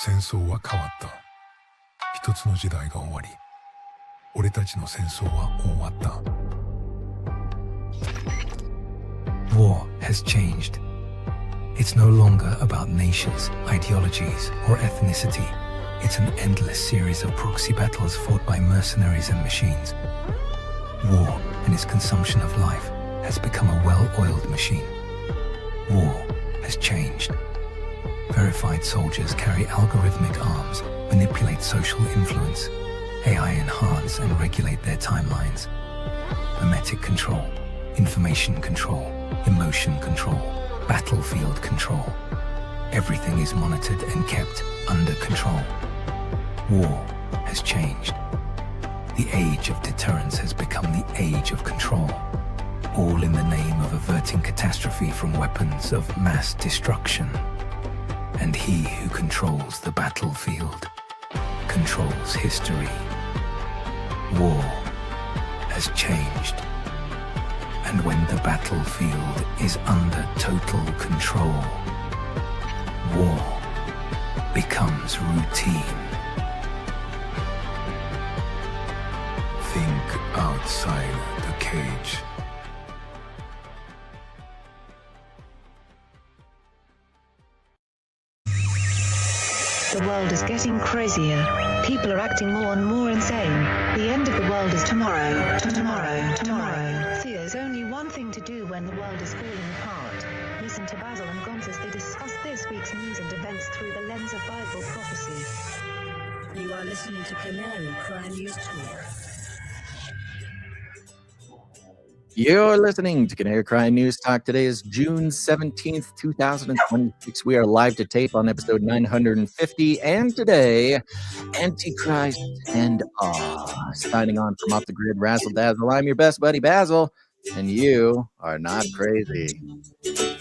戦争は変わった。一つの時代が終わり、俺たちの戦争は終わった。War has changed. It's no longer about nations, ideologies, or ethnicity. It's an endless series of proxy battles fought by mercenaries and machines. War and its consumption of life has become a well-oiled machine. War has changed. Verified soldiers carry algorithmic arms, manipulate social influence, AI enhance and regulate their timelines. Memetic control, information control, emotion control, battlefield control. Everything is monitored and kept under control. War has changed. The age of deterrence has become the age of control, all in the name of averting catastrophe from weapons of mass destruction. And he who controls the battlefield controls history. War has changed. And when the battlefield is under total control, war becomes routine. Think outside the cage. The world is getting crazier. People are acting more and more insane. The end of the world is tomorrow. Tomorrow. There's only one thing to do when the world is falling apart. Listen to Basil and Gonz as they discuss this week's news and events through the lens of Bible prophecy. You are listening to Canary Crime News Talk. You're listening to Canary Crime News Talk. Today is June 17th, 2026. We are live to tape on episode 950. And today, Antichrist and Awe. Signing on from Off the Grid, Razzle Dazzle. I'm your best buddy, Basil. And you are not crazy.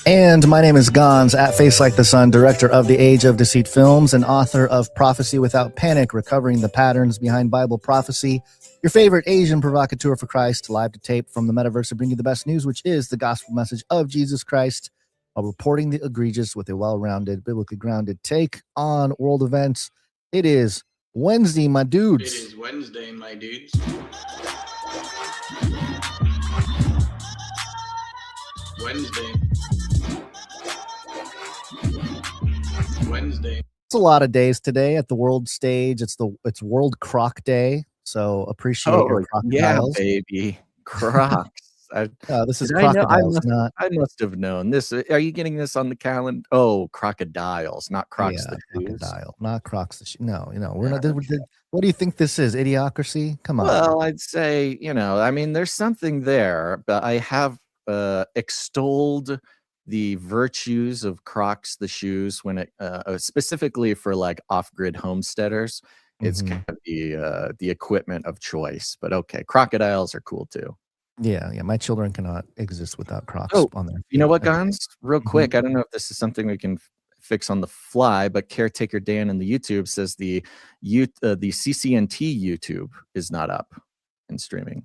And my name is Gonz, at Face Like the Sun, director of the Age of Deceit films and author of Prophecy Without Panic, Recovering the Patterns Behind Bible Prophecy. Your favorite Asian provocateur for Christ, live to tape from the metaverse to bring you the best news, which is the gospel message of Jesus Christ, while reporting the egregious with a well-rounded, biblically grounded take on world events. It is Wednesday, my dudes. It is Wednesday, my dudes. Wednesday. It's a lot of days today at the world stage. It's World Croc Day. So appreciate your crocodiles. Yeah, baby. Crocs. This is crocodiles, I must have known this. Are you getting this on the calendar? Oh, crocodiles, not Crocs. Yeah, crocodile, not Crocs. No, we're not. What do you think this is? Idiocracy? Come on. Well, I'd say, I mean, there's something there, but I have extolled the virtues of Crocs, the shoes, when it specifically for like off-grid homesteaders. It's kind of the equipment of choice, but okay, crocodiles are cool too. Yeah. My children cannot exist without Crocs on their feet. You know what, Gonz? Real quick, I don't know if this is something we can fix on the fly, but Caretaker Dan in the YouTube says the CCNT YouTube is not up and streaming.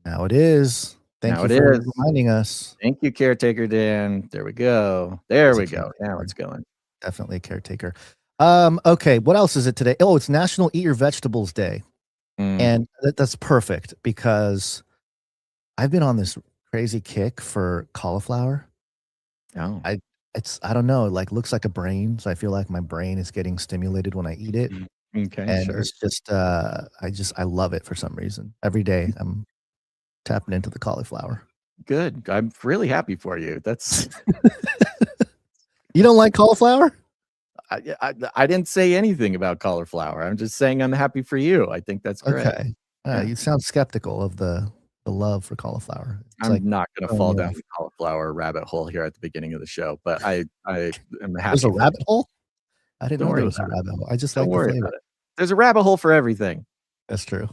Now it is. Thank you for reminding us. Thank you, Caretaker Dan. There we go. Now it's going. Definitely a caretaker. Okay, what else is it today? Oh, it's National Eat Your Vegetables Day. And that's perfect because I've been on this crazy kick for cauliflower. Oh. I don't know, like looks like a brain, so I feel like my brain is getting stimulated when I eat it. Okay, and sure. It's just I love it for some reason. Every day I'm tapping into the cauliflower. Good. I'm really happy for you. That's You don't like cauliflower? I didn't say anything about cauliflower. I'm just saying I'm happy for you. I think that's great. Okay. You sound skeptical of the love for cauliflower. I'm not going to fall down the cauliflower rabbit hole here at the beginning of the show, but I am happy. There's a rabbit hole? I didn't know there was a rabbit hole. I just don't like worry the flavor. about it. There's a rabbit hole for everything. That's true.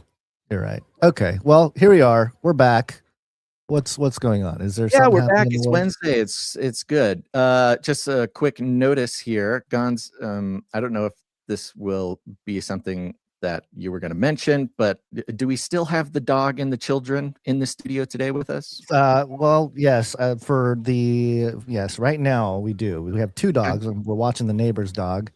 You're right. Okay. Well, here we are. We're back. What's going on? Is there something we're back. It's world? Wednesday. It's good. Just a quick notice here, Gonz. I don't know if this will be something that you were going to mention, but do we still have the dog and the children in the studio today with us? Well, yes. Right now we do. We have two dogs. We're watching the neighbor's dog,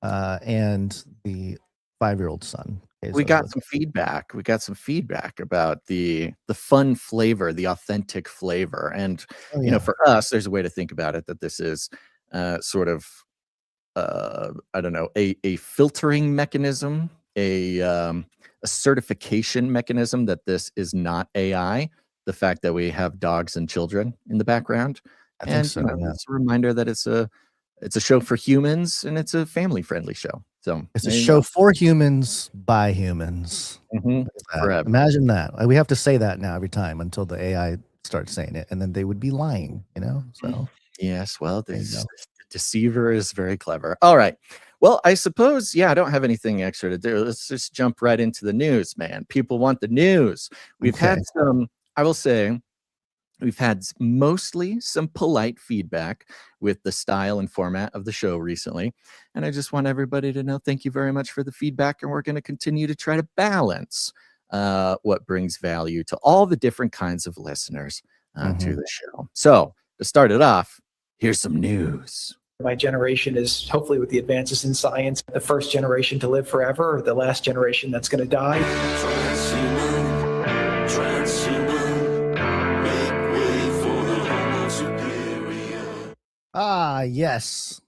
and the 5-year-old son. Okay, We so got some feedback. We got some feedback about the fun flavor, the authentic flavor. And, oh, you know, yeah. for us, there's a way to think about it that this is sort of, I don't know, a filtering mechanism, a certification mechanism that this is not AI. The fact that we have dogs and children in the background. I think And, so, you know, yeah. it's a reminder that it's a show for humans and it's a family-friendly show. So It's a there you show go. for humans by humans. Mhm. Look at that. Forever. Imagine that. We have to say that now every time until the AI starts saying it, and then they would be lying, you know? So Yes, well, there you the go. deceiver is very clever. All right. Well, I suppose, yeah, I don't have anything extra to do. Let's just jump right into the news, man. People want the news. We've Okay. had some, I will say, we've had mostly some polite feedback with the style and format of the show recently. And I just want everybody to know thank you very much for the feedback. And we're going to continue to try to balance what brings value to all the different kinds of listeners to the show. So to start it off, here's some news. My generation is hopefully, with the advances in science, the first generation to live forever, or the last generation that's going to die. Ah, yes.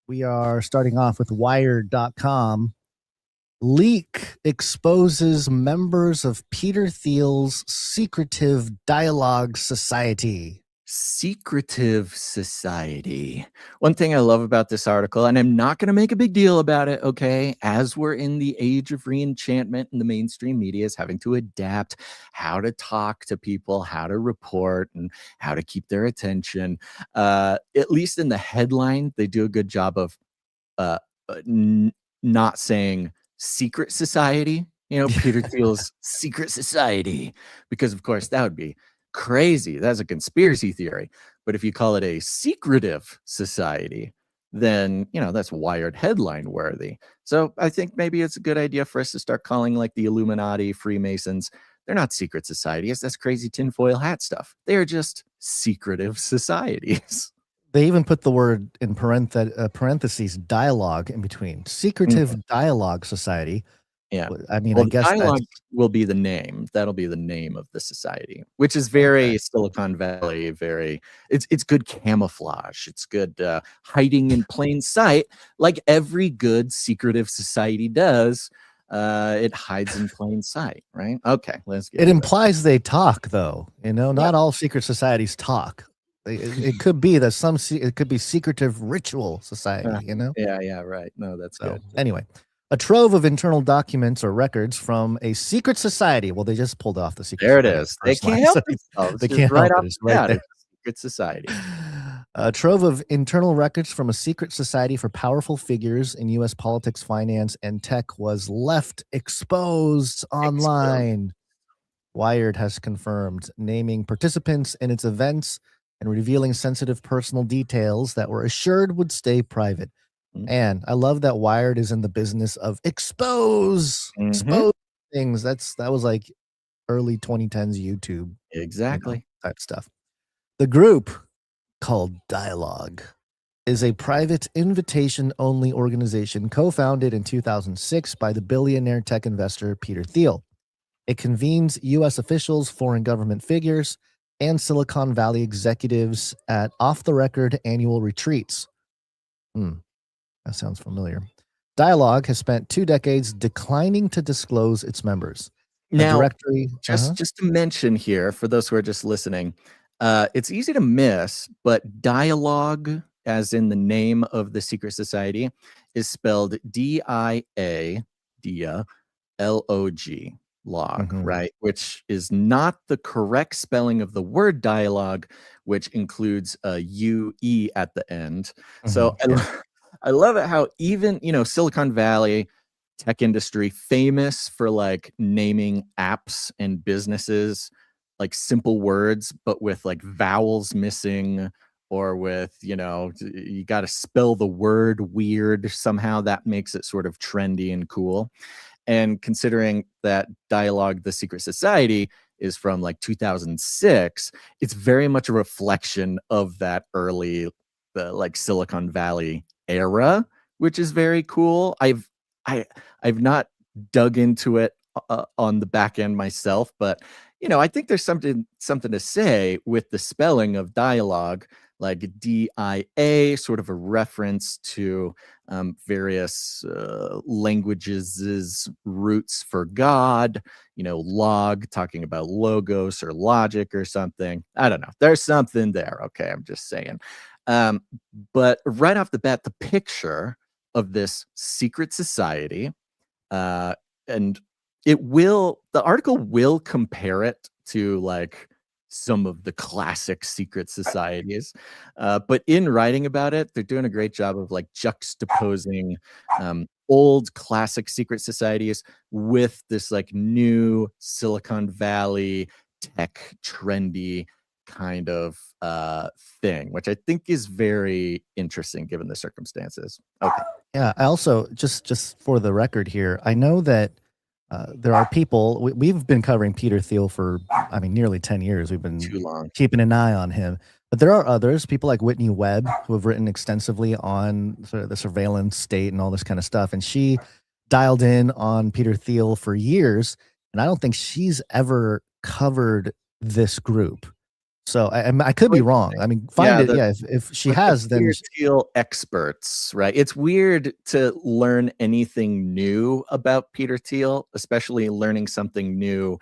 We are starting off with Wired.com. Leak exposes members of Peter Thiel's secretive dialogue society. Secretive society. One thing I love about this article, and I'm not going to make a big deal about it, okay, as we're in the age of re-enchantment and the mainstream media is having to adapt how to talk to people, how to report, and how to keep their attention. At least in the headline, they do a good job of not saying secret society, you know, Peter Thiel's secret society, because of course that would be crazy. That's a conspiracy theory. But if you call it a secretive society, then, you know, that's Wired headline worthy. So I think maybe it's a good idea for us to start calling like the Illuminati, Freemasons. They're not secret societies. That's crazy tinfoil hat stuff. They are just secretive societies. They even put the word in parentheses dialogue in between. Secretive dialogue society. Yeah. I mean, Well, I guess dialogue that's will be the name. That'll be the name of the society, which is very Silicon Valley, very it's good camouflage. It's good hiding in plain sight, like every good secretive society does. It hides in plain sight, right? Okay, let's get it into implies they talk, though. You know, not all secret societies talk. It could be that it could be secretive ritual society, you know? Yeah, right. No, that's So good. anyway, a trove of internal documents or records from a secret society. Well, they just pulled off the secret There it society is. They first line, can't help so themselves. they Just can't right help off it. It's the right bat, there. it's a secret society. A trove of internal records from a secret society for powerful figures in U.S. politics, finance, and tech was left exposed online. Wired has confirmed, naming participants in its events and revealing sensitive personal details that were assured would stay private. And I love that Wired is in the business of expose things. That was like early 2010s YouTube, Exactly. type stuff. The group, called Dialogue, is a private invitation-only organization co-founded in 2006 by the billionaire tech investor Peter Thiel. It convenes U.S. officials, foreign government figures, and Silicon Valley executives at off-the-record annual retreats. That sounds familiar. Dialogue has spent 2 decades declining to disclose its members. Now, directory, just to mention here, for those who are just listening, it's easy to miss, but dialogue, as in the name of the secret society, is spelled D-I-A, L-O-G, log, right? Which is not the correct spelling of the word dialogue, which includes a U-E at the end. So I love it how even, you know, Silicon Valley tech industry, famous for like naming apps and businesses like simple words, but with like vowels missing, or with, you know, you got to spell the word weird somehow. That makes it sort of trendy and cool. And considering that Dialogue, the Secret Society, is from like 2006, it's very much a reflection of that early, like Silicon Valley era, which is very cool. I've not dug into it on the back end myself, but I think there's something to say with the spelling of dialogue, like DIA, sort of a reference to various languages' roots for God, log talking about logos or logic or something. I don't know. There's something there. Okay, I'm just saying. But right off the bat, the picture of this secret society, and the article will compare it to like some of the classic secret societies, but in writing about it, they're doing a great job of like juxtaposing old classic secret societies with this like new Silicon Valley tech trendy kind of thing, which I think is very interesting given the circumstances. Okay. Yeah, I also just for the record here, I know that there are people. We've been covering Peter Thiel for, nearly 10 years. We've been Too long. keeping an eye on him. But there are others, people like Whitney Webb, who have written extensively on sort of the surveillance state and all this kind of stuff. And she dialed in on Peter Thiel for years, and I don't think she's ever covered this group. So I could be wrong. Find it. Yeah, if she has, then Peter Thiel experts, right? It's weird to learn anything new about Peter Thiel, especially learning something new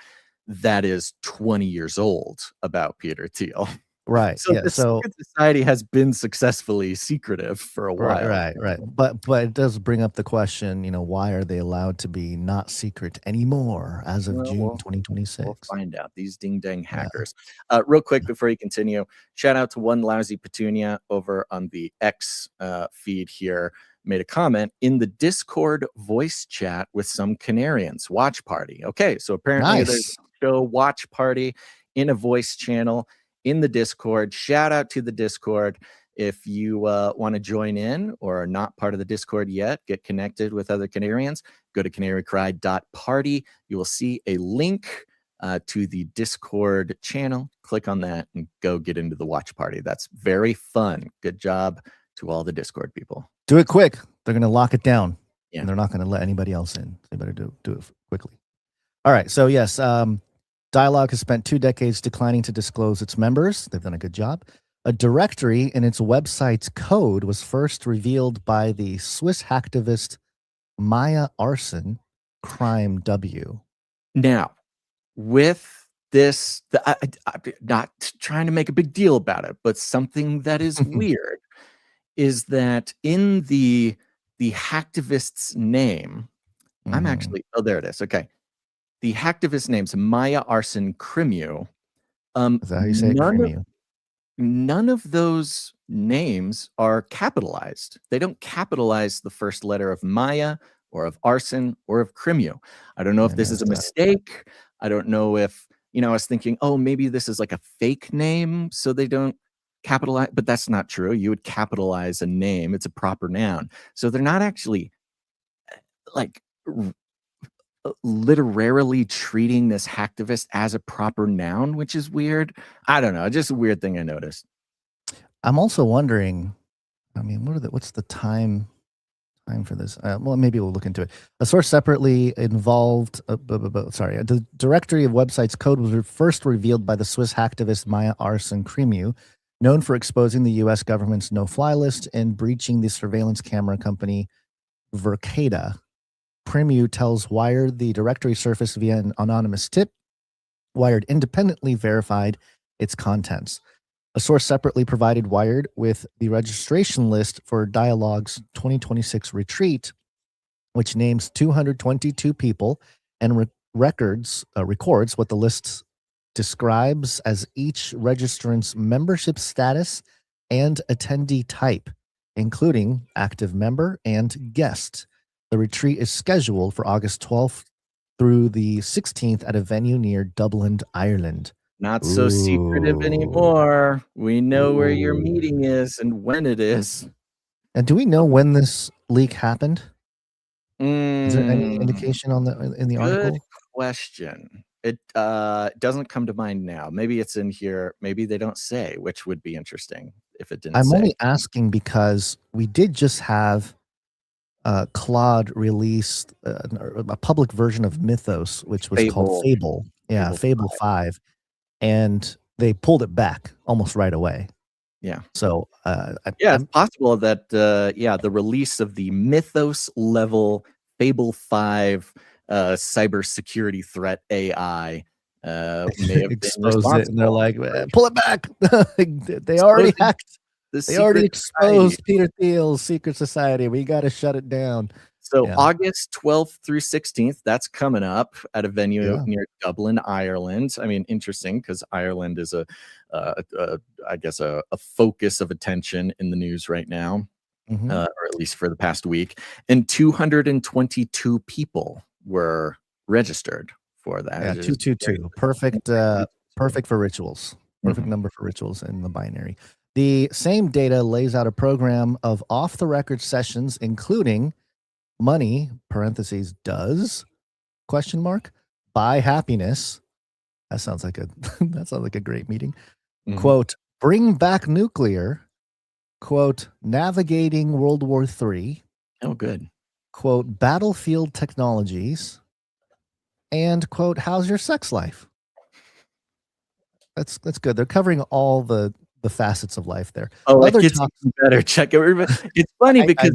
that is 20 years old about Peter Thiel. right. So Yeah. the So secret society has been successfully secretive for a while. right. But it does bring up the question, why are they allowed to be not secret anymore as of Well, June we'll 2026? find out. These ding dang hackers. Real quick before you continue, shout out to One Lousy Petunia over on the X feed here. Made a comment in the Discord voice chat with some Canarians. Watch party. Okay, so apparently there's Nice. a show watch party in a voice channel in the Discord. Shout out to the Discord. If you want to join in or are not part of the Discord yet, get connected with other Canarians, go to canarycry.party. You will see a link to the Discord channel. Click on that and go get into the watch party. That's very fun. Good job to all the Discord people. Do it quick. They're going to lock it down. Yeah. And they're not going to let anybody else in. They better do it quickly. All right. So, yes, Dialogue has spent 2 decades declining to disclose its members. They've done a good job. A directory in its website's code was first revealed by the Swiss hacktivist Maya Arson, Crime W. Now, with this, I'm not trying to make a big deal about it, but something that is weird is that in the hacktivist's name, I'm actually, there it is. Okay. The hacktivist name's Maya Arson Crimiu. Is that how you say it? Crimiu? None of those names are capitalized. They don't capitalize the first letter of Maya or of Arson or of Crimiu. I don't know if this is a mistake. I don't know if, I was thinking, oh, maybe this is like a fake name, so they don't capitalize, but that's not true. You would capitalize a name. It's a proper noun. So they're not actually like literarily treating this hacktivist as a proper noun, which is weird. I don't know. Just a weird thing I noticed. I'm also wondering, what's the time for this? Well, maybe we'll look into it. A source separately involved, the directory of websites code was first revealed by the Swiss hacktivist Maya Arson Crimiu, known for exposing the U.S. government's no-fly list and breaching the surveillance camera company Verkada. Crimiu tells Wired the directory surfaced via an anonymous tip. Wired independently verified its contents. A source separately provided Wired with the registration list for Dialogue's 2026 retreat, which names 222 people and records what the list describes as each registrant's membership status and attendee type, including active member and guest. The retreat is scheduled for August 12th through the 16th at a venue near Dublin, Ireland. Not so secretive anymore. We know where your meeting is and when it is. And do we know when this leak happened? Is there any indication in the article? Good question. It doesn't come to mind now. Maybe it's in here. Maybe they don't say, which would be interesting if it didn't say. I'm only asking because we did just have Claude released a public version of Mythos, which was called Fable. Yeah, Fable 5. And they pulled it back almost right away. Yeah. So, it's possible that, the release of the Mythos level Fable 5 cybersecurity threat AI may have expose it, and they're like, pull it back. They already hacked. They already exposed Peter Thiel's secret society. We got to shut it down. So August 12th through 16th, that's coming up at a venue near Dublin, Ireland. I mean, interesting because Ireland is I guess a focus of attention in the news right now, or at least for the past week. And 222 people were registered for that. Yeah, 222. Perfect, perfect for rituals. Perfect number for rituals in the binary. The same data lays out a program of off-the-record sessions, including money, parentheses, does, question mark, buy happiness. That sounds like a great meeting. Quote, bring back nuclear, quote, navigating World War III. Oh, good. Quote, battlefield technologies, and quote, how's your sex life? That's good. They're covering all the facets of life there. Oh, it gets even better. Check it. It's funny because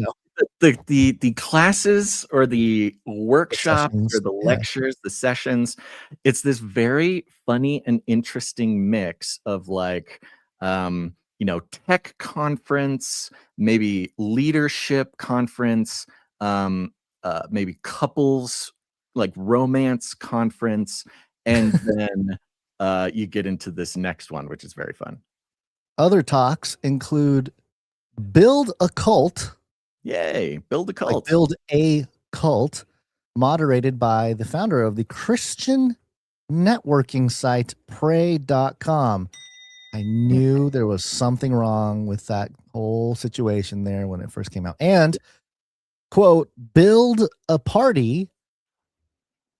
the classes or the workshops or the lectures, the sessions, it's this very funny and interesting mix of like, tech conference, maybe leadership conference, maybe couples, like romance conference, and then you get into this next one, which is very fun. Other talks include build a cult. Yay, build a cult. Like build a cult, moderated by the founder of the Christian networking site pray.com. I knew there was something wrong with that whole situation there when it first came out. And quote, build a party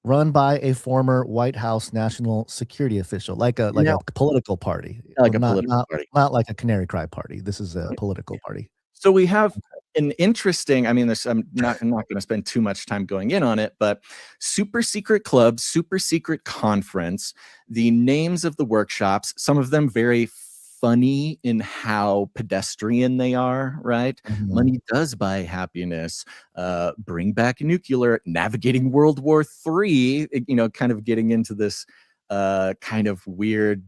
run by a former White House national security official, like a political party, not like a Canary Cry party. This is a political party. So we have an interesting, I'm not going to spend too much time going in on it, but super secret club, super secret conference, the names of the workshops, some of them very funny in how pedestrian they are, right? Money does buy happiness, bring back nuclear, navigating World War III, kind of getting into this kind of weird,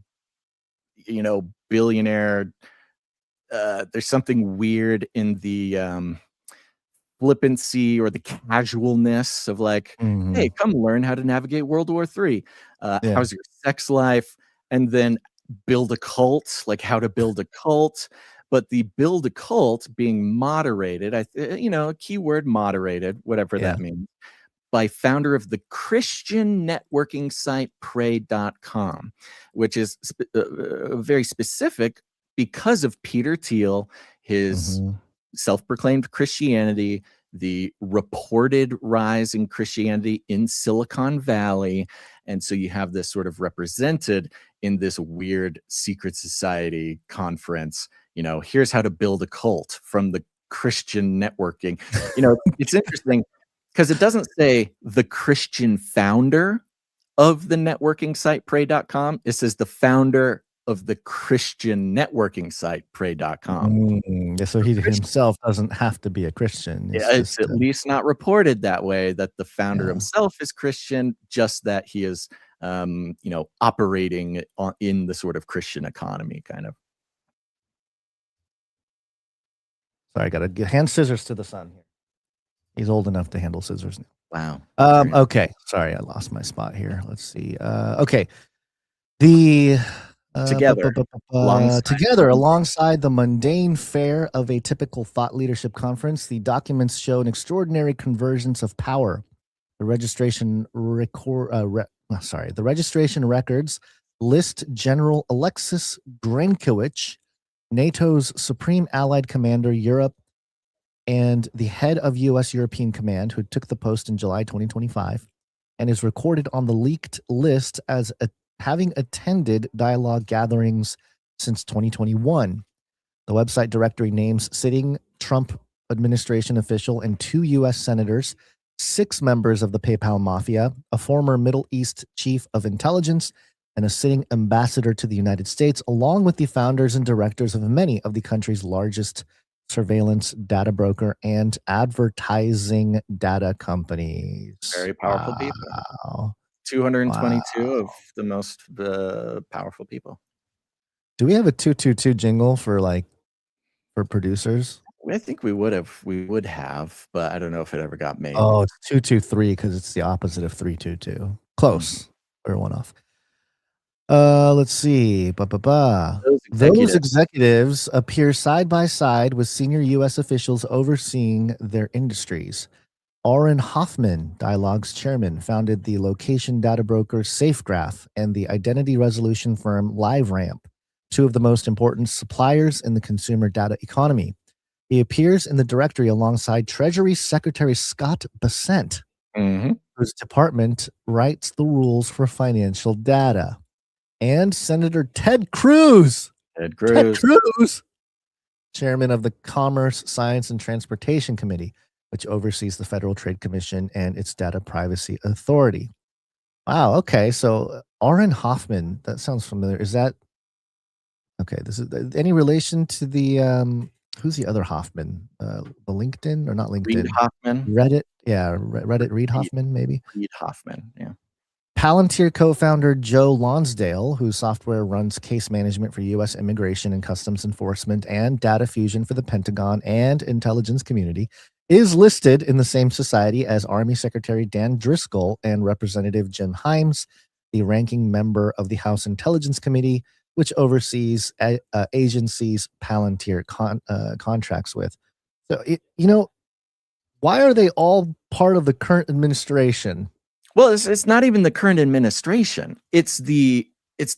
billionaire. There's something weird in the flippancy or the casualness of like, hey, come learn how to navigate World War III. How's your sex life? And then build a cult, like how to build a cult. But the build a cult being moderated, keyword moderated, whatever that means, by founder of the Christian networking site pray.com, which is very specific because of Peter Thiel, his self-proclaimed Christianity, the reported rise in Christianity in Silicon Valley. And so you have this sort of represented in this weird secret society conference. Here's how to build a cult from the Christian networking. It's interesting because it doesn't say the Christian founder of the networking site pray.com. It says the founder of the Christian networking site pray.com. So he himself doesn't have to be a Christian. It's at least not reported that way, that the founder himself is Christian, just that he is operating in the sort of Christian economy kind of. Sorry, I gotta hand scissors to the son here. He's old enough to handle scissors now. Wow. Okay. Sorry, I lost my spot here. Let's see. Okay. The together alongside the mundane fare of a typical thought leadership conference, the documents show an extraordinary convergence of power. The registration records list General Alexis Grankowicz, NATO's Supreme Allied Commander Europe, and the head of U.S. European Command, who took the post in July 2025, and is recorded on the leaked list as having attended dialogue gatherings since 2021. The website directory names sitting Trump administration official, and 2 U.S. senators, 6 members of the PayPal mafia, a former Middle East chief of intelligence, and a sitting ambassador to the United States, along with the founders and directors of many of the country's largest surveillance data broker and advertising data companies. Very powerful people. 222 of the most powerful people. Do we have a 222 jingle for producers? I think we would have, but I don't know if it ever got made. Oh, it's 223 because it's the opposite of 322. Close. We're one off. Let's see. Those executives appear side by side with senior U.S. officials overseeing their industries. Auren Hoffman, Dialogue's chairman, founded the location data broker SafeGraph and the identity resolution firm LiveRamp, 2 of the most important suppliers in the consumer data economy. He appears in the directory alongside Treasury Secretary Scott Bessent, whose department writes the rules for financial data, and Senator Ted Cruz. Ted Cruz, chairman of the Commerce, Science, and Transportation Committee, which oversees the Federal Trade Commission and its Data Privacy Authority. Wow. Okay. So Auren Hoffman, that sounds familiar. Is that okay? This is any relation to the who's the other Hoffman? The LinkedIn or not LinkedIn? Reid Hoffman. Reddit. Yeah. Reddit. Reid Hoffman, maybe. Reid Hoffman. Yeah. Palantir co-founder Joe Lonsdale, whose software runs case management for U.S. Immigration and Customs Enforcement and data fusion for the Pentagon and intelligence community, is listed in the same society as Army Secretary Dan Driscoll and Representative Jim Himes, the ranking member of the House Intelligence Committee, which oversees agencies Palantir contracts with. So, why are they all part of the current administration? Well, it's not even the current administration. It's the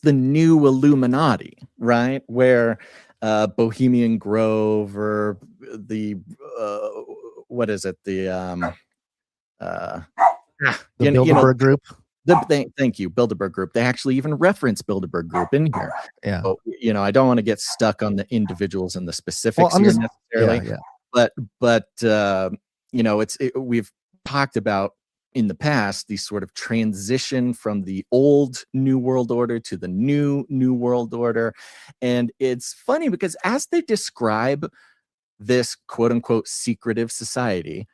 new Illuminati, right? Where Bohemian Grove or the what is it? The Bilderberg Group. Thank you, Bilderberg Group. They actually even reference Bilderberg Group in here. Yeah. So, I don't want to get stuck on the individuals and the specifics necessarily. Yeah. But we've talked about in the past the sort of transition from the old New World Order to the new World Order, and it's funny because as they describe this quote unquote secretive society,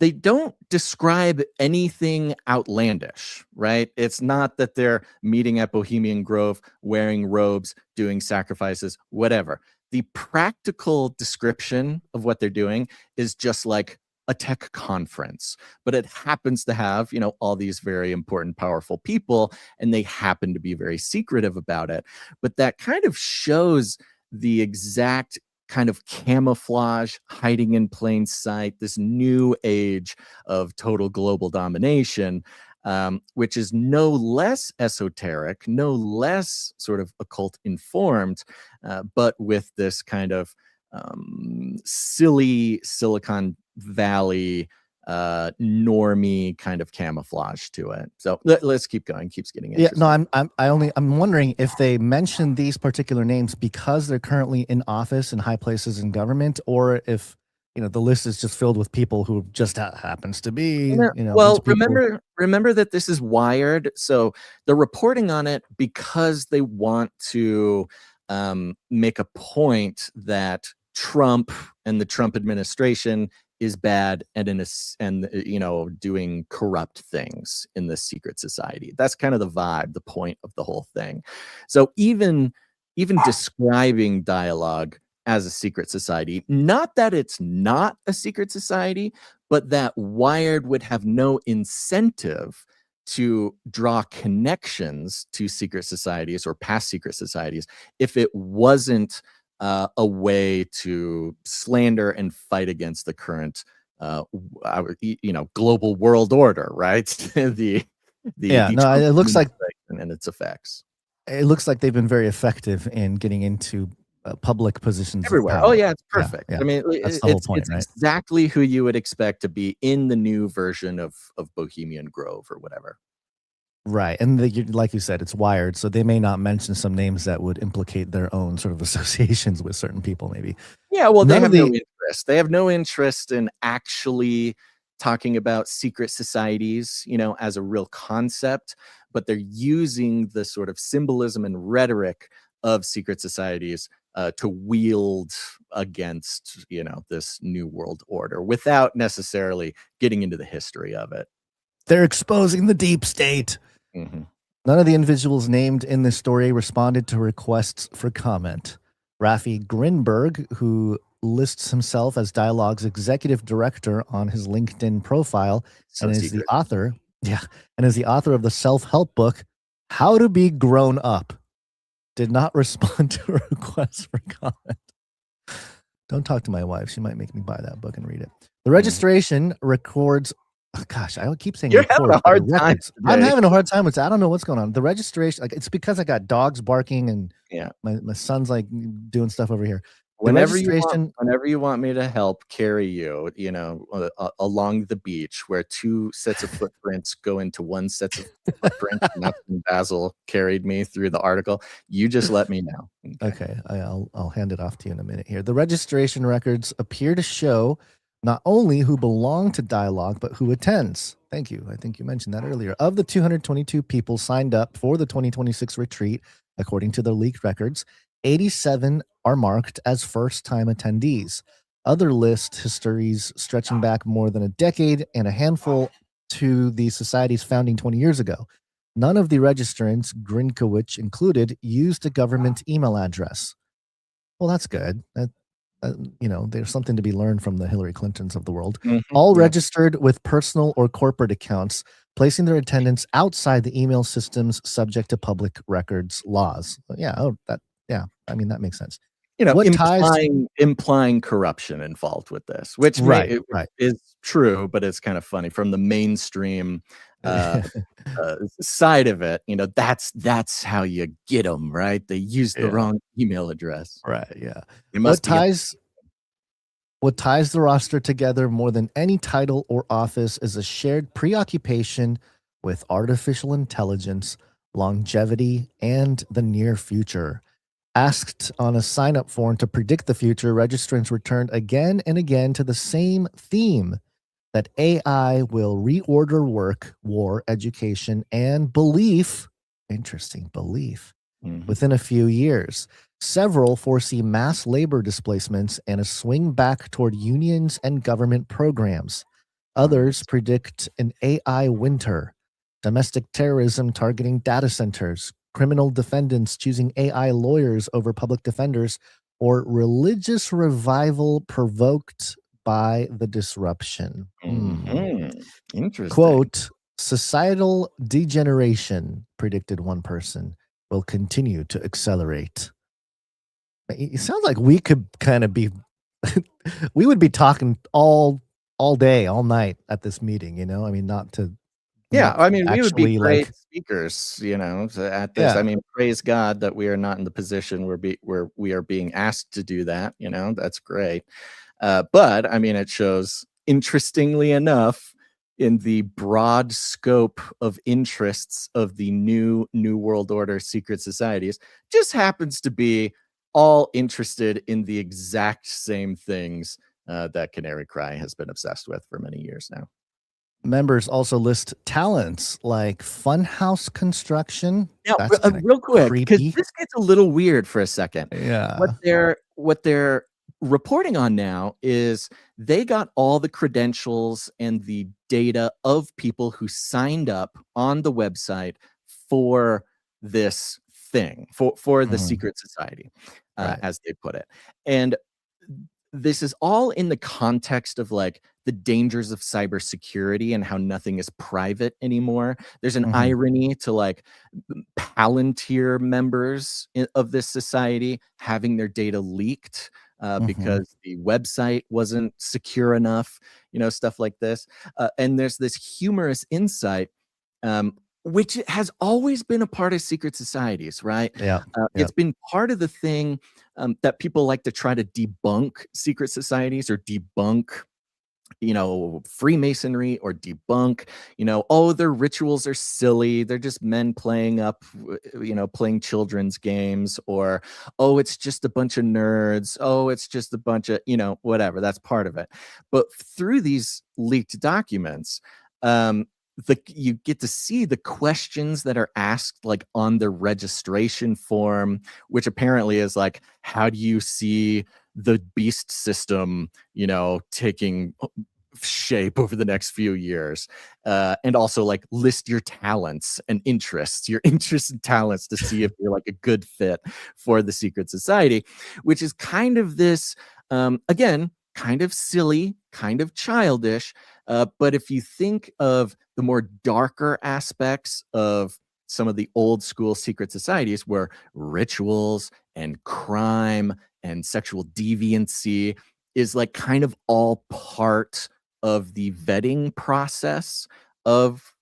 they don't describe anything outlandish, right? It's not that they're meeting at Bohemian Grove, wearing robes, doing sacrifices, whatever. The practical description of what they're doing is just like a tech conference, but it happens to have, all these very important, powerful people, and they happen to be very secretive about it. But that kind of shows the exact kind of camouflage, hiding in plain sight, this new age of total global domination, which is no less esoteric, no less sort of occult informed, but with this kind of silly Silicon Valley normie kind of camouflage to it. So let's keep going. Keeps getting interesting. I'm wondering if they mention these particular names because they're currently in office in high places in government, or if the list is just filled with people who just happens to be. Well, remember that this is Wired, so they're reporting on it because they want to make a point that Trump and the Trump administration is bad and doing corrupt things in this secret society. That's kind of the vibe, the point of the whole thing. So even describing Dialogue as a secret society, not that it's not a secret society, but that Wired would have no incentive to draw connections to secret societies or past secret societies if it wasn't a way to slander and fight against the current, global world order, right? It looks like and its effects. It looks like they've been very effective in getting into public positions everywhere. of power. Oh yeah, it's perfect. Yeah. I mean, that's the whole point, it's right? exactly who you would expect to be in the new version of Bohemian Grove or whatever. Right. And like you said, it's Wired, so they may not mention some names that would implicate their own sort of associations with certain people, maybe. Yeah, well, they have no interest interest. They have no interest in actually talking about secret societies, as a real concept, but they're using the sort of symbolism and rhetoric of secret societies to wield against, this new world order without necessarily getting into the history of it. They're exposing the deep state. Mm-hmm. None of the individuals named in this story responded to requests for comment. Rafi Grinberg, who lists himself as Dialogue's executive director on his LinkedIn profile, and is the author of the self-help book How to Be Grown Up, did not respond to a request for comment. Don't talk to my wife. She might make me buy that book and read it. The registration records. Oh, gosh, I keep saying you're having a hard time. I'm having a hard time with that. I don't know what's going on. The registration, it's because I got dogs barking and my son's doing stuff over here. Whenever you want me to help carry you, along the beach where two sets of footprints go into one set of footprints, and that's when Basil carried me through the article, you just let me know. Okay, I'll hand it off to you in a minute here. The registration records appear to show not only who belong to Dialogue, but who attends. Thank you. I think you mentioned that earlier. Of the 222 people signed up for the 2026 retreat, according to the leaked records, 87 are marked as first-time attendees. Other list histories stretching back more than a decade and a handful to the society's founding 20 years ago. None of the registrants, Grinkowicz included, used a government email address. Well, that's good. There's something to be learned from the Hillary Clintons of the world. All registered with personal or corporate accounts, placing their attendance outside the email systems subject to public records laws. That makes sense. Implying corruption involved with this, which is true, but it's kind of funny from the mainstream side of it. That's how you get them, right? They use the wrong email address, right? Yeah. What ties the roster together more than any title or office is a shared preoccupation with artificial intelligence, longevity, and the near future. Asked on a sign-up form to predict the future, registrants returned again and again to the same theme, that AI will reorder work, war, education, and belief, within a few years. Several foresee mass labor displacements and a swing back toward unions and government programs. Others predict an AI winter, domestic terrorism targeting data centers, criminal defendants choosing AI lawyers over public defenders, or religious revival provoked by the disruption. Interesting. Quote, societal degeneration, predicted one person, will continue to accelerate. It sounds like we could kind of be, we would be talking all day, all night at this meeting, not to. We would be great speakers, at this. I mean, praise God that we are not in the position where we are being asked to do that. That's great. But it shows, interestingly enough, in the broad scope of interests of the new world order secret societies, just happens to be all interested in the exact same things that Canary Cry has been obsessed with for many years now. Members also list talents like funhouse construction. Now, real quick, because this gets a little weird for a second. Yeah. What they're reporting on now is they got all the credentials and the data of people who signed up on the website for this thing, for the secret society, as they put it. And this is all in the context of the dangers of cybersecurity and how nothing is private anymore. There's an irony to Palantir members of this society having their data leaked because the website wasn't secure enough, stuff like this. And there's this humorous insight, which has always been a part of secret societies, right? It's been part of the thing that people like to try to debunk secret societies or debunk Freemasonry or debunk, oh, their rituals are silly. They're just men playing playing children's games, or, oh, it's just a bunch of nerds. Oh, it's just a bunch of, whatever. That's part of it. But through these leaked documents, you get to see the questions that are asked like on the registration form, which apparently is like, how do you see the beast system, taking shape over the next few years? And also like list your talents and interests, your interests and talents, to see if you're like a good fit for the secret society, which is kind of this, again, kind of silly, kind of childish. But if you think of the more darker aspects of some of the old school secret societies, where rituals and crime and sexual deviancy is like kind of all part of the vetting process of,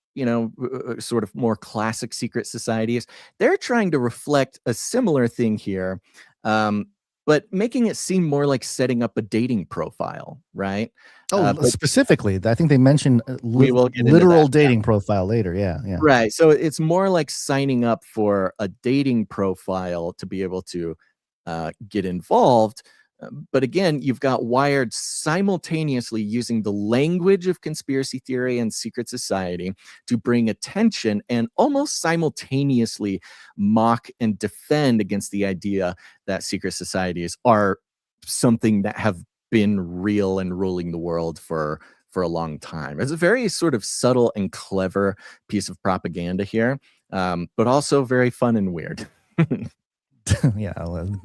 sort of more classic secret societies, they're trying to reflect a similar thing here. But making it seem more like setting up a dating profile, right? Specifically, I think they mentioned we will get literal dating profile later. Yeah. Right. So it's more like signing up for a dating profile to be able to get involved. But again, you've got Wired simultaneously using the language of conspiracy theory and secret society to bring attention and almost simultaneously mock and defend against the idea that secret societies are something that have been real and ruling the world for a long time. It's a very sort of subtle and clever piece of propaganda here, but also very fun and weird. Yeah,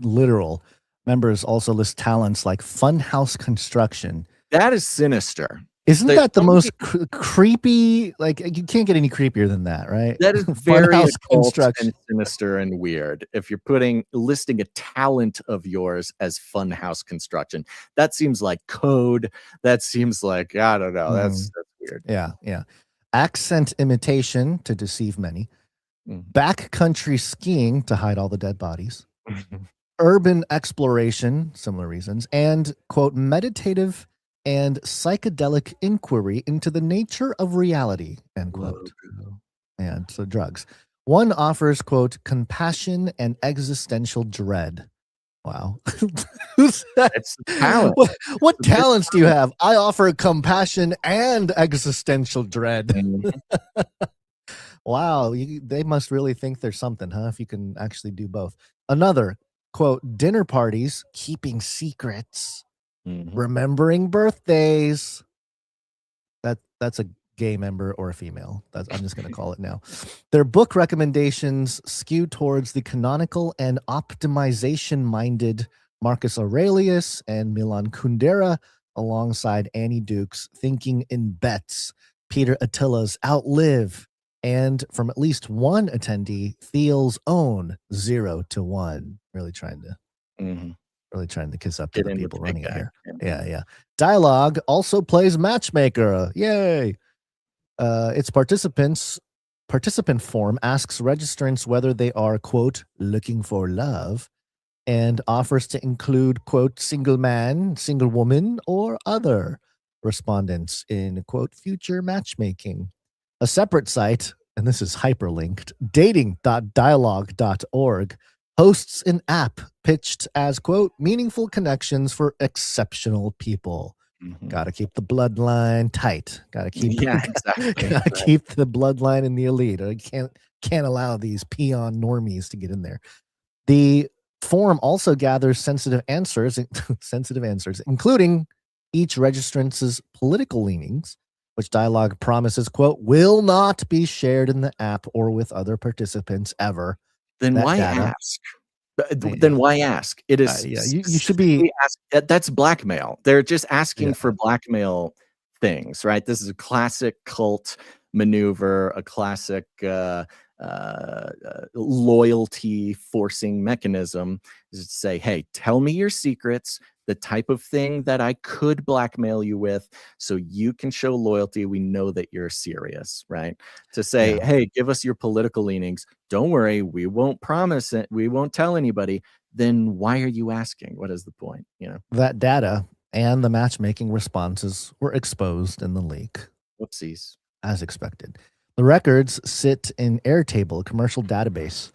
literal. Members also list talents like funhouse construction. That is sinister. Isn't that the most creepy? Like, you can't get any creepier than that, right? That is very occult and sinister and weird. If you're listing a talent of yours as funhouse construction, that seems like code. That seems like, I don't know. That's weird. Yeah. Accent imitation to deceive many. Backcountry skiing to hide all the dead bodies. Urban exploration, similar reasons, and, quote, meditative and psychedelic inquiry into the nature of reality, end quote. And so drugs. One offers, quote, compassion and existential dread. Wow. Who's that? It's talent. What talents do you have? I offer compassion and existential dread. Wow. They must really think there's something, huh? If you can actually do both. Another, quote, dinner parties, keeping secrets, remembering birthdays. That's a gay member or a female. I'm just going to call it now. Their book recommendations skew towards the canonical and optimization-minded Marcus Aurelius and Milan Kundera, alongside Annie Duke's Thinking in Bets, Peter Attila's Outlive, and from at least one attendee, Thiel's own 0 to 1. Really trying to kiss up to the people running it here. Yeah. Dialogue also plays matchmaker. Yay! Its participant form asks registrants whether they are, quote, looking for love, and offers to include, quote, single man, single woman, or other respondents in, quote, future matchmaking. A separate site, and this is hyperlinked, dating.dialogue.org, hosts an app pitched as, quote, meaningful connections for exceptional people. Got to keep the bloodline tight. Got to keep keep the bloodline in the elite. I can't allow these peon normies to get in there. The forum also gathers sensitive answers, including each registrant's political leanings, which Dialogue promises, quote, will not be shared in the app or with other participants ever. Then why ask? Then why ask? It is you should be that's blackmail. They're just asking for blackmail things, right? This is a classic cult maneuver, a classic loyalty forcing mechanism, is to say, hey, tell me your secrets, the type of thing that I could blackmail you with, so you can show loyalty. We know that you're serious, right? To say, hey, give us your political leanings. Don't worry, we won't promise it. We won't tell anybody. Then why are you asking? What is the point? That data and the matchmaking responses were exposed in the leak, Whoopsies. as expected. The records sit in Airtable, a commercial database.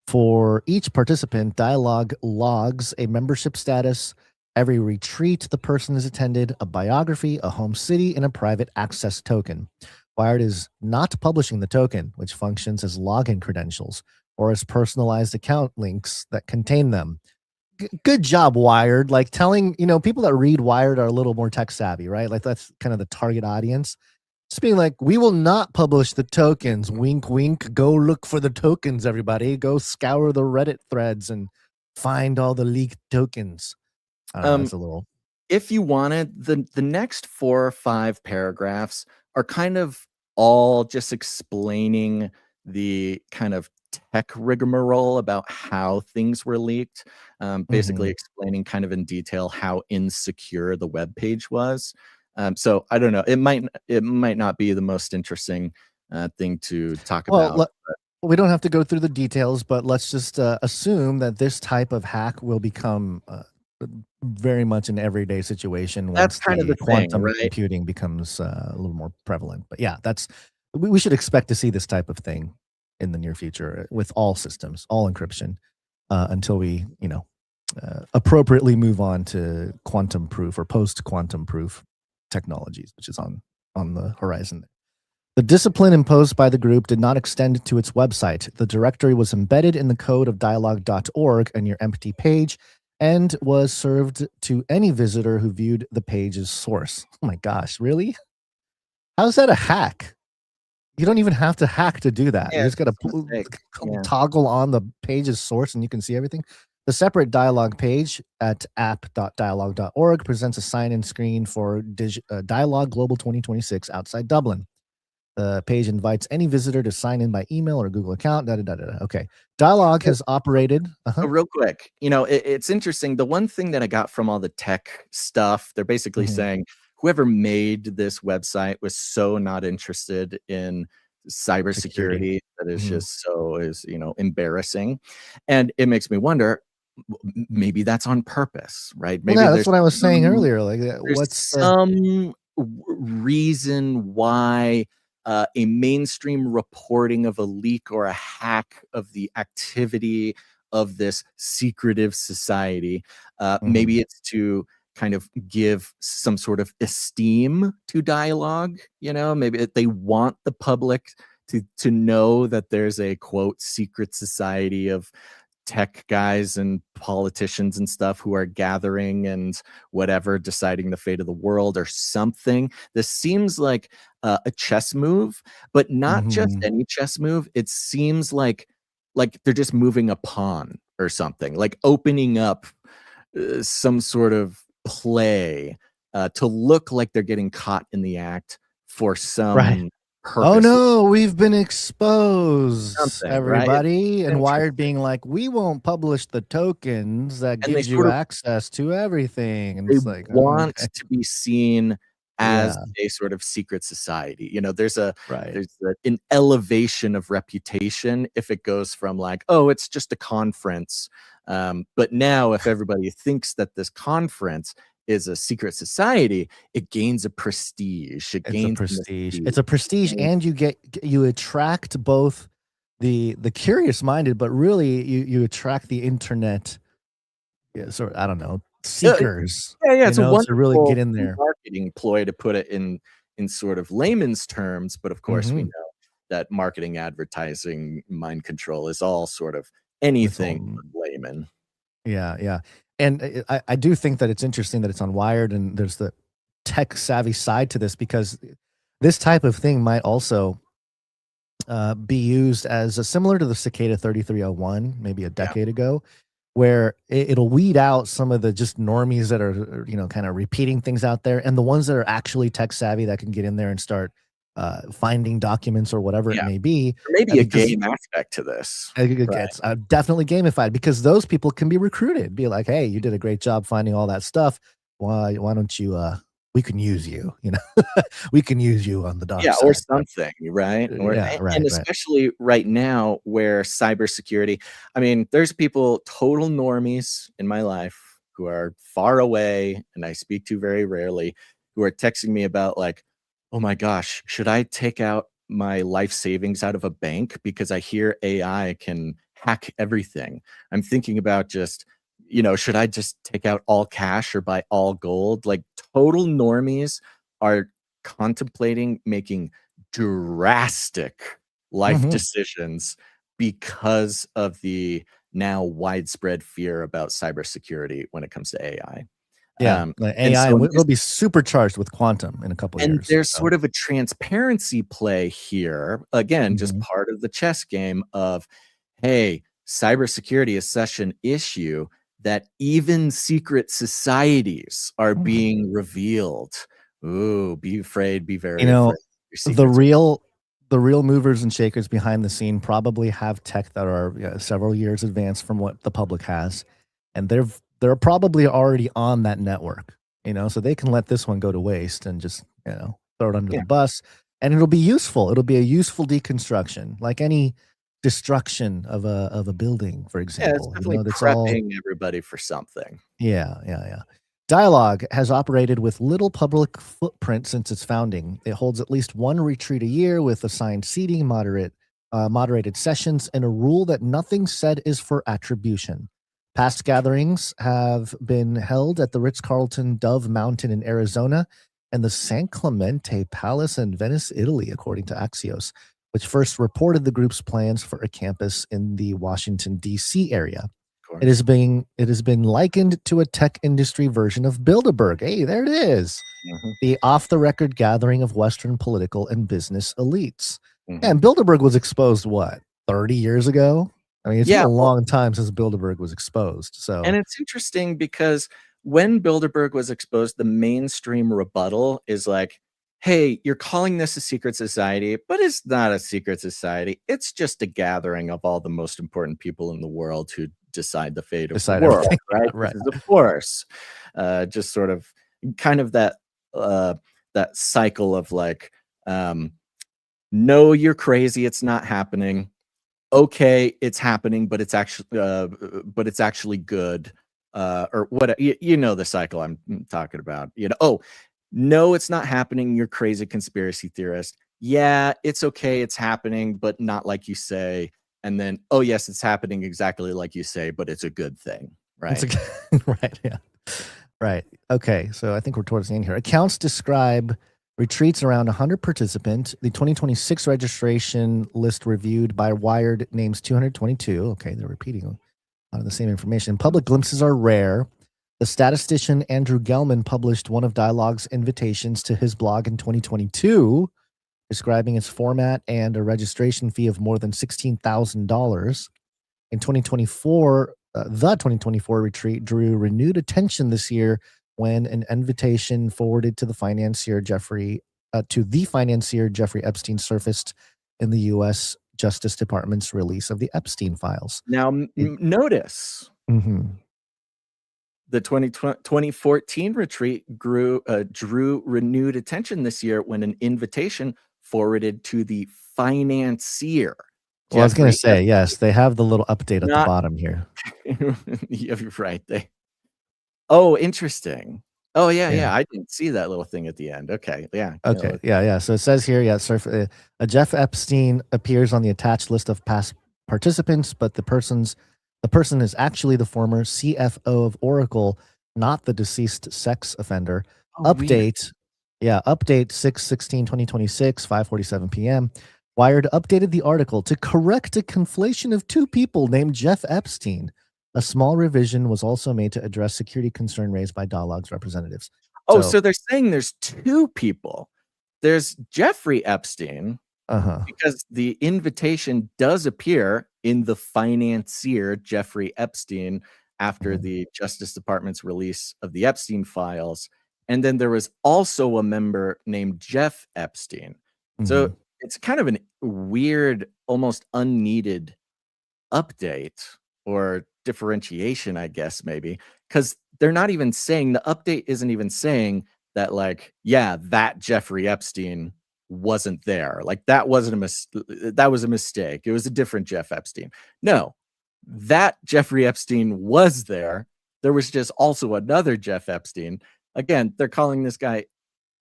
For each participant, Dialogue logs a membership status, every retreat the person has attended, a biography, a home city, and a private access token. Wired is not publishing the token, which functions as login credentials or as personalized account links that contain them. Good job, Wired. Like telling, people that read Wired are a little more tech savvy, right? Like that's kind of the target audience. Just being like, we will not publish the tokens. Wink, wink. Go look for the tokens, everybody. Go scour the Reddit threads and find all the leaked tokens. I don't know, it's a little. If you wanted, the next 4 or 5 paragraphs are kind of all just explaining the kind of tech rigmarole about how things were leaked, basically explaining kind of in detail how insecure the web page was. So I don't know. It might not be the most interesting thing to talk about. We don't have to go through the details, but let's just assume that this type of hack will become very much an everyday situation. That's kind of the quantum thing, right? computing becomes a little more prevalent. But yeah, we should expect to see this type of thing in the near future with all systems, all encryption, until we, appropriately move on to quantum proof or post-quantum proof technologies, which is on the horizon. The discipline imposed by the group did not extend to its website. The directory was embedded in the code of dialogue.org and your empty page and was served to any visitor who viewed the page's source. Oh my gosh, really? How's that a hack? You don't even have to hack to do that. You just got to toggle on the page's source and you can see everything. The separate dialogue page at app.dialogue.org presents a sign-in screen for Dialogue Global 2026 outside Dublin. The page invites any visitor to sign in by email or Google account. Okay. Dialogue has operated. Real quick, it's interesting. The one thing that I got from all the tech stuff, they're basically saying whoever made this website was so not interested in cybersecurity that is just embarrassing. And it makes me wonder, maybe that's on purpose, right? Maybe that's what I was saying earlier. Like, what's some reason why a mainstream reporting of a leak or a hack of the activity of this secretive society, maybe it's to kind of give some sort of esteem to Dialogue. Maybe they want the public to know that there's a quote secret society of tech guys and politicians and stuff who are gathering and whatever, deciding the fate of the world or something. This seems like a chess move, but not just any chess move. It seems like they're just moving a pawn or something, like opening up some sort of play to look like they're getting caught in the act for some purpose. Oh no, we've been exposed, everybody. Right? And Wired being like, we won't publish the tokens that gives you access to everything. And they it's like, want to be seen as a sort of secret society. There's an elevation of reputation if it goes from like, oh, it's just a conference. But now if everybody thinks that this conference is a secret society, it gains a prestige. It's a prestige, and you attract both the curious minded, but really you attract the internet. I don't know, seekers. It's a wonderful to really get in there. Marketing ploy, to put it in sort of layman's terms, but of course we know that marketing, advertising, mind control is all sort of anything layman. Yeah. And I do think that it's interesting that it's on Wired and there's the tech savvy side to this, because this type of thing might also be used as similar to the Cicada 3301, maybe a decade ago, where it'll weed out some of the just normies that are, kind of repeating things out there, and the ones that are actually tech savvy that can get in there and start finding documents or whatever it may be. Maybe a game aspect to this. It's definitely gamified, because those people can be recruited. Be like, hey, you did a great job finding all that stuff. Why don't you? We can use you. We can use you on the dark side. Or something, right? And especially right now, where cybersecurity. I mean, there's people, total normies in my life, who are far away and I speak to very rarely, who are texting me about like, oh my gosh, should I take out my life savings out of a bank because I hear AI can hack everything? I'm thinking about just, should I just take out all cash or buy all gold? Like total normies are contemplating making drastic life decisions because of the now widespread fear about cybersecurity when it comes to AI. Yeah, the AI will be supercharged with quantum in a couple of and years. there's sort of a transparency play here. Again, just Mhm. part of the chess game of, hey, cybersecurity is such an issue that even secret societies are being revealed. Ooh, be afraid, be very afraid. Your the secrets are- real movers and shakers behind the scene probably have tech that are several years advanced from what the public has, and they're probably already on that network, so they can let this one go to waste and just throw it under Yeah. the bus, and it'll be useful. It'll be a useful deconstruction, like any destruction of a building, for Yeah, it's example. definitely That's all. prepping everybody for something. Yeah. Dialogue has operated with little public footprint since its founding. It holds at least one retreat a year with assigned seating, moderated sessions, and a rule that nothing said is for attribution. Past gatherings have been held at the Ritz-Carlton Dove Mountain in Arizona and the San Clemente Palace in Venice, Italy, according to Axios, which first reported the group's plans for a campus in the Washington, D.C. area. It has been likened to a tech industry version of Bilderberg. Hey, there it is. The off-the-record gathering of Western political and business elites. And Bilderberg was exposed, what, 30 years ago? I mean, it's been a long time since Bilderberg was exposed. So, and it's interesting because when Bilderberg was exposed, the mainstream rebuttal is like, hey, you're calling this a secret society, but it's not a secret society. It's just a gathering of all the most important people in the world who decide the fate of the world, right? Right. This is, of course, just sort of kind of that cycle of like, no, you're crazy. It's not happening. Okay, it's happening, but it's actually good. Or what, the cycle I'm talking about. Oh, no, it's not happening. You're crazy conspiracy theorist. Yeah, it's okay. It's happening, but not like you say. And then, oh, yes, it's happening exactly like you say, but it's a good thing, right? Right, yeah. Right. Okay, so I think we're towards the end here. Accounts describe retreats around 100 participants. The 2026 registration list reviewed by Wired names 222. Okay, they're repeating a lot of the same information. Public glimpses are rare. The statistician Andrew Gelman published one of Dialogue's invitations to his blog in 2022, describing its format and a registration fee of more than $16,000. In 2024, the 2024 retreat drew renewed attention this year when an invitation forwarded to the financier Jeffrey Epstein surfaced in the U.S. Justice Department's release of the Epstein files. Now, notice the 2014 retreat drew renewed attention this year when an invitation forwarded to the financier. Well, I was going to say, yes, they have the little update at the bottom here. You're right. Oh, interesting. Oh, yeah. I didn't see that little thing at the end. Okay, yeah. Okay, yeah. So it says here, Jeff Epstein appears on the attached list of past participants, but the person is actually the former CFO of Oracle, not the deceased sex offender. Update 6/16/2026, 5:47 p.m. Wired updated the article to correct a conflation of two people named Jeff Epstein. A small revision was also made to address security concern raised by Dialogue's representatives. So they're saying there's two people. There's Jeffrey Epstein, because the invitation does appear in the financier Jeffrey Epstein after the Justice Department's release of the Epstein files. And then there was also a member named Jeff Epstein. So it's kind of a weird, almost unneeded update or differentiation, I guess, maybe, because they're not even saying, the update isn't even saying that, like, that Jeffrey Epstein wasn't there. Like, that wasn't that was a mistake. It was a different Jeff Epstein. No, that Jeffrey Epstein was there. there was just also another Jeff Epstein. Again, they're calling this guy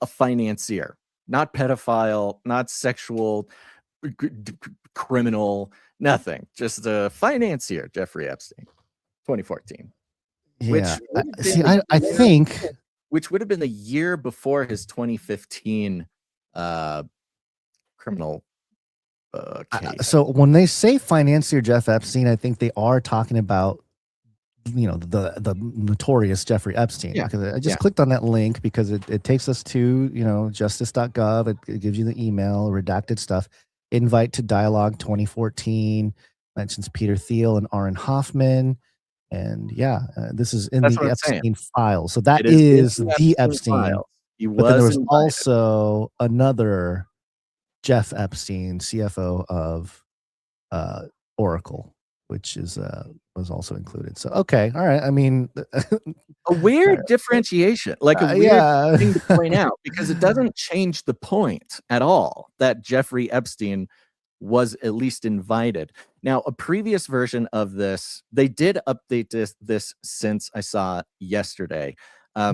a financier, not pedophile, not sexual criminal, nothing. Just a financier, Jeffrey Epstein, 2014. Yeah. Which I think which would have been the year before his 2015 criminal case. so when they say financier Jeff Epstein, I think they are talking about, you know, the notorious Jeffrey Epstein. Yeah. Because I just clicked on that link because it takes us to, you know, justice.gov. It gives you the email, redacted stuff. Invite to Dialogue 2014 mentions Peter Thiel and Aaron Hoffman. And this is in the Epstein files. So that is the Epstein. But then there was also another Jeff Epstein, CFO of Oracle, which is was also included. So okay, all right. I mean, a weird differentiation, like a weird thing to point out, because it doesn't change the point at all that Jeffrey Epstein was at least invited. Now, a previous version of this, they did update this since I saw yesterday,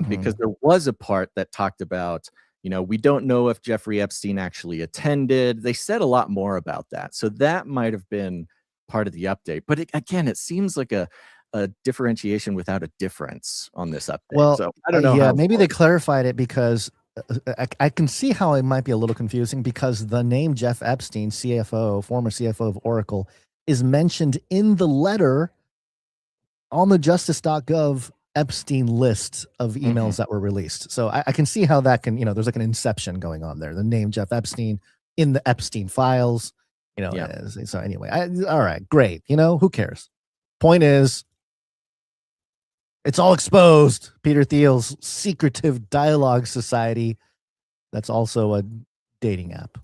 because there was a part that talked about, you know, we don't know if Jeffrey Epstein actually attended. They said a lot more about that. So that might have been part of the update. But again, it seems like a differentiation without a difference on this update. Well, so I don't know. Yeah, maybe they clarified it because I can see how it might be a little confusing, because the name Jeff Epstein, CFO, former CFO of Oracle, is mentioned in the letter on the justice.gov Epstein list of emails that were released. So I can see how that can, you know, there's like an inception going on there. The name Jeff Epstein in the Epstein files, you know. So anyway, all right, great. You know, who cares? Point is, it's all exposed. Peter Thiel's secretive dialogue society. That's also a dating app.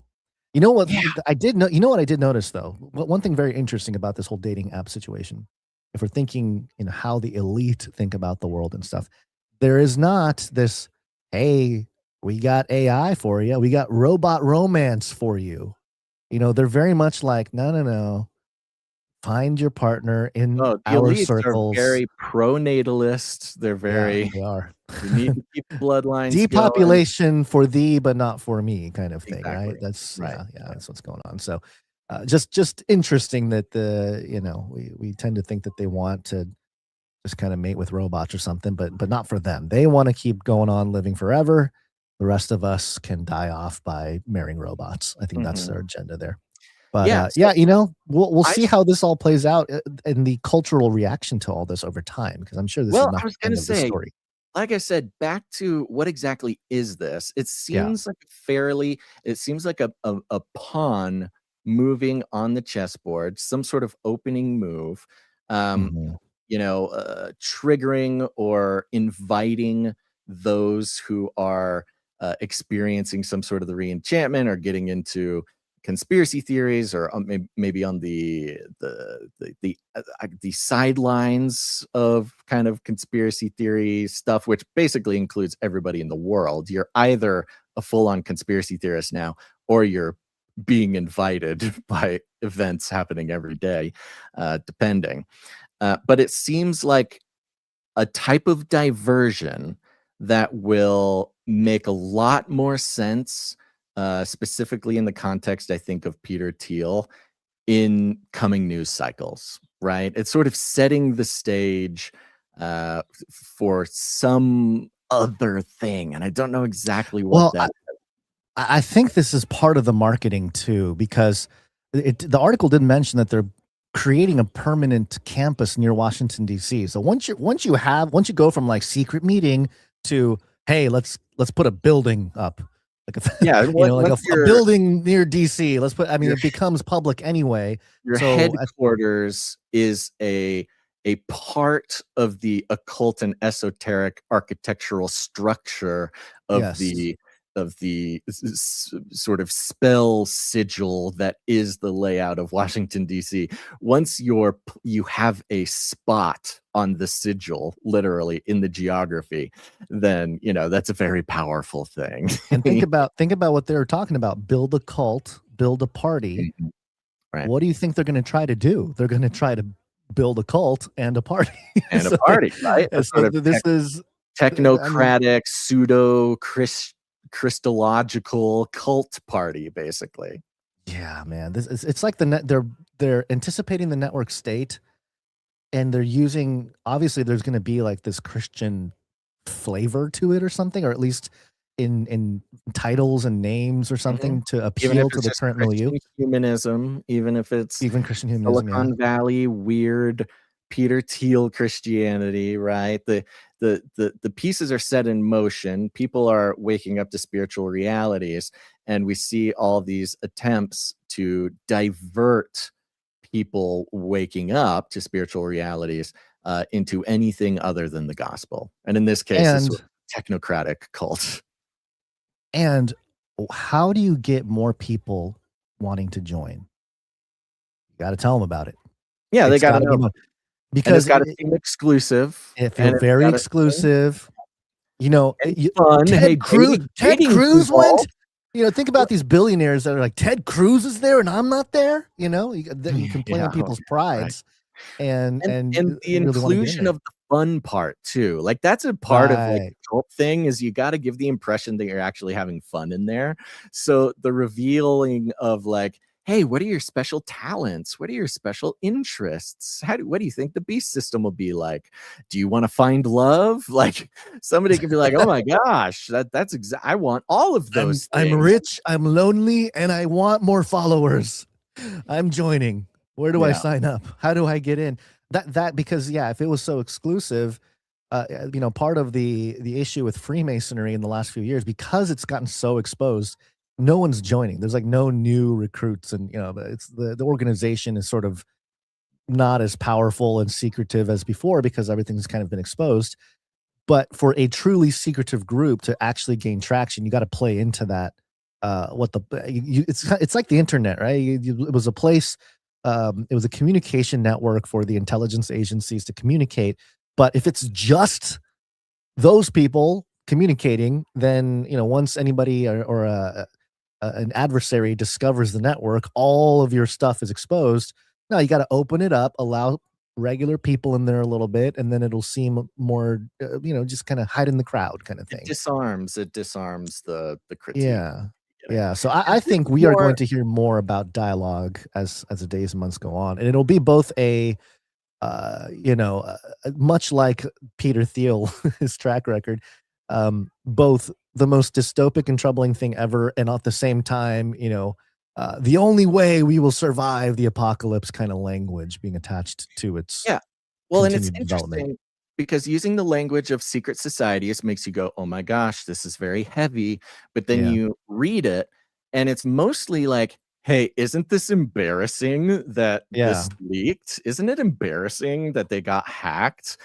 You know what I did know? You know what I did notice though? One thing very interesting about this whole dating app situation, if we're thinking, you know, how the elite think about the world and stuff, there is not this, hey, we got AI for you, we got robot romance for you. You know, they're very much like, no. Find your partner in our circles. Are very pro-natalist. They're very. They are. You need to keep bloodlines. Depopulation for thee, but not for me, kind of thing, right? That's right. That's what's going on. So, just interesting that you know, we tend to think that they want to just kind of mate with robots or something, but not for them. They want to keep going on living forever. The rest of us can die off by marrying robots. I think that's their agenda there. But you know, we'll see how this all plays out and the cultural reaction to all this over time, because I'm sure this is not the end of the story. Like I said, back to what exactly is this? It seems like it seems like a pawn moving on the chessboard, some sort of opening move, you know, triggering or inviting those who are experiencing some sort of the re-enchantment or getting into conspiracy theories, or maybe on the sidelines of kind of conspiracy theory stuff, which basically includes everybody in the world. You're either a full-on conspiracy theorist now, or you're being invited by events happening every day, depending. But it seems like a type of diversion that will make a lot more sense, specifically in the context, I think, of Peter Thiel in coming news cycles, right? It's sort of setting the stage for some other thing. And I don't know exactly what that is. I think this is part of the marketing too, because the article didn't mention that they're creating a permanent campus near Washington, D.C. So once you go from like secret meeting to, hey, let's put a building up. Like a building near DC. It becomes public anyway. Your headquarters is a part of the occult and esoteric architectural structure of the sort of spell sigil that is the layout of Washington, D.C. Once you have a spot on the sigil, literally in the geography, then, you know, that's a very powerful thing. And think about what they were talking about. Build a cult, build a party. Right. What do you think they're going to try to do? They're going to try to build a cult and a party. And a party, right? A So sort of this is technocratic, pseudo Christological cult party, basically. yeah, man. It's like they're anticipating the network state, and they're using, obviously there's going to be like this Christian flavor to it or something, or at least in titles and names or something to appeal to the current milieu. Humanism, even if it's Even Christian humanism, Silicon Valley weird Peter Thiel Christianity, right? The pieces are set in motion. People are waking up to spiritual realities, and we see all these attempts to divert people waking up to spiritual realities into anything other than the gospel. And in this case, it's sort of technocratic cult. And how do you get more people wanting to join? You got to tell them about it. Yeah, they got to know. Because it's got to seem exclusive. It feels very exclusive. You know, fun. Ted Cruz went. You know, think about these billionaires that are like, Ted Cruz is there and I'm not there. You know, you can play on people's prides. Right. And the inclusion of the fun part too. Like that's a part of like the cult thing, is you got to give the impression that you're actually having fun in there. So the revealing of like, hey, what are your special talents? What are your special interests? What do you think the beast system will be like? Do you want to find love? Like somebody could be like, oh my gosh, that's I want all of those things. I'm rich, I'm lonely, and I want more followers. I'm joining. Where do I sign up? How do I get in? That because if it was so exclusive, you know, part of the issue with Freemasonry in the last few years, because it's gotten so exposed, no one's joining. There's like no new recruits, and you know, it's the organization is sort of not as powerful and secretive as before because everything's kind of been exposed. But for a truly secretive group to actually gain traction, you got to play into that. It's like the internet, right? It was a place. It was a communication network for the intelligence agencies to communicate. But if it's just those people communicating, then you know, once anybody or an adversary discovers the network, all of your stuff is exposed. Now you got to open it up, allow regular people in there a little bit, and then it'll seem more, you know, just kind of hide in the crowd kind of thing. It disarms the critique. Yeah. So I think we are going to hear more about dialogue as the days and months go on, and it'll be both a much like Peter Thiel, his track record, both the most dystopic and troubling thing ever, and at the same time, you know, the only way we will survive the apocalypse kind of language being attached to its well, and it's interesting because using the language of secret societies makes you go, oh my gosh, this is very heavy. But then you read it and it's mostly like, hey, isn't this embarrassing that this leaked? Isn't it embarrassing that they got hacked?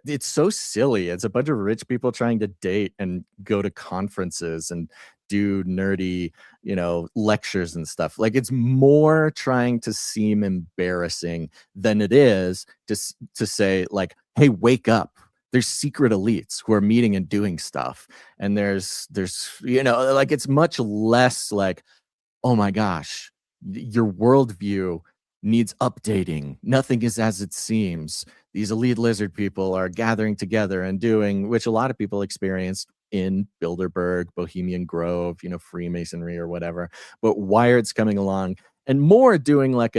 It's so silly. It's a bunch of rich people trying to date and go to conferences and do nerdy, you know, lectures and stuff. Like it's more trying to seem embarrassing than it is to say like, hey, wake up. There's secret elites who are meeting and doing stuff. And there's, you know, like it's much less like, oh my gosh, your worldview needs updating. Nothing is as it seems. These elite lizard people are gathering together and doing, which a lot of people experienced in Bilderberg, Bohemian Grove, you know, Freemasonry or whatever. But Wired's coming along and more doing like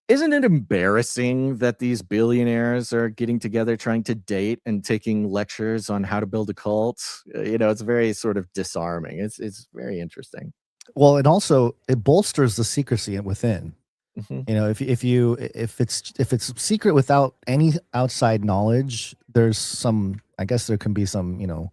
isn't it embarrassing that these billionaires are getting together trying to date and taking lectures on how to build a cult? You know, it's very sort of disarming. It's very interesting. Well, and also it bolsters the secrecy within. You know, if it's secret without any outside knowledge, there's some, I guess there can be some, you know,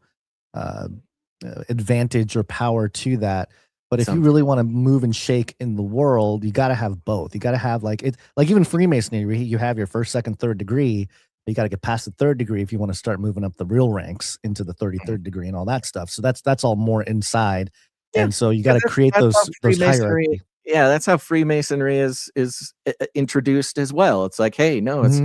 advantage or power to that. But if you really want to move and shake in the world, you got to have both. You got to have like even Freemasonry, you have your first, second, third degree. You got to get past the third degree if you want to start moving up the real ranks into the 33rd degree and all that stuff. So that's all more inside. Yeah. And so you got to create those hierarchies. Yeah, that's how Freemasonry is introduced as well. It's like, hey, no, it's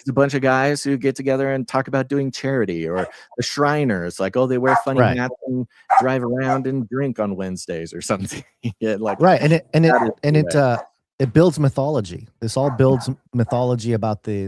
a bunch of guys who get together and talk about doing charity, or the Shriners, like, oh, they wear funny hats and drive around and drink on Wednesdays or something. Yeah, like and it builds mythology. This all builds mythology about the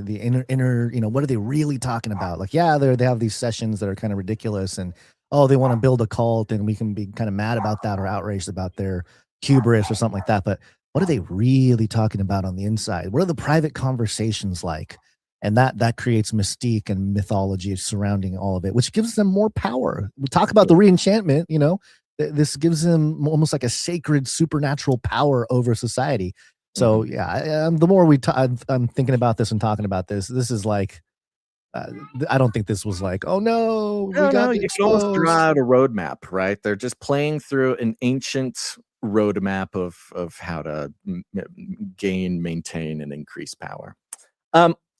inner, you know, what are they really talking about? Like, yeah, they have these sessions that are kind of ridiculous, and oh, they want to build a cult, and we can be kind of mad about that or outraged about their hubris or something like that. But what are they really talking about on the inside? What are the private conversations like? And that creates mystique and mythology surrounding all of it, which gives them more power. We talk about the re-enchantment, you know, this gives them almost like a sacred supernatural power over society. So yeah, the more I'm thinking about this and talking about this, this is like, I don't think this was like, oh no, we got you can almost draw out a roadmap, right? They're just playing through an ancient roadmap of how to gain, maintain, and increase power.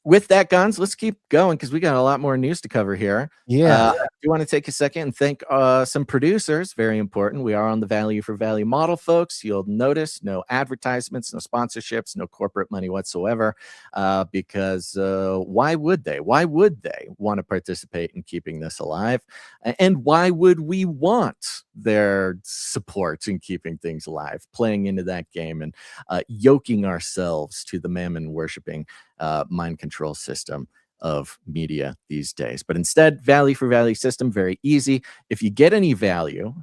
With that, Guns, let's keep going because we got a lot more news to cover here. Yeah. You want to take a second and thank some producers. Very important. We are on the value for value model, folks. You'll notice no advertisements, no sponsorships, no corporate money whatsoever. Because why would they? Why would they want to participate in keeping this alive? And why would we want their support in keeping things alive? Playing into that game and yoking ourselves to the mammon worshiping mind control system of media these days. But instead, value for value system, very easy. If you get any value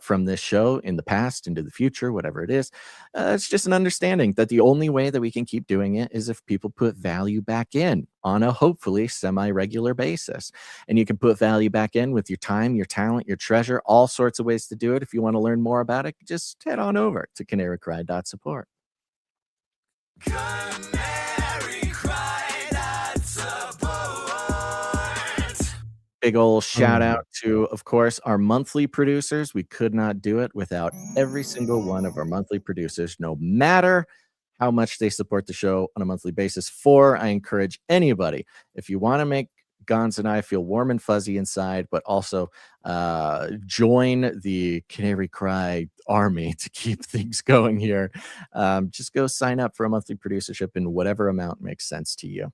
from this show in the past, into the future, whatever it is, it's just an understanding that the only way that we can keep doing it is if people put value back in on a hopefully semi-regular basis. And you can put value back in with your time, your talent, your treasure, all sorts of ways to do it. If you want to learn more about it, just head on over to canarycry.support. Big old shout out to, of course, our monthly producers. We could not do it without every single one of our monthly producers, no matter how much they support the show on a monthly basis. I encourage anybody, if you want to make Gons and I feel warm and fuzzy inside, but also join the Canary Cry army to keep things going here, just go sign up for a monthly producership in whatever amount makes sense to you.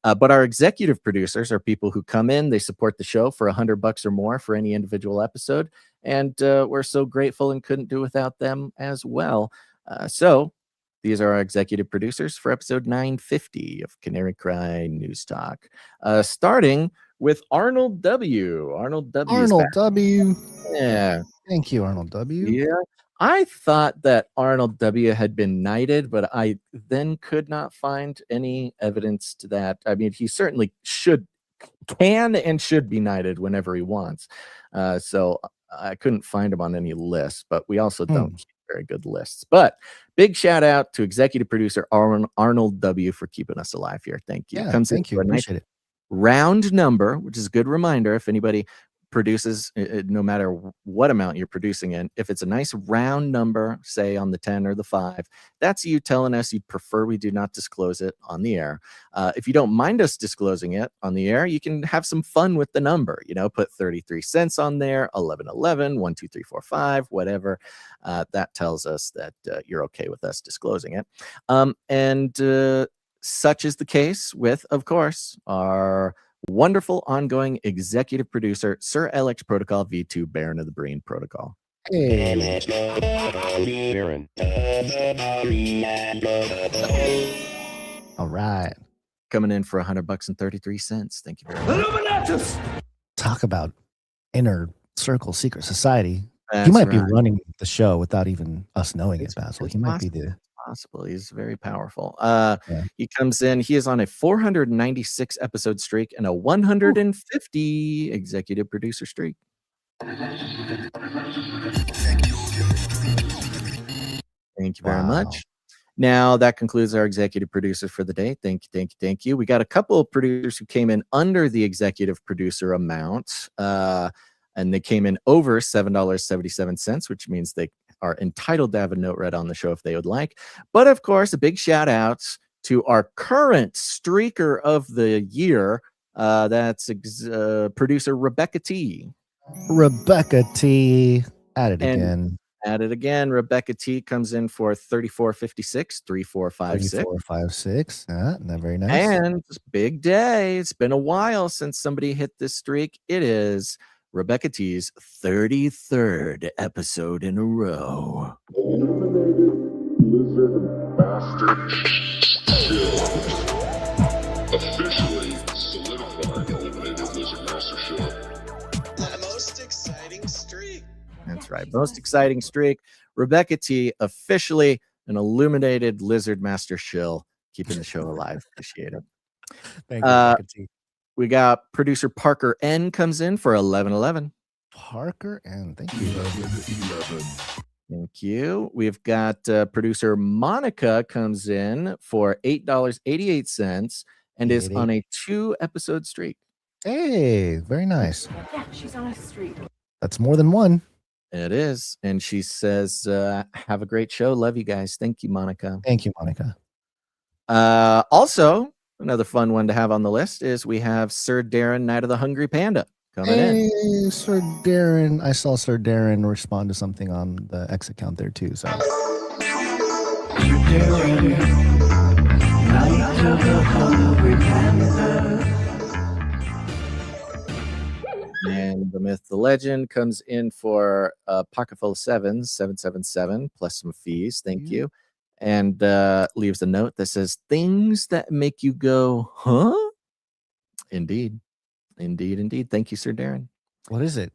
But our executive producers are people who come in, they support the show for $100 or more for any individual episode, and we're so grateful and couldn't do without them as well. So these are our executive producers for episode 950 of Canary Cry News Talk. Starting with Arnold W. Arnold W. Yeah. Thank you, Arnold W. Yeah. I thought that Arnold W. had been knighted, but I then could not find any evidence to that. I mean, he certainly can and should be knighted whenever he wants. So I couldn't find him on any list, but we also don't keep very good lists. But big shout out to executive producer Arnold W. for keeping us alive here. Thank you. Yeah, Thank you. Appreciate it. Round number, which is a good reminder if anybody produces, no matter what amount you're producing in, if it's a nice round number, say on the 10 or the 5, that's you telling us you prefer we do not disclose it on the air. If you don't mind us disclosing it on the air, you can have some fun with the number, you know, put 33 cents on there, 1111, 1 2 3 4 5, whatever. That tells us that you're okay with us disclosing it. And such is the case with, of course, our wonderful ongoing executive producer, Sir LX Protocol V2 Baron of the Breen Protocol. Hey. All right. Coming in for $100 and 33 cents. Thank you very much. Talk about inner circle secret society. That's he might be right. running the show without even us knowing it, Basil. He might be the possible. He's very powerful. He comes in. He is on a 496 episode streak and a 150 executive producer streak. Thank you very much. Now that concludes our executive producers for the day. Thank you. We got a couple of producers who came in under the executive producer amount, and they came in over $7.77, which means they are entitled to have a note read on the show if they would like. But of course, a big shout out to our current streaker of the year. That's producer Rebecca T. Rebecca T. At it again. At it again. Rebecca T comes in for 3456, 3456. 3456. Not very nice. And big day. It's been a while since somebody hit this streak. It is Rebecca T's 33rd episode in a row. Officially solidified the eliminated Lizard Master Show. Most exciting streak. That's right. Most exciting streak. Rebecca T, officially an illuminated Lizard Master shill, keeping the show alive. Appreciate it. Thank you, Rebecca T. We got producer Parker N comes in for 1111. Parker N, thank you. 11. Thank you. We've got producer Monica comes in for $8.88 and is on a 2-episode streak. Hey, very nice. Yeah, she's on a streak. That's more than one. It is. And she says, have a great show. Love you guys. Thank you, Monica. Thank you, Monica. Also, another fun one to have on the list is we have Sir Darren, Night of the Hungry Panda, coming in. Sir Darren. I saw Sir Darren respond to something on the X account there too. So and the myth, the legend comes in for a pocket full of sevens, 777 plus some fees. Thank you. And leaves a note that says things that make you go, huh? Indeed. Indeed. Thank you, Sir Darren. what is it?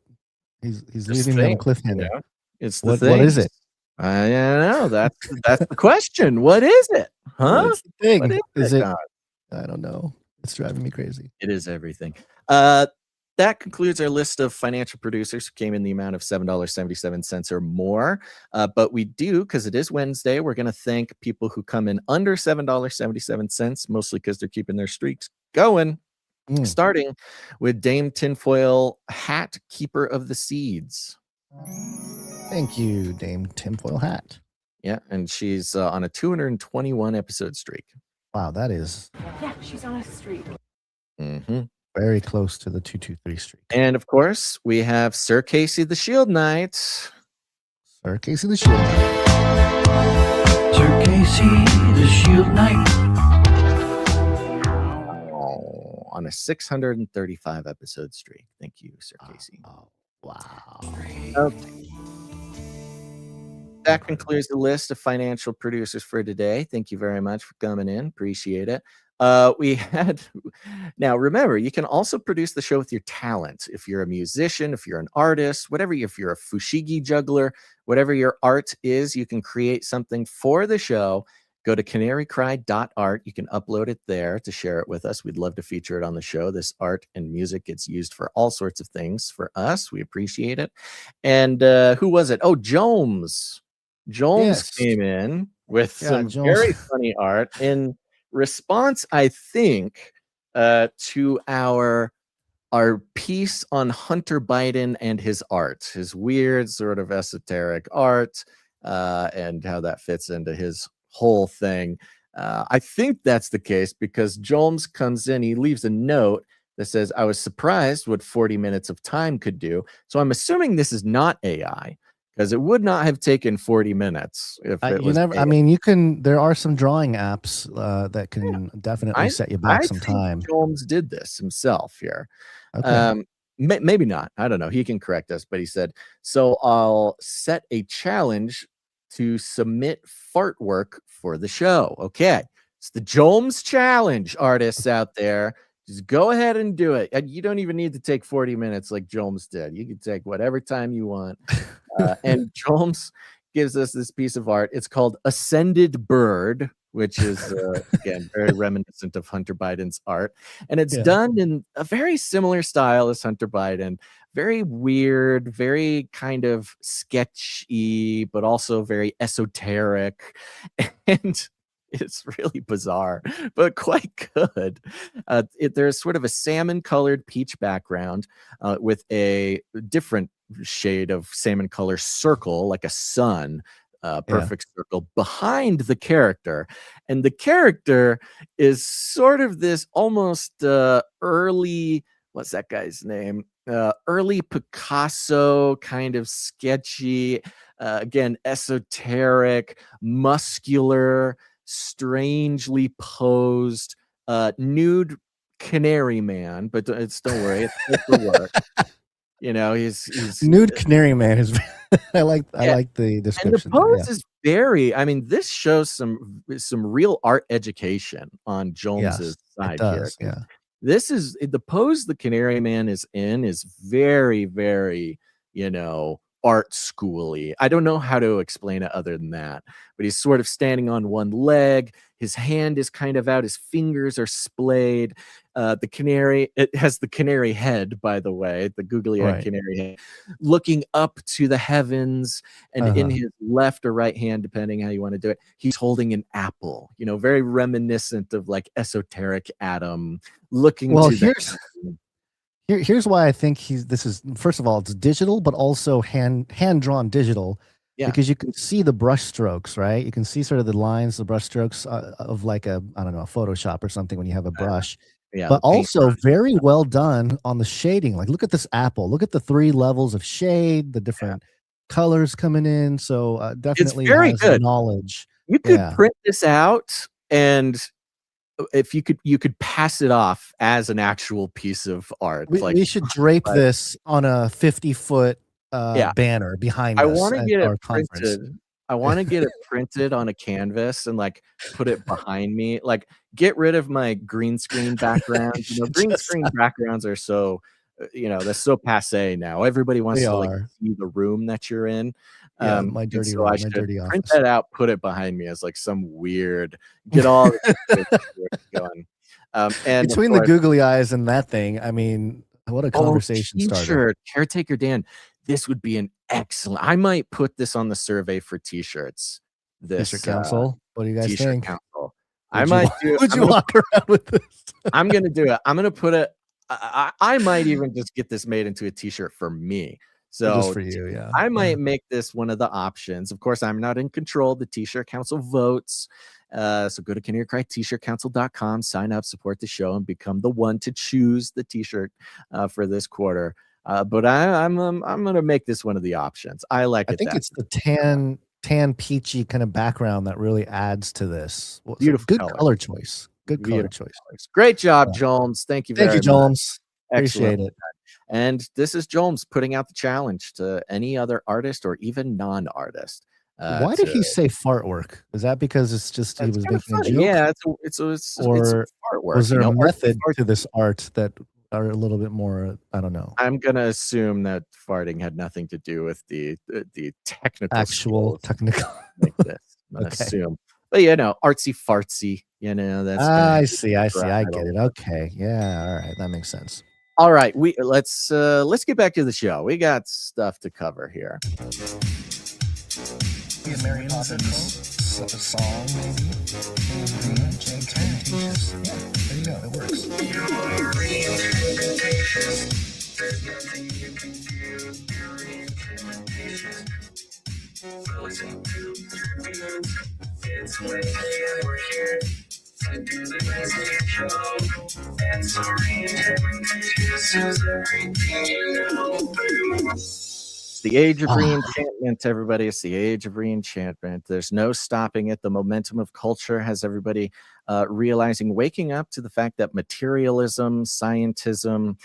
He's leaving me on a cliffhanger. Yeah. It's the What thing. is it? I don't know. That's the question. What is it? Huh? What's the thing? What Is it? God? I don't know. It's driving me crazy. It is everything. That concludes our list of financial producers who came in the amount of $7.77 or more. But we do, because it is Wednesday, we're going to thank people who come in under $7.77, mostly because they're keeping their streaks going. Starting with Dame Tinfoil Hat, Keeper of the Seeds. Thank you, Dame Tinfoil Hat. Yeah, and she's on a 221 episode streak. Wow, that is Yeah, she's on a streak. Mm-hmm. very close to the 223 streak. And of course, we have Sir Casey the Shield Knight. Sir Casey the Shield Knight. Sir Casey the Shield Knight. On a 635 episode streak. Thank you, Sir Casey. Wow. Okay. That concludes the list of financial producers for today. Thank you very much for coming in. Appreciate it. Now remember, you can also produce the show with your talent. If you're a musician, if you're an artist, whatever, if you're a fushigi juggler, whatever your art is, you can create something for the show. Go to canarycry.art. You can upload it there to share it with us. We'd love to feature it on the show. This art and music gets used for all sorts of things for us. We appreciate it. And who was it? Oh, Jones. Jones came in with some very funny art in response, I think, to our piece on Hunter Biden and his art, his weird sort of esoteric art, and how that fits into his whole thing. I think that's the case because Jones comes in, he leaves a note that says, I was surprised what 40 minutes of time could do. So I'm assuming this is not AI, because it would not have taken 40 minutes if it was AI. I mean, you can, there are some drawing apps that can definitely set you back some time. Jones did this himself here. Okay. Maybe not. I don't know. He can correct us, but he said, so I'll set a challenge to submit fart work for the show. Okay. It's the Jones challenge, artists out there. Just go ahead and do it. And you don't even need to take 40 minutes like Jones did. You can take whatever time you want. And Jones gives us this piece of art. It's called Ascended Bird, which is, again, very reminiscent of Hunter Biden's art. And it's done in a very similar style as Hunter Biden. Very weird, very kind of sketchy, but also very esoteric. And it's really bizarre, but quite good. There's sort of a salmon-colored peach background with a different shade of salmon color circle, like a sun, perfect circle behind the character. And the character is sort of this almost early, what's that guy's name? Early Picasso, kind of sketchy, again, esoteric, muscular, strangely posed, nude canary man, but don't worry, it's the work. You know, he's nude canary man is I like the description. And the pose is very, I mean, this shows some real art education on Jones's Yes, it side here. does. Yeah. This is the pose the Canary Man is in is very, very, art schooly. I don't know how to explain it other than that, but he's sort of standing on one leg. His hand is kind of out. His fingers are splayed. The canary, it has the canary head, by the way, the googly-eyed Right. canary head, looking up to the heavens, and in his left or right hand, depending how you want to do it, he's holding an apple, very reminiscent of like esoteric Adam looking Well, to here's why I think this is, first of all, it's digital, but also hand drawn digital. Yeah. Because you can see the brush strokes, right? You can see sort of the lines, the brush strokes of like a Photoshop or something when you have a brush. Yeah, but the paint also brush. very well done on the shading. Like, look at this apple. Look at the 3 levels of shade, the different colors coming in. So definitely very has good. knowledge. You could print this out, and if you could pass it off as an actual piece of art. We should drape this on a 50-foot banner behind us. I want to get it conference. printed. I want to get it printed on a canvas and like put it behind me. Like, get rid of my green screen background. Green screen backgrounds are so, they're so passe now. Everybody wants to like see the room that you're in. Yeah, my dirty room, my dirty office. Print that out, put it behind me as like some weird. Get all going. And between the googly eyes and that thing, I mean, what a conversation starter. Caretaker Dan, this would be an excellent. I might put this on the survey for t-shirts. This T-shirt council. What do you guys t-shirt think? Council. Would you walk around with this? I'm gonna do it. I'm gonna put it. I might even just get this made into a t-shirt for me. So just for you, yeah. I might make this one of the options. Of course, I'm not in control. The t-shirt council votes. So go to canarycrysupplydrop.com, sign up, support the show, and become the one to choose the t-shirt for this quarter. But I'm gonna make this one of the options. I like it. I think it's the tan peachy kind of background that really adds to this. Beautiful good color choice. Good color choice. Great job, Jones. Thank you very much. Thank you, Jones. Appreciate it. And this is Jones putting out the challenge to any other artist or even non-artist. Why did he say fart work? Is that because it's just he was making a joke? Yeah, it's fart work. Was there a method to this art that are a little bit more? I don't know. I'm gonna assume that farting had nothing to do with the technical technical like this. I'm gonna assume, but artsy fartsy. That's. I see. I get it. Okay. Yeah. All right. That makes sense. All right. Let's get back to the show. We got stuff to cover here. Be a Mary Poppins, a song maybe. Yeah, there you go. It works. It's the age of re-enchantment, everybody. It's the age of re-enchantment. There's no stopping it. The momentum of culture has everybody realizing, waking up to the fact that materialism, scientism,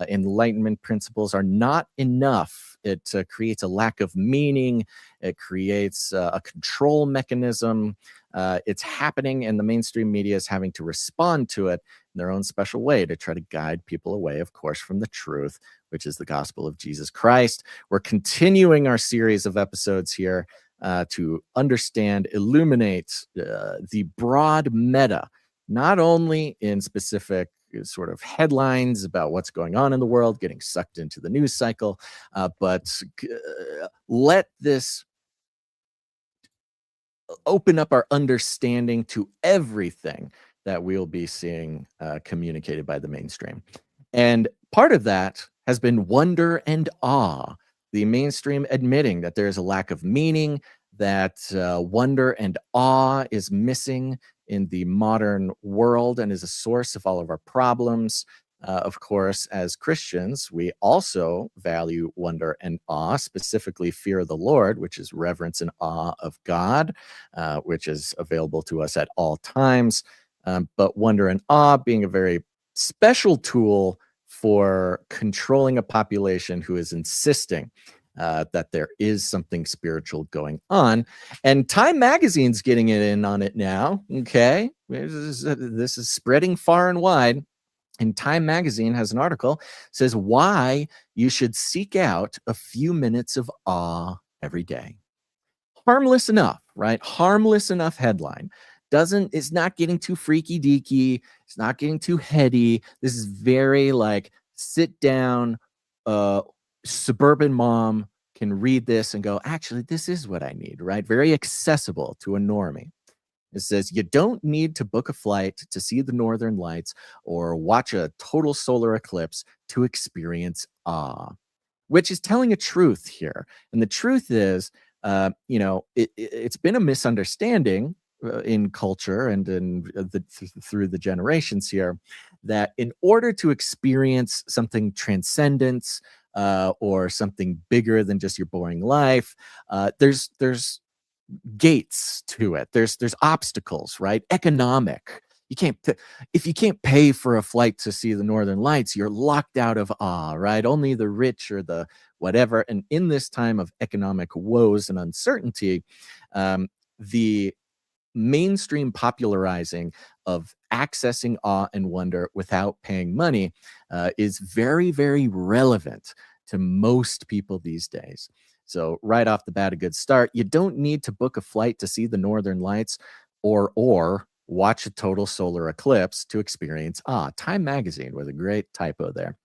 enlightenment principles are not enough. It creates a lack of meaning. It creates a control mechanism. It's happening, and the mainstream media is having to respond to it in their own special way to try to guide people away, of course, from the truth, which is the gospel of Jesus Christ. We're continuing our series of episodes here to understand, illuminate the broad meta, not only in specific sort of headlines about what's going on in the world, getting sucked into the news cycle, but let this open up our understanding to everything that we'll be seeing communicated by the mainstream. And part of that has been wonder and awe, the mainstream admitting that there is a lack of meaning, that wonder and awe is missing in the modern world and is a source of all of our problems. Of course, as Christians, we also value wonder and awe, specifically fear of the Lord, which is reverence and awe of God, which is available to us at all times. But wonder and awe being a very special tool for controlling a population who is insisting that there is something spiritual going on. And Time Magazine's getting it in on it now. Okay. This is spreading far and wide. And Time Magazine has an article says why you should seek out a few minutes of awe every day. Harmless enough, right? Harmless enough headline. It's not getting too freaky deaky. It's not getting too heady. This is very like sit down, suburban mom can read this and go, actually, this is what I need, right? Very accessible to a normie. It says, you don't need to book a flight to see the northern lights or watch a total solar eclipse to experience awe, which is telling a truth here. And the truth is, it's been a misunderstanding in culture and through the generations here, that in order to experience something transcendent or something bigger than just your boring life, there's gates to it. There's obstacles, right? Economic. If you can't pay for a flight to see the northern lights, you're locked out of awe, right? Only the rich or the whatever. And in this time of economic woes and uncertainty, the mainstream popularizing of accessing awe and wonder without paying money is very, very relevant to most people these days. So right off the bat, a good start. You don't need to book a flight to see the northern lights or watch a total solar eclipse to experience awe. Time Magazine with a great typo there.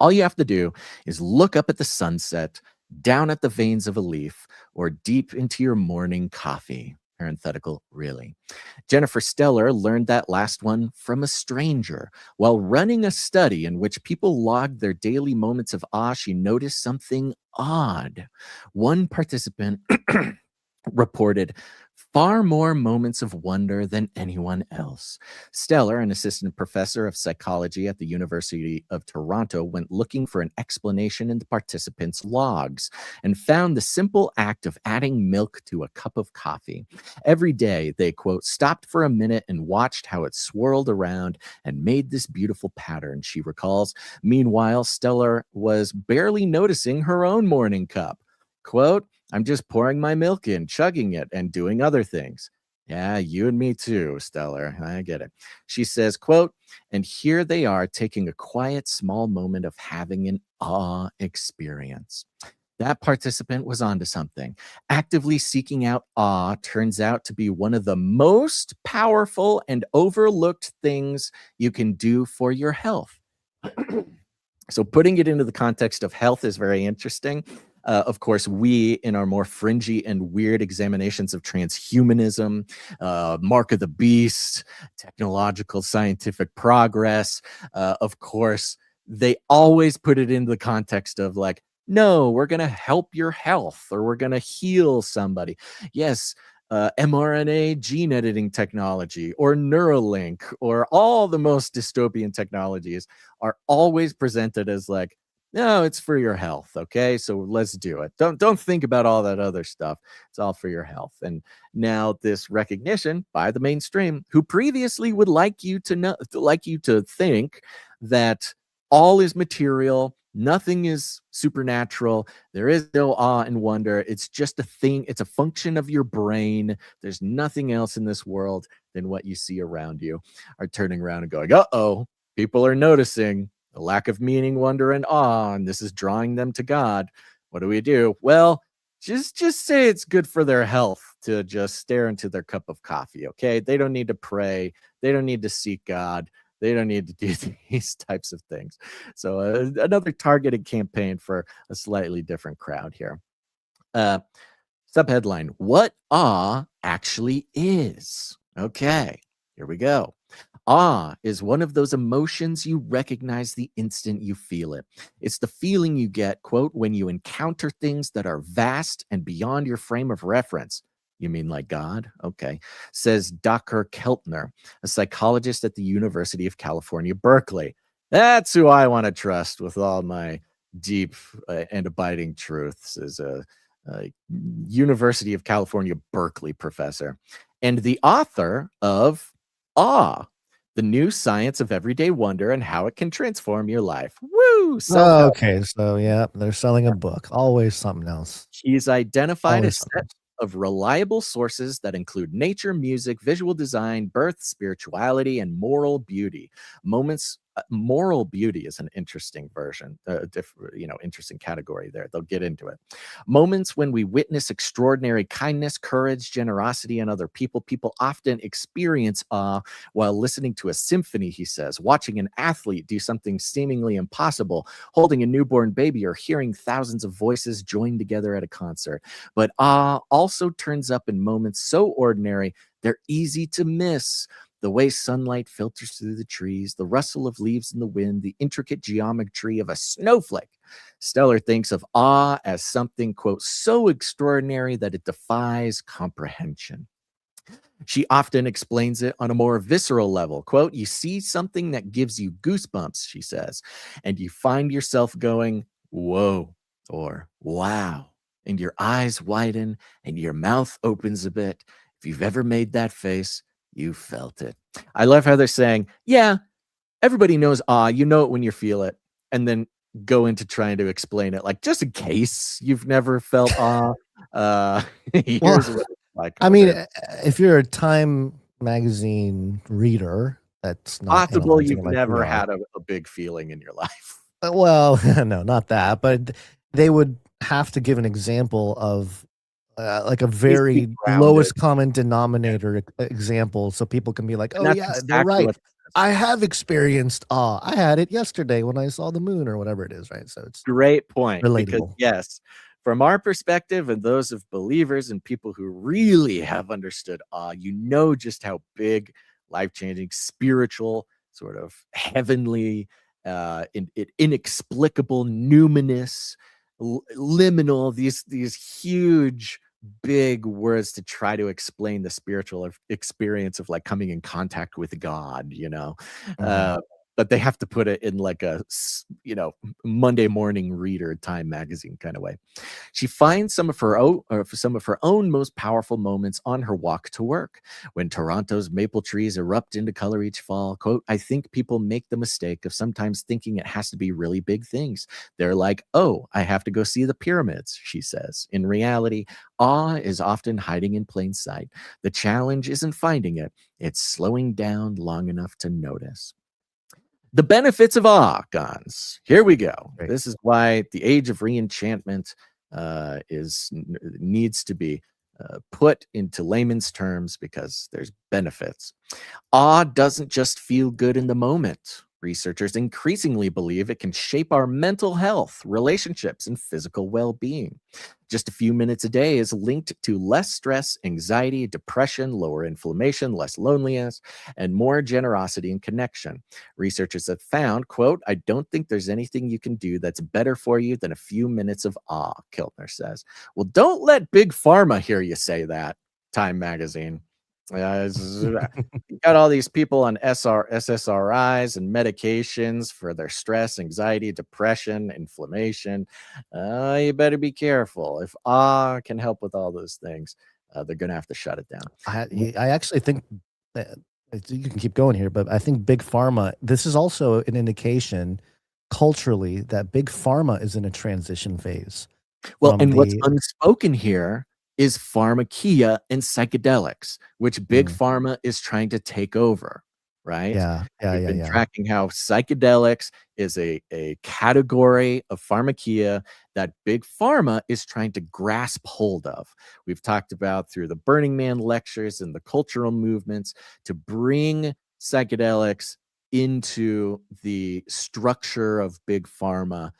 All you have to do is look up at the sunset, down at the veins of a leaf, or deep into your morning coffee. Parenthetical, really. Jennifer Stellar learned that last one from a stranger. While running a study in which people logged their daily moments of awe, she noticed something odd. One participant reported far more moments of wonder than anyone else. Stellar, an assistant professor of psychology at the University of Toronto, went looking for an explanation in the participants' logs and found the simple act of adding milk to a cup of coffee. Every day, they, quote, stopped for a minute and watched how it swirled around and made this beautiful pattern, she recalls. Meanwhile, Stellar was barely noticing her own morning cup. Quote, I'm just pouring my milk in, chugging it, and doing other things. Yeah, you and me too, Stellar. I get it. She says, quote, and here they are taking a quiet, small moment of having an awe experience. That participant was onto something. Actively seeking out awe turns out to be one of the most powerful and overlooked things you can do for your health. So putting it into the context of health is very interesting. Of course, we, in our more fringy and weird examinations of transhumanism, mark of the beast, technological scientific progress, of course, they always put it into the context of like, no, we're going to help your health or we're going to heal somebody. Yes, mRNA gene editing technology or Neuralink or all the most dystopian technologies are always presented as like, no, it's for your health. Okay, so let's do it. Don't think about all that other stuff. It's all for your health. And now this recognition by the mainstream, who previously would like you to think that all is material, nothing is supernatural, there is no awe and wonder. It's just a thing. It's a function of your brain. There's nothing else in this world than what you see around you. Are turning around and going, uh-oh, people are noticing the lack of meaning, wonder, and awe, and this is drawing them to God. What do we do? Well, just say it's good for their health to just stare into their cup of coffee, okay? They don't need to pray. They don't need to seek God. They don't need to do these types of things. So another targeted campaign for a slightly different crowd here. Subheadline, what awe actually is? Okay, here we go. Awe is one of those emotions you recognize the instant you feel it. It's the feeling you get, quote, when you encounter things that are vast and beyond your frame of reference. You mean like God? Okay. Says Dr. Keltner, a psychologist at the University of California, Berkeley. That's who I want to trust with all my deep and abiding truths, as a University of California, Berkeley professor. And the author of Awe, The New Science of Everyday Wonder and How It Can Transform Your Life. Woo! Self-help. Okay, so yeah, they're selling a book. Always something else. He's identified a Always something set else. of reliable sources that include nature, music, visual design, birth, spirituality, and moral beauty. Moral beauty is an interesting version, interesting category there. They'll get into it. Moments when we witness extraordinary kindness, courage, generosity in other people. People often experience awe while listening to a symphony, he says, watching an athlete do something seemingly impossible, holding a newborn baby, or hearing thousands of voices join together at a concert. But awe also turns up in moments so ordinary, they're easy to miss. The way sunlight filters through the trees, the rustle of leaves in the wind, the intricate geometry of a snowflake. Stellar thinks of awe as something, quote, so extraordinary that it defies comprehension. She often explains it on a more visceral level. Quote, you see something that gives you goosebumps, she says, and you find yourself going, whoa, or wow, and your eyes widen and your mouth opens a bit. If you've ever made that face, you felt it. I love how they're saying, yeah, everybody knows awe. You know it when you feel it. And then go into trying to explain it. Like, just in case you've never felt awe, here's Well, what it's like. I mean, if you're a Time magazine reader, that's not Possible analyzing you've like we never are. had a big feeling in your life. Well, no, not that. But they would have to give an example of like a very grounded. lowest common denominator example, so people can be like, And "Oh that's yeah, they're exactly right. what this is. I have experienced awe. I had it yesterday when I saw the moon," or whatever it is, right? So it's Great point. Because relatable. yes, from our perspective and those of believers and people who really have understood awe, you know just how big, life-changing, spiritual, sort of heavenly, inexplicable, numinous, liminal, these huge, big words to try to explain the spiritual experience of like coming in contact with God, Mhm. but they have to put it in like a Monday morning reader Time magazine kind of way. She finds some of her own most powerful moments on her walk to work. When Toronto's maple trees erupt into color each fall, quote, I think people make the mistake of sometimes thinking it has to be really big things. They're like, oh, I have to go see the pyramids, she says. In reality, awe is often hiding in plain sight. The challenge isn't finding it, it's slowing down long enough to notice. The benefits of awe, Gons. Here we go. Great. This is why the age of re-enchantment needs to be put into layman's terms, because there's benefits. Awe doesn't just feel good in the moment. Researchers increasingly believe it can shape our mental health, relationships, and physical well-being. Just a few minutes a day is linked to less stress, anxiety, depression, lower inflammation, less loneliness, and more generosity and connection. Researchers have found, quote, I don't think there's anything you can do that's better for you than a few minutes of awe, Kiltner says. Well, don't let Big Pharma hear you say that, Time magazine. You got all these people on SSRIs and medications for their stress, anxiety, depression, inflammation. You better be careful. If awe can help with all those things, they're going to have to shut it down. I actually think that you can keep going here, but I think Big Pharma, this is also an indication culturally that Big Pharma is in a transition phase. Well, and what's unspoken here is pharmakia and psychedelics, which Big Pharma is trying to take over, right? We've been tracking how psychedelics is a category of pharmakia that Big Pharma is trying to grasp hold of. We've talked about through the Burning Man lectures and the cultural movements to bring psychedelics into the structure of Big Pharma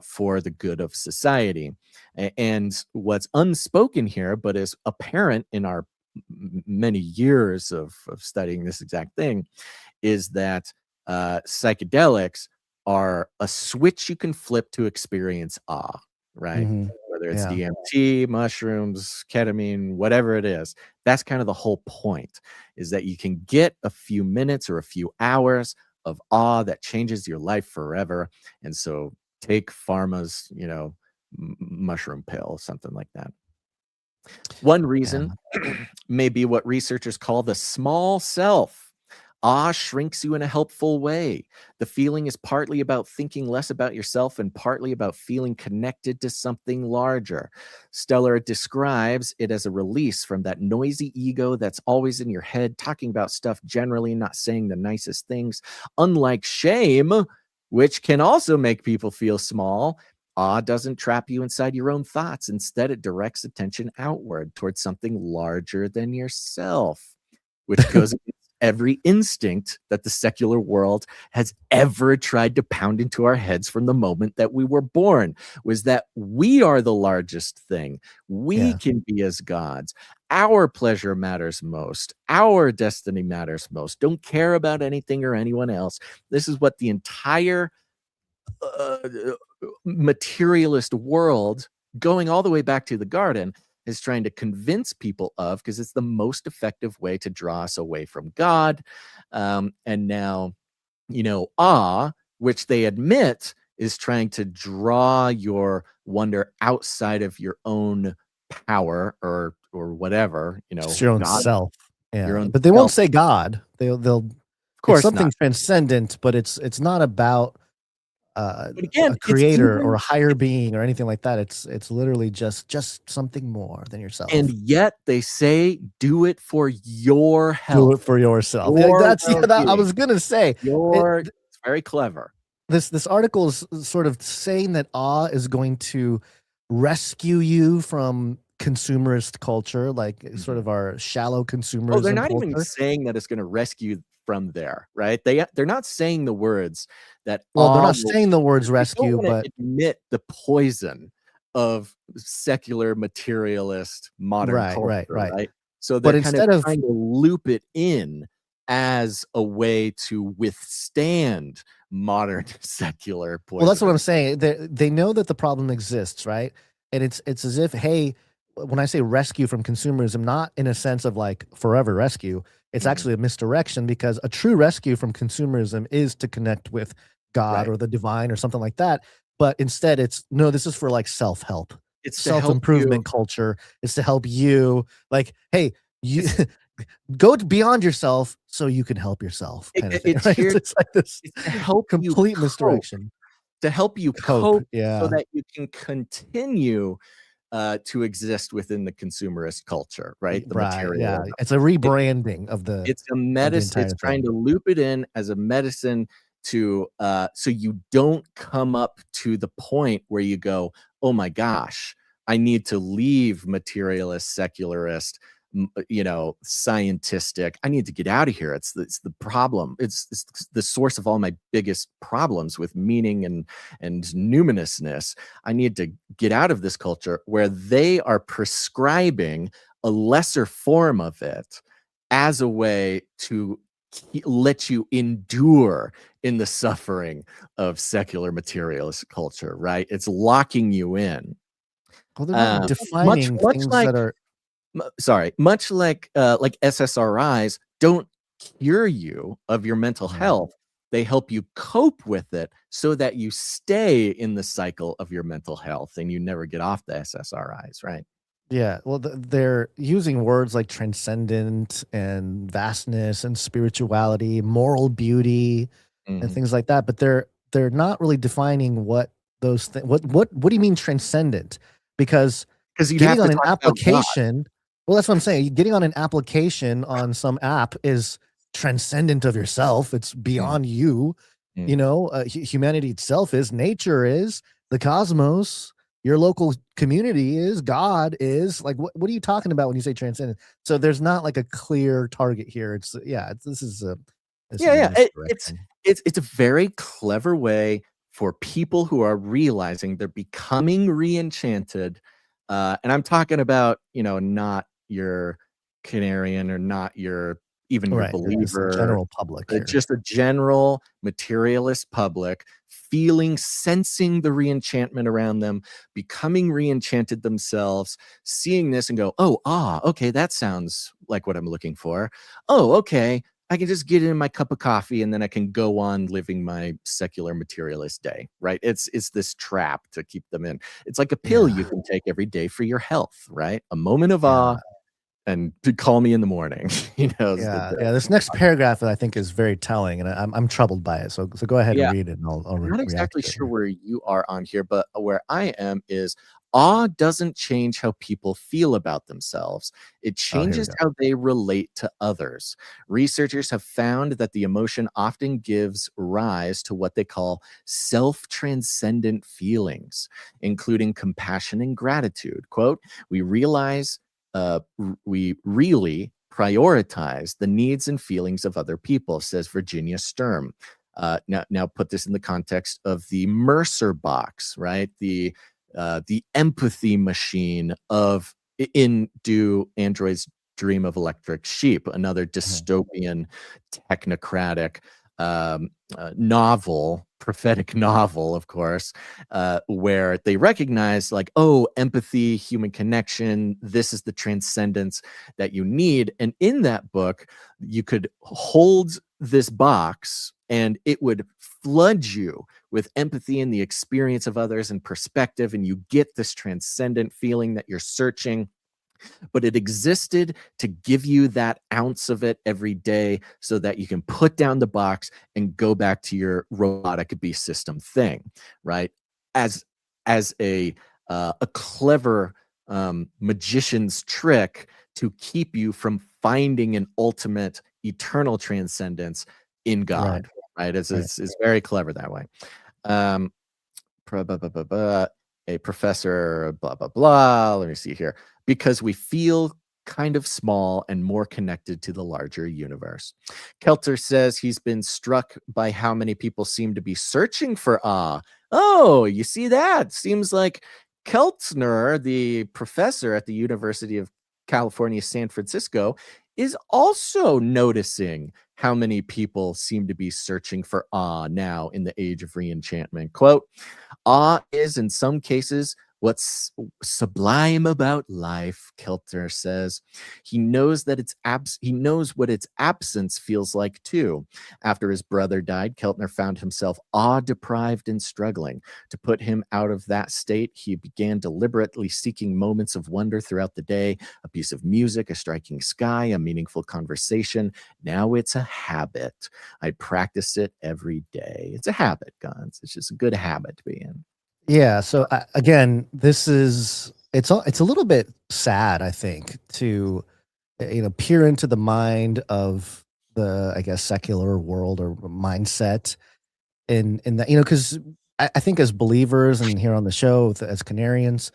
for the good of society. And what's unspoken here, but is apparent in our many years of studying this exact thing, is that psychedelics are a switch you can flip to experience awe, right? Whether it's DMT, mushrooms, ketamine, whatever it is, that's kind of the whole point, is that you can get a few minutes or a few hours of awe that changes your life forever. And so take pharma's, mushroom pill, something like that. One reason may be what researchers call the small self. Awe shrinks you in a helpful way. The feeling is partly about thinking less about yourself and partly about feeling connected to something larger. Stellar describes it as a release from that noisy ego that's always in your head, talking about stuff generally, not saying the nicest things. Unlike shame, which can also make people feel small, awe doesn't trap you inside your own thoughts. Instead, it directs attention outward towards something larger than yourself, which goes against every instinct that the secular world has ever tried to pound into our heads from the moment that we were born, was that we are the largest thing. We can be as gods. Our pleasure matters most. Our destiny matters most. Don't care about anything or anyone else. This is what the entire materialist world, going all the way back to the garden, is trying to convince people of, because it's the most effective way to draw us away from God. And now, awe, which they admit is trying to draw your wonder outside of your own power or whatever, It's your own God, self. your own But they won't self. say God. They'll Of course it's something not. transcendent, but it's not about But again, a it's creator or even, a higher being or anything like that. It's literally just something more than yourself. and yet they say, do it for your health. Do it for yourself. Your That's I well-being. was gonna say. It's very clever. This article is sort of saying that awe is going to rescue you from consumerist culture, like sort of our shallow consumerism. Oh, they're not culture. even saying that it's going to rescue from there, right? They're not saying the words that. Well, they're awe not will- saying the words they don't rescue, wanna but admit the poison of secular materialist modern Right, culture, right. right? So But they're kind of instead of trying to loop it in as a way to withstand modern secular poison. well, that's what I'm saying. They know that the problem exists, right? And it's as if, hey, when I say rescue from consumerism, not in a sense of like forever rescue, it's actually a misdirection, because a true rescue from consumerism is to connect with God Right. or the divine or something like that. But instead, it's no, this is for like self-help. It's to help Self-improvement you. culture. It's to help you. Like, hey, you go beyond yourself so you can help yourself. Kind of thing, It's right? here. It's like this It's to help you complete cope, misdirection. to help you Cope, cope, yeah. so that you can continue to exist within the consumerist culture, right? The Right, yeah. materialism. It's a rebranding of the It's a medicine. entire It's trying thing. to loop it in as a medicine to so you don't come up to the point where you go, oh my gosh, I need to leave materialist, secularist, scientistic. I need to get out of here. It's the problem. It's the source of all my biggest problems with meaning and numinousness. I need to get out of this culture where they are prescribing a lesser form of it as a way to let you endure in the suffering of secular materialist culture, right? It's locking you in. Well, they're not defining much things like, that are much like SSRIs don't cure you of your mental health. They help you cope with it so that you stay in the cycle of your mental health and you never get off the SSRIs, right? Yeah, well, they're using words like transcendent and vastness and spirituality, moral beauty, and things like that. But they're not really defining what those things. What do you mean transcendent? Because you'd have getting on to an talk about God. application. Well, that's what I'm saying. Getting on an application on some app is transcendent of yourself. It's beyond you. You know, humanity itself is, nature is, the cosmos. Your local community is, God is. Like, what are you talking about when you say transcendent? So there's not like a clear target here. It's it's a very clever way for people who are realizing they're becoming re-enchanted. And I'm talking about, not your Canarian or not your even your believer, general public here. just a general materialist public sensing the re-enchantment around them, becoming re-enchanted themselves, seeing this and go, okay, that sounds like what I'm looking for. Oh, okay, I can just get in my cup of coffee and then I can go on living my secular materialist day, right? It's this trap to keep them in. It's like a pill you can take every day for your health, right? A moment of awe and to call me in the morning. He knows Yeah, that. yeah. This next paragraph I think is very telling, and I'm troubled by it. So go ahead and Yeah. read it, and I'll I'm not react exactly to it. sure where you are on here, but where I am is awe doesn't change how people feel about themselves. It Oh, here we changes go. how they relate to others. Researchers have found that the emotion often gives rise to what they call self-transcendent feelings, including compassion and gratitude. Quote, we really prioritize the needs and feelings of other people, says Virginia Sturm. Now put this in the context of the Mercer box, right? The empathy machine of in Do Androids Dream of Electric Sheep, another dystopian, technocratic novel, prophetic novel, of course, where they recognize like, oh, empathy, human connection, this is the transcendence that you need. And in that book, you could hold this box and it would flood you with empathy and the experience of others and perspective, and you get this transcendent feeling that you're searching. But it existed to give you that ounce of it every day so that you can put down the box and go back to your robotic beast system thing, right? As a clever magician's trick to keep you from finding an ultimate eternal transcendence in God, right? It's very clever that way. A professor, blah, blah, blah. Let me see here. Because we feel kind of small and more connected to the larger universe. Kelter says he's been struck by how many people seem to be searching for awe. Oh, you see that? Seems like Keltner, the professor at the University of California, San Francisco, is also noticing how many people seem to be searching for awe now in the age of re-enchantment. Quote, awe is in some cases what's sublime about life, Keltner says. He knows that he knows what its absence feels like too. After his brother died, Keltner found himself awe-deprived and struggling. To put him out of that state, he began deliberately seeking moments of wonder throughout the day, a piece of music, a striking sky, a meaningful conversation. Now it's a habit. I practice it every day. It's a habit, Gons. It's just a good habit to be in. Yeah. So again, it's a little bit sad, I think, to peer into the mind of the, I guess, secular world or mindset in that, because I think as believers and here on the show as Canarians,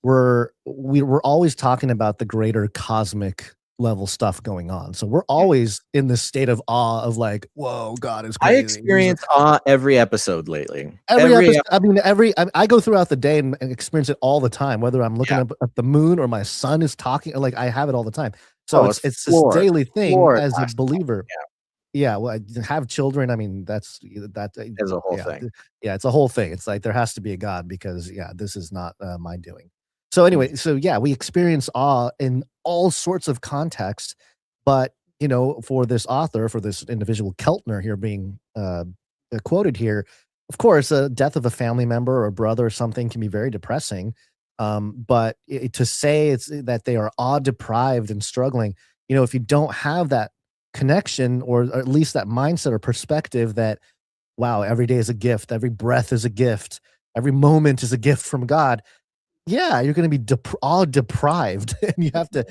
we're always talking about the greater cosmic level stuff going on. So we're always in this state of awe of like, whoa, God is crazy. I experience awe every episode lately. Every episode, I go throughout the day and experience it all the time, whether I'm looking up at the moon or my son is talking, like I have it all the time. So it's this daily thing as a believer. Yeah, well, I have children. I mean, that's a whole thing. Yeah, it's a whole thing. It's like there has to be a God because this is not my doing. So anyway, we experience awe in all sorts of contexts, but for this author, for this individual Keltner here being quoted here, of course, a death of a family member or a brother or something can be very depressing. But to say that they are awe deprived and struggling, if you don't have that connection or at least that mindset or perspective that, wow, every day is a gift, every breath is a gift, every moment is a gift from God. Yeah, you're going to be awe deprived, and you have to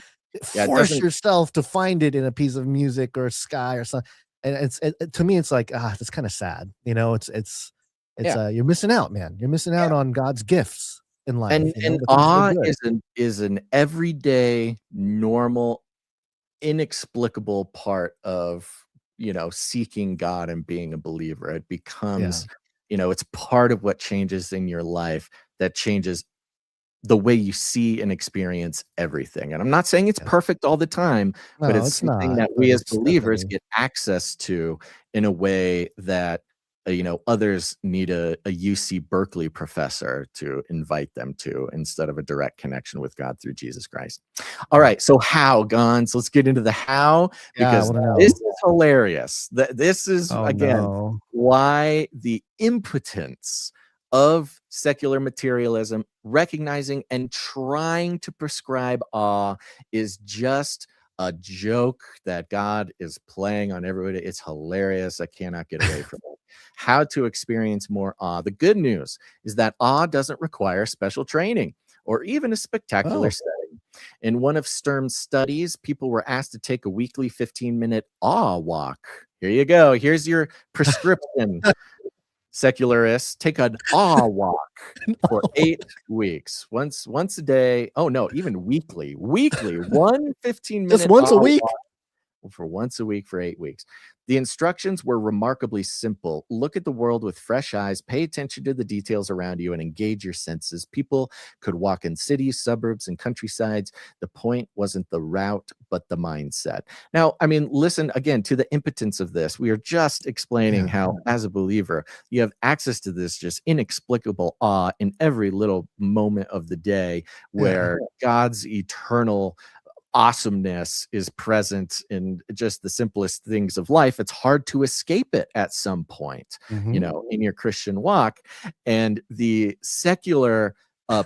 force yourself to find it in a piece of music or a sky or something. And to me, it's like it's kind of sad. It's you're missing out, man. You're missing out on God's gifts in life. And awe is an everyday, normal, inexplicable part of seeking God and being a believer. It becomes it's part of what changes in your life, that changes the way you see and experience everything. And I'm not saying it's perfect all the time, but it's something that we as believers get access to in a way that others need a UC Berkeley professor to invite them to, instead of a direct connection with God through Jesus Christ. All right, so how, Gons? Let's get into the how, because this is hilarious. This is why the impotence of secular materialism, recognizing and trying to prescribe awe is just a joke that God is playing on everybody. It's hilarious. I cannot get away from it. How to experience more awe. The good news is that awe doesn't require special training or even a spectacular setting. In one of Sturm's studies, people were asked to take a weekly 15-minute awe walk. Here you go. Here's your prescription. Secularists, take an awe walk for 8 weeks, once a day. Oh no, even weekly, one 15-minute just once a week for once a week for 8 weeks. The instructions were remarkably simple. Look at the world with fresh eyes, pay attention to the details around you, and engage your senses. People could walk in cities, suburbs, and countrysides. The point wasn't the route, but the mindset. Now, I mean, listen again to the impotence of this. We are just explaining how, as a believer, you have access to this just inexplicable awe in every little moment of the day where God's eternal awesomeness is present in just the simplest things of life. It's hard to escape it at some point, you know, in your Christian walk. And the secular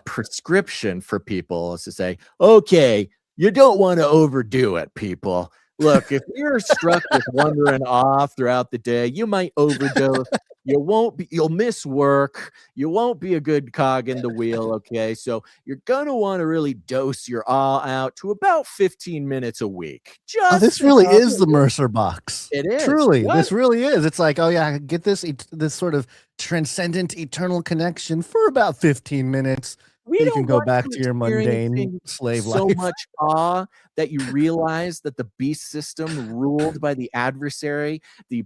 prescription for people is to say, okay, you don't want to overdo it, people. Look, if you're struck with wonder and awe throughout the day, you might overdose. You'll miss work. You won't be a good cog in the wheel. Okay. So you're going to want to really dose your awe out to about 15 minutes a week. This really is the Mercer box. It is. Truly. This really is. It's like, oh yeah, get this sort of transcendent eternal connection for about 15 minutes. You can go back to your mundane slave life. So much awe that you realize that the beast system ruled by the adversary, the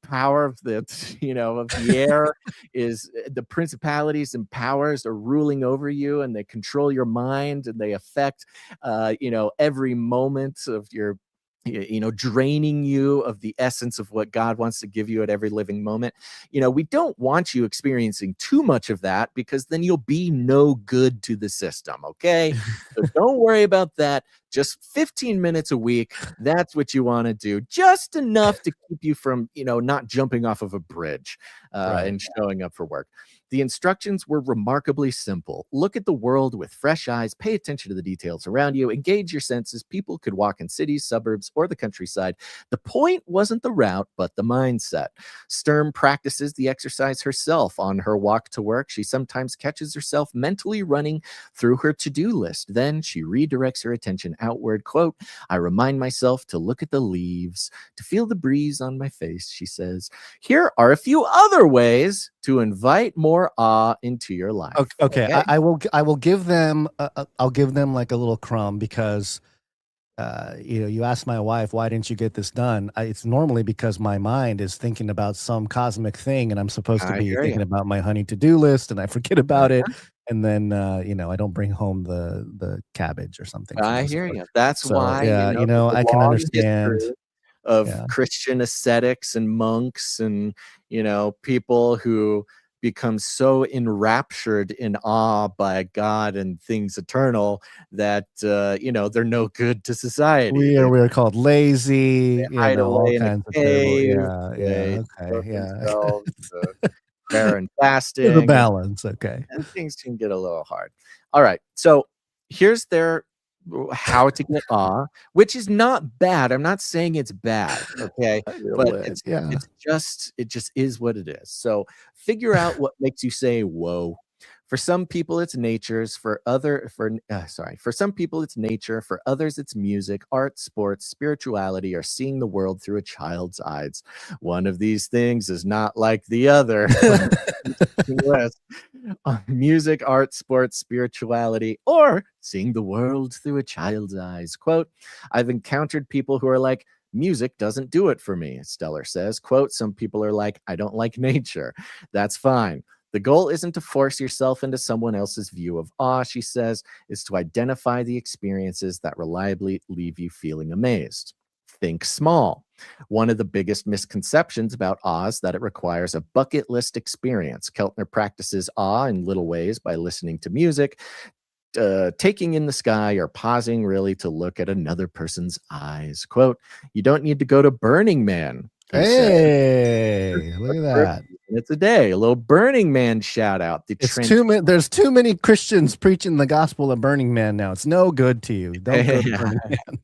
power of the, of the air is the principalities and powers are ruling over you, and they control your mind, and they affect, every moment of your, draining you of the essence of what God wants to give you at every living moment. We don't want you experiencing too much of that, because then you'll be no good to the system. Okay. So don't worry about that. Just 15 minutes a week. That's what you want to do. Just enough to keep you from, not jumping off of a bridge and showing up for work. The instructions were remarkably simple. Look at the world with fresh eyes, pay attention to the details around you, engage your senses. People could walk in cities, suburbs, or the countryside. The point wasn't the route, but the mindset. Sturm practices the exercise herself on her walk to work. She sometimes catches herself mentally running through her to-do list. Then she redirects her attention outward. Quote, I remind myself to look at the leaves, to feel the breeze on my face, she says. Here are a few other ways to invite more awe into your life. Okay. I will give them I'll give them like a little crumb, because you asked my wife, why didn't you get this done? It's normally because my mind is thinking about some cosmic thing, and I'm supposed to be thinking about my honey to-do list, and I forget about it. And then, I don't bring home the cabbage or something. I hear you. That's why, I can understand of Christian ascetics and monks and, people who become so enraptured in awe by God and things eternal that, they're no good to society. We are called lazy, hide away in a cave. Prayer and fasting. The balance, okay. And things can get a little hard. All right. So here's their how to get awe, which is not bad. I'm not saying it's bad, okay? But it just is what it is. So figure out what makes you say whoa. For some people, it's for some people, it's nature. For others, it's music, art, sports, spirituality, or seeing the world through a child's eyes. One of these things is not like the other. Music, art, sports, spirituality, or seeing the world through a child's eyes. Quote, I've encountered people who are like, music doesn't do it for me, Stellar says. Quote, some people are like, I don't like nature. That's fine. The goal isn't to force yourself into someone else's view of awe, she says, is to identify the experiences that reliably leave you feeling amazed. Think small. One of the biggest misconceptions about awe is that it requires a bucket list experience. Keltner practices awe in little ways by listening to music, taking in the sky, or pausing really to look at another person's eyes. Quote, you don't need to go to Burning Man. Hey, look at that. minutes a day. A little Burning Man shout out. There's too many Christians preaching the gospel of Burning Man now. It's no good to you. Don't go to Burning Man.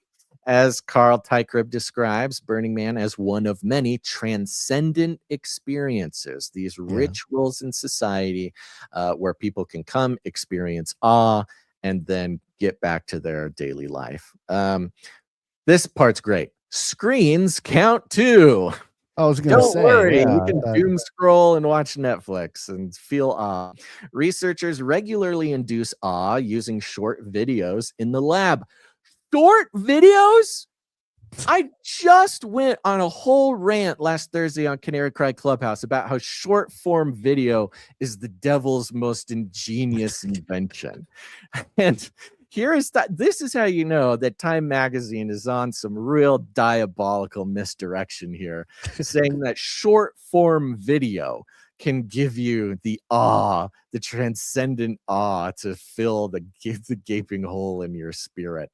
As Carl Teichribb describes Burning Man as one of many transcendent experiences, these rituals in society where people can come, experience awe, and then get back to their daily life. This part's great. Screens count too. I was going to say, don't worry, you can doom scroll and watch Netflix and feel awe. Researchers regularly induce awe using short videos in the lab. Short videos? I just went on a whole rant last Thursday on Canary Cry Clubhouse about how short form video is the devil's most ingenious invention. And this is how you know that Time Magazine is on some real diabolical misdirection here, saying that short form video can give you the awe, the transcendent awe to fill the gaping hole in your spirit.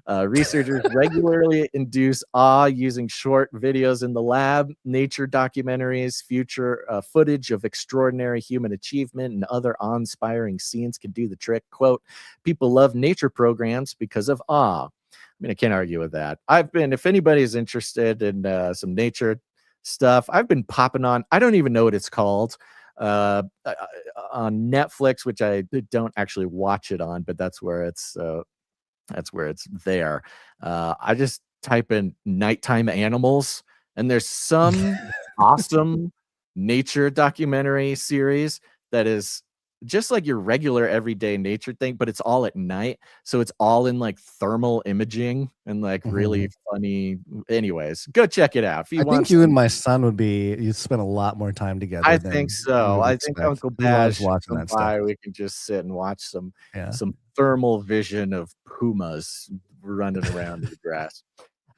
Researchers regularly induce awe using short videos in the lab, nature documentaries, future footage of extraordinary human achievement, and other awe-inspiring scenes can do the trick. Quote, people love nature programs because of awe. I mean, I can't argue with that. If anybody's interested in some nature stuff, I've been popping on, I don't even know what it's called, on Netflix, which I don't actually watch it on, but that's where it's there. I just type in nighttime animals, and there's some awesome nature documentary series that is just like your regular everyday nature thing, but it's all at night. So it's all in like thermal imaging and like really funny. Anyways, go check it out. I think you and my son you'd spend a lot more time together. I think so. I think Uncle Bash watching that stuff. We can just sit and watch some thermal vision of pumas running around in the grass.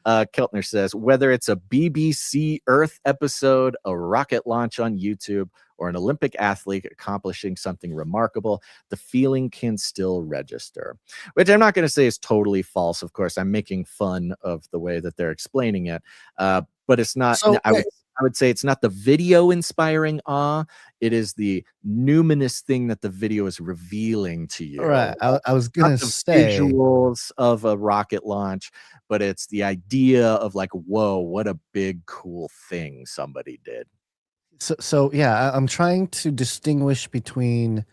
Keltner says, whether it's a BBC Earth episode, a rocket launch on YouTube, or an Olympic athlete accomplishing something remarkable, the feeling can still register. Which I'm not going to say is totally false. Of course, I'm making fun of the way that they're explaining it. But it's not, I would say it's not the video inspiring awe. It is the numinous thing that the video is revealing to you. Right. I was going to say visuals of a rocket launch, but it's the idea of like, whoa, what a big, cool thing somebody did. So yeah, I'm trying to distinguish between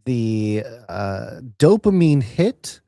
the dopamine hit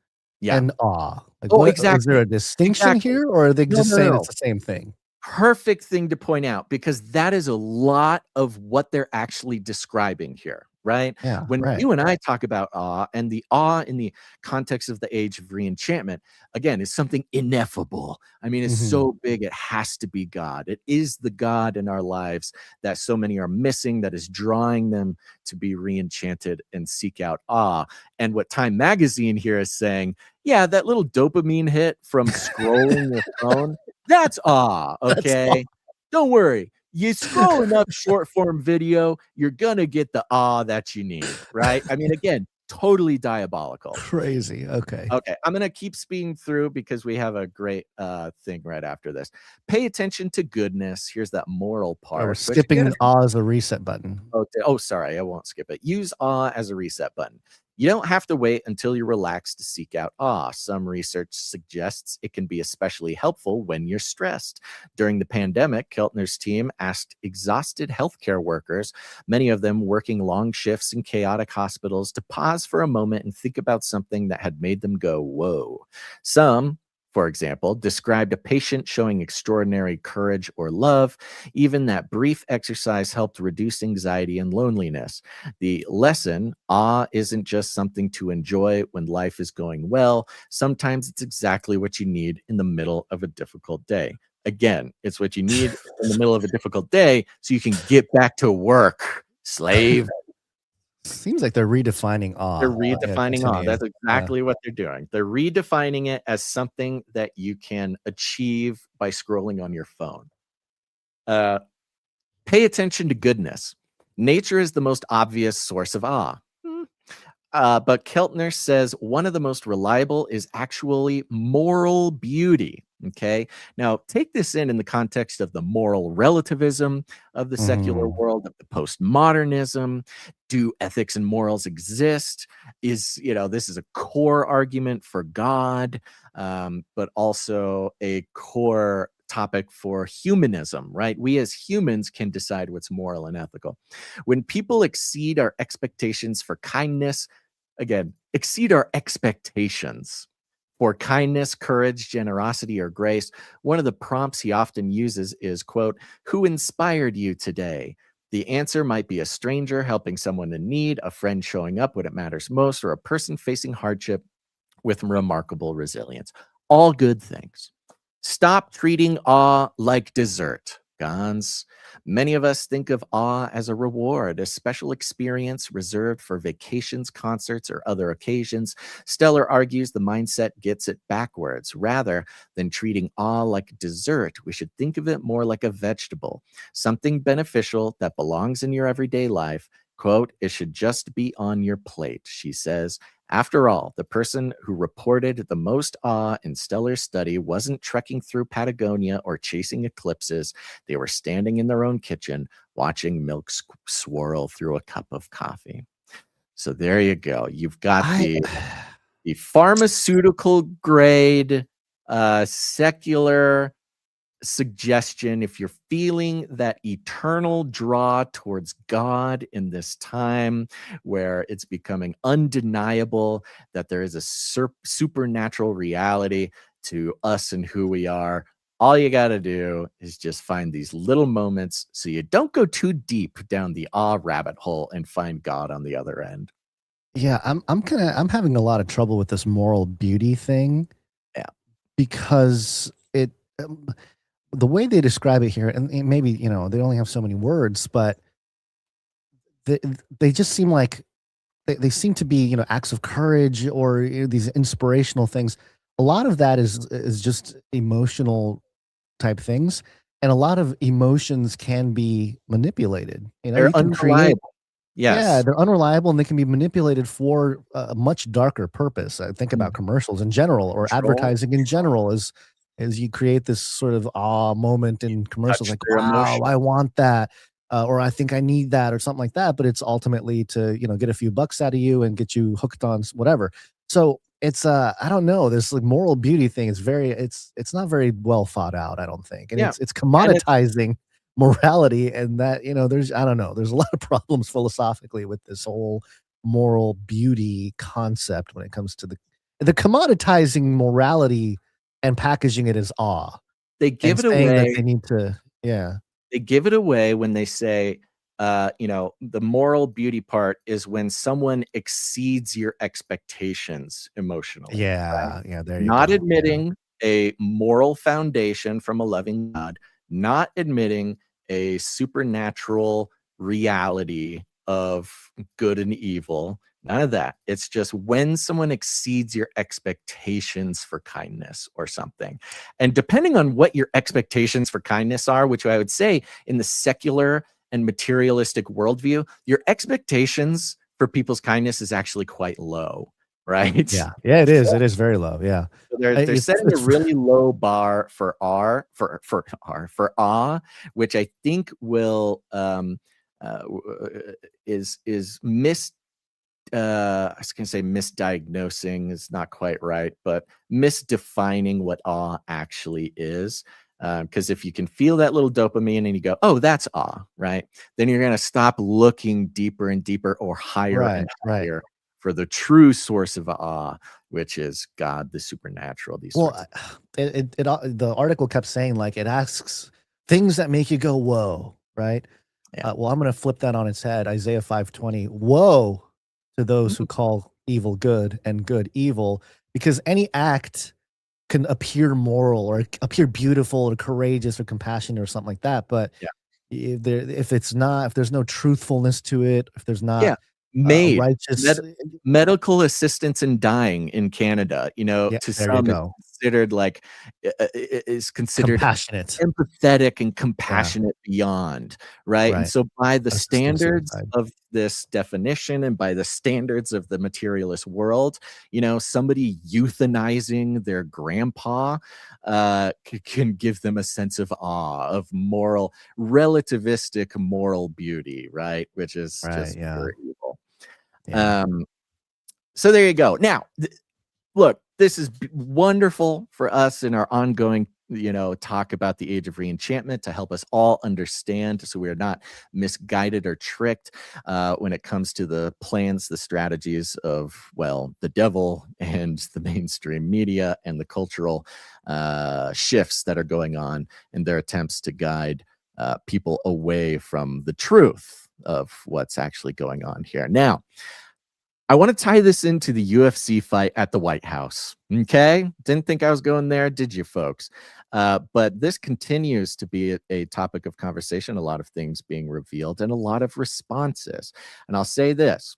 and awe. Like, exactly. Is there a distinction here, or are they just saying it's the same thing? Perfect thing to point out, because that is a lot of what they're actually describing here, right? Yeah, when you and I talk about awe, and the awe in the context of the age of re-enchantment, again, is something ineffable. I mean, it's so big, it has to be God. It is the God in our lives that so many are missing, that is drawing them to be re-enchanted and seek out awe. And what Time Magazine here is saying, yeah, that little dopamine hit from scrolling your phone, that's awe, okay? Don't worry. You scroll enough short form video, you're going to get the awe that you need, right? I mean, again, totally diabolical. Crazy. Okay. Okay. I'm going to keep speeding through because we have a great thing right after this. Pay attention to goodness. Here's that moral part. We're skipping awe as a reset button. Oh, sorry. I won't skip it. Use awe as a reset button. You don't have to wait until you're relaxed to seek out awe. Some research suggests it can be especially helpful when you're stressed. During the pandemic, Keltner's team asked exhausted healthcare workers, many of them working long shifts in chaotic hospitals, to pause for a moment and think about something that had made them go, whoa. Some, for example, described a patient showing extraordinary courage or love. Even that brief exercise helped reduce anxiety and loneliness. The lesson, awe isn't just something to enjoy when life is going well. Sometimes it's exactly what you need in the middle of a difficult day. Again, it's what you need in the middle of a difficult day so you can get back to work, slave. Seems like they're redefining awe. They're redefining awe. That's exactly what they're doing. They're redefining it as something that you can achieve by scrolling on your phone. Pay attention to goodness. Nature is the most obvious source of awe. But Keltner says one of the most reliable is actually moral beauty. Okay. Now, take this in the context of the moral relativism of the secular world, of the postmodernism. Do ethics and morals exist? This is a core argument for God, but also a core topic for humanism, right? We as humans can decide what's moral and ethical. When people exceed our expectations for kindness, again, exceed our expectations for kindness, courage, generosity, or grace, one of the prompts he often uses is, quote, "Who inspired you today?" The answer might be a stranger helping someone in need, a friend showing up when it matters most, or a person facing hardship with remarkable resilience. All good things. Stop treating awe like dessert, Gons. Many of us think of awe as a reward, a special experience reserved for vacations, concerts, or other occasions. Stellar argues the mindset gets it backwards. Rather than treating awe like dessert, we should think of it more like a vegetable, something beneficial that belongs in your everyday life. Quote, "It should just be on your plate," she says. After all, the person who reported the most awe in Stellar's study wasn't trekking through Patagonia or chasing eclipses. They were standing in their own kitchen, watching milk swirl through a cup of coffee. So there you go. You've got the pharmaceutical grade, secular suggestion. If you're feeling that eternal draw towards God in this time where it's becoming undeniable that there is a supernatural reality to us and who we are, all you got to do is just find these little moments so you don't go too deep down the awe rabbit hole and find God on the other end. Yeah, I'm having a lot of trouble with this moral beauty thing. Yeah, because the way they describe it here, and maybe, they only have so many words, but they just seem like they seem to be, acts of courage or these inspirational things. A lot of that is just emotional type things, and a lot of emotions can be manipulated. They're unreliable. Yes. Yeah, they're unreliable, and they can be manipulated for a much darker purpose. I think about commercials in general, or advertising in general, as you create this sort of awe moment in commercials, like, wow, I want that, or I think I need that, or something like that. But it's ultimately to, get a few bucks out of you and get you hooked on whatever. So it's I don't know, this like moral beauty thing is it's not very well thought out, I don't think. And it's commoditizing morality, and that, there's a lot of problems philosophically with this whole moral beauty concept when it comes to the commoditizing morality and packaging it as awe. They give it away. That they need to, They give it away when they say, the moral beauty part is when someone exceeds your expectations emotionally. Yeah, right? Yeah. There you Not go. admitting a moral foundation from a loving God, not admitting a supernatural reality of good and evil. None of that. It's just when someone exceeds your expectations for kindness or something. And depending on what your expectations for kindness are, which I would say in the secular and materialistic worldview, your expectations for people's kindness is actually quite low, right? Yeah, it is. It is very low. Yeah. So they're setting a really low bar for awe, which I think will is I was going to say misdiagnosing is not quite right, but misdefining what awe actually is. Because if you can feel that little dopamine and you go, oh, that's awe, right? Then you're going to stop looking deeper and deeper or higher and higher for the true source of awe, which is God, the supernatural. The article kept saying, like, it asks things that make you go, whoa, right? Yeah. Well, I'm going to flip that on its head. Isaiah 5:20, woe to those who call evil good and good evil, because any act can appear moral or appear beautiful or courageous or compassionate or something like that. But if there's no truthfulness to it, if there's not righteous medical assistance in dying in Canada, to some considered like is considered Compassionate. empathetic and compassionate beyond, right? And Right. so by the Assisting standards suicide. of this definition and by the standards of the materialist world, somebody euthanizing their grandpa can give them a sense of awe, of relativistic moral beauty, right? Which is just pure evil. Yeah. So there you go. Now, look, this is wonderful for us in our ongoing, talk about the age of re-enchantment to help us all understand so we are not misguided or tricked when it comes to the plans, the strategies of, the devil and the mainstream media and the cultural shifts that are going on in their attempts to guide people away from the truth of what's actually going on here. Now, I want to tie this into the UFC fight at the White House. Okay. Didn't think I was going there, did you, folks? But this continues to be a topic of conversation, a lot of things being revealed and a lot of responses. And I'll say this,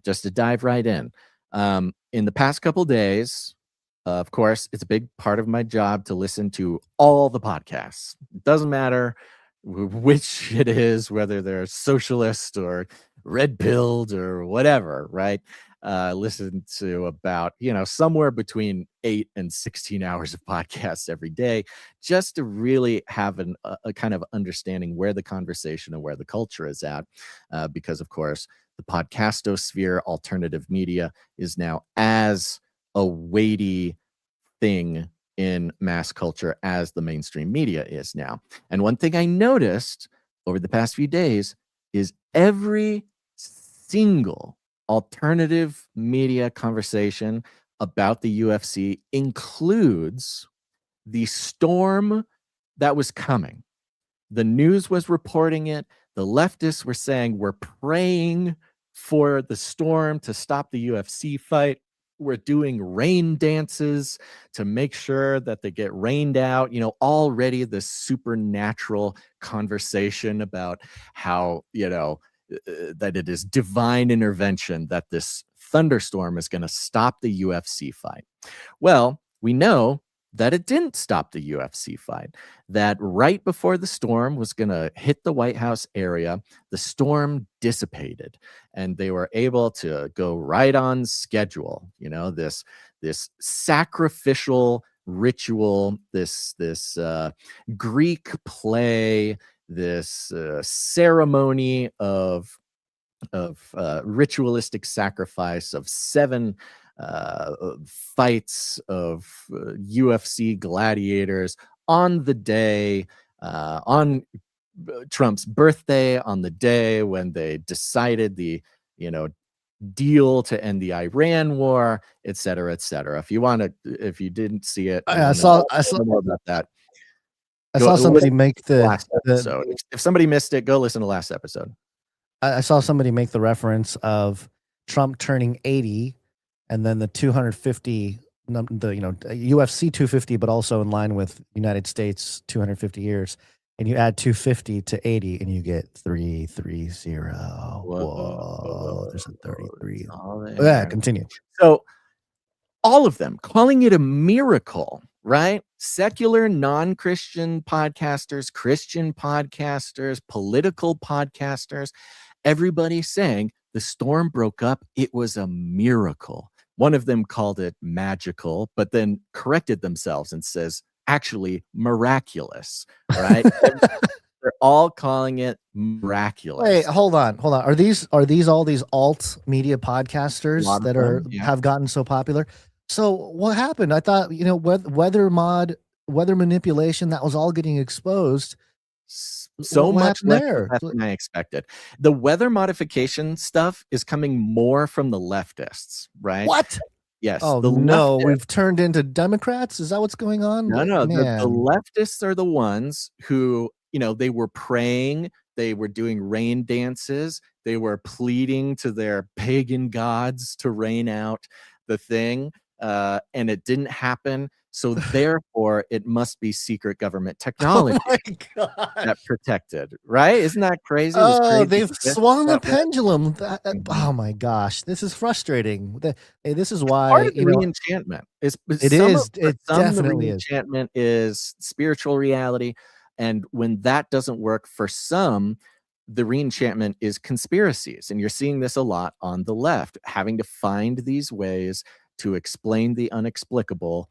just to dive right in. In the past couple days, of course, it's a big part of my job to listen to all the podcasts. It doesn't matter which it is, whether they're socialist or red-pilled or whatever, right? Listen to about, somewhere between 8 and 16 hours of podcasts every day, just to really have a kind of understanding where the conversation and where the culture is at. Because, of course, the podcastosphere, alternative media, is now as a weighty thing in mass culture as the mainstream media is now. And one thing I noticed over the past few days is every single alternative media conversation about the UFC includes the storm that was coming. The news was reporting it. The leftists were saying, we're praying for the storm to stop the UFC fight. We're doing rain dances to make sure that they get rained out. Already this supernatural conversation about how, that it is divine intervention that this thunderstorm is going to stop the UFC fight. Well, we know that it didn't stop the UFC fight, that right before the storm was going to hit the White House area, the storm dissipated and they were able to go right on schedule. This sacrificial ritual, this Greek play, this ceremony of ritualistic sacrifice of 7 fights of UFC gladiators on the day, on Trump's birthday, on the day when they decided the, deal to end the Iran war, et cetera, et cetera. If you didn't see it, I saw more about that. I saw somebody make the last episode. If somebody missed it, go listen to last episode. I saw somebody make the reference of Trump turning 80 and then the 250, UFC 250, but also in line with United States 250 years. And you add 250 to 80 and you get 330. Whoa, there's a 33. Yeah, continue. So all of them calling it a miracle, right? Secular, non-Christian podcasters, Christian podcasters, political podcasters, everybody saying the storm broke up. It was a miracle. One of them called it magical, but then corrected themselves and says, actually miraculous, right? They're all calling it miraculous. Wait, hold on. Are these all these alt media podcasters that have gotten so popular? So what happened? I thought, weather manipulation, that was all getting exposed. So much less than I expected. The weather modification stuff is coming more from the leftists, right? What? Yes. Oh, no, we've turned into Democrats? Is that what's going on? No. The leftists are the ones who, they were praying, they were doing rain dances, they were pleading to their pagan gods to rain out the thing, and it didn't happen. So therefore, it must be secret government Oh technology my God. that protected, right? Isn't that crazy? This Oh, crazy they've shift swung the that went- pendulum. Mhm. Oh my gosh, this is frustrating. Hey, this is Part why, of the re-enchantment is it some is. for It some the definitely is. re-enchantment is spiritual reality, and when that doesn't work for some, the re-enchantment is conspiracies, and you're seeing this a lot on the left, having to find these ways to explain the unexplicable,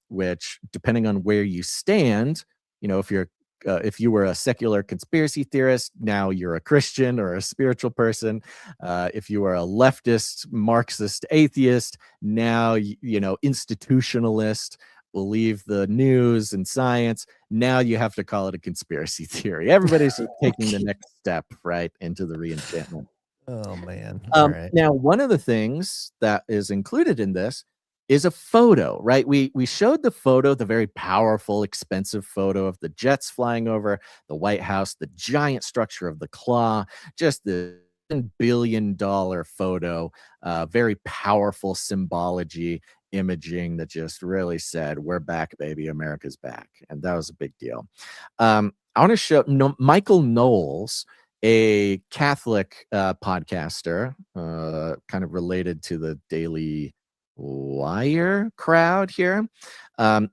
which, depending on where you stand, if you were a secular conspiracy theorist, now you're a Christian or a spiritual person. If you are a leftist, Marxist, atheist, now institutionalist, believe the news and science. Now you have to call it a conspiracy theory. Everybody's just taking the next step right into the re-enchantment. Oh man. All right. Now, one of the things that is included in this is a photo, right? We showed the photo, the very powerful, expensive photo of the jets flying over the White House, the giant structure of the claw, just the $1 billion photo, very powerful symbology, imaging that just really said, we're back, baby, America's back. And that was a big deal. I want to show Michael Knowles, a Catholic podcaster, kind of related to the Daily Wire crowd here.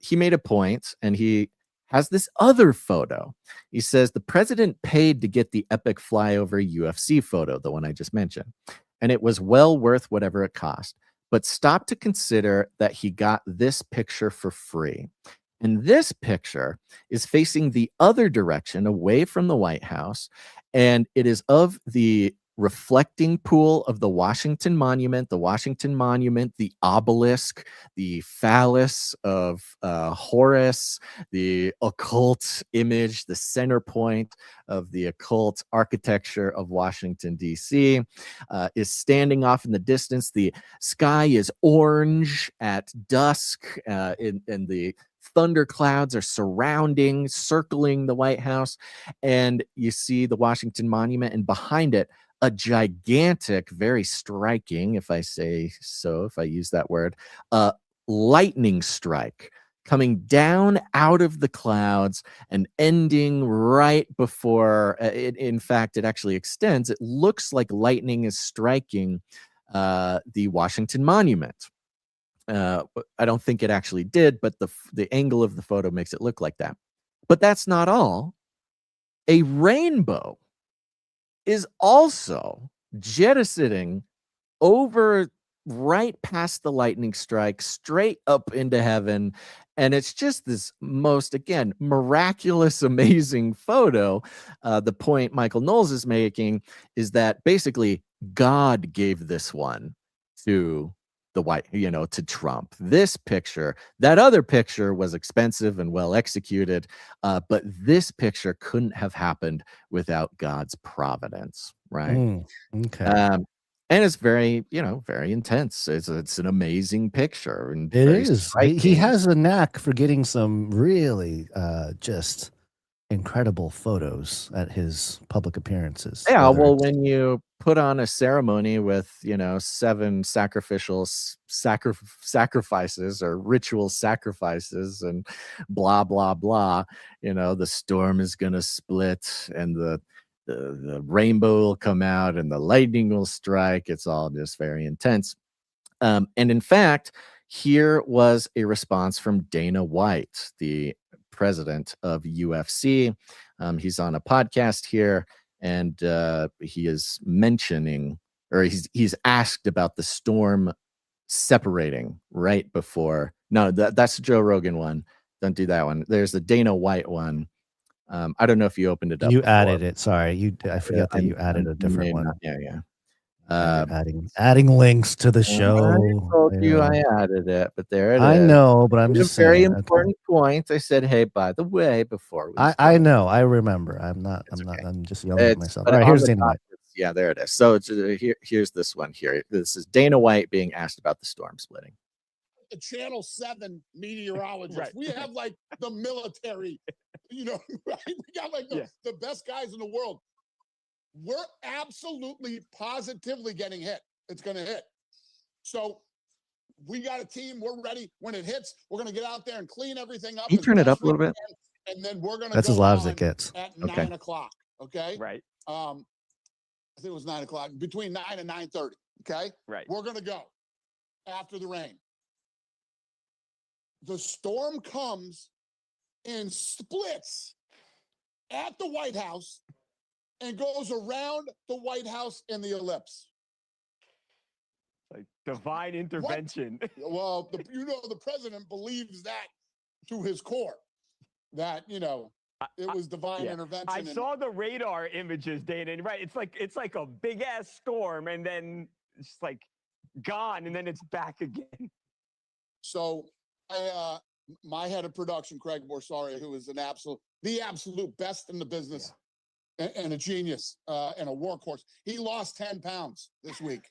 He made a point, and he has this other photo. He says the president paid to get the epic flyover UFC photo, the one I just mentioned, and it was well worth whatever it cost, but stop to consider that he got this picture for free. And this picture is facing the other direction, away from the White House, and it is of the reflecting pool of the Washington Monument, the obelisk, the phallus of Horus, the occult image, the center point of the occult architecture of Washington, D.C., is standing off in the distance. The sky is orange at dusk, and the thunder clouds are circling the White House, and you see the Washington Monument, and behind it, a gigantic, very striking, if I use that word, lightning strike coming down out of the clouds and ending right before, in fact, it actually extends. It looks like lightning is striking the Washington Monument. I don't think it actually did, but the angle of the photo makes it look like that. But that's not all. A rainbow is also jettisoning over right past the lightning strike, straight up into heaven. And it's just this most, again, miraculous, amazing photo. The point Michael Knowles is making is that basically God gave this one to to Trump. This picture, that other picture was expensive and well executed, but this picture couldn't have happened without God's providence, right? Okay. And it's very, very intense. It's an amazing picture, and It very is. He striking. has a knack for getting some really just incredible photos at his public appearances. Yeah, whether well, it's- when you put on a ceremony with 7 sacrificial sacrifices or ritual sacrifices and blah blah blah, the storm is gonna split, and the rainbow will come out, and the lightning will strike. It's all just very intense. And in fact, here was a response from Dana White, the president of UFC. He's on a podcast here, and he is mentioning, or he's asked about the storm separating right before. No, that's the Joe Rogan one. Don't do that one. There's the Dana White one. I don't know if you opened it up. You before. added it. Sorry, I forget that you added a different one. Yeah. Adding links to the show. I told you I added it, but there it is. I know, but I'm just very saying. important point. I said, hey, by the way, before we I know. I remember. I'm just yelling at myself. All right, here's Dana White. Yeah, there it is. So here's this one here. This is Dana White being asked about the storm splitting. A Channel 7 meteorologist. Right. We have like the military, right? We got like the best guys in the world. We're absolutely positively getting hit. It's going to hit. So We got a team. We're ready. When it hits, we're going to get out there and clean everything up. Can you turn it up a little bit? And then we're going to That's go as loud as on it gets. at Okay. 9 o'clock. Okay. Right. I think it was 9 o'clock, between 9 and 9:30. Okay. Right. We're going to go after the rain. The storm comes and splits at the White House and goes around the White House in the ellipse. Like divine intervention. Well, the president believes that to his core, that, it was divine intervention. I saw the radar images, Dana, and right, it's like a big ass storm, and then it's like gone, and then it's back again. So, my head of production, Craig Borsari, who is the absolute best in the business, and a genius, and a workhorse. He lost 10 pounds this week.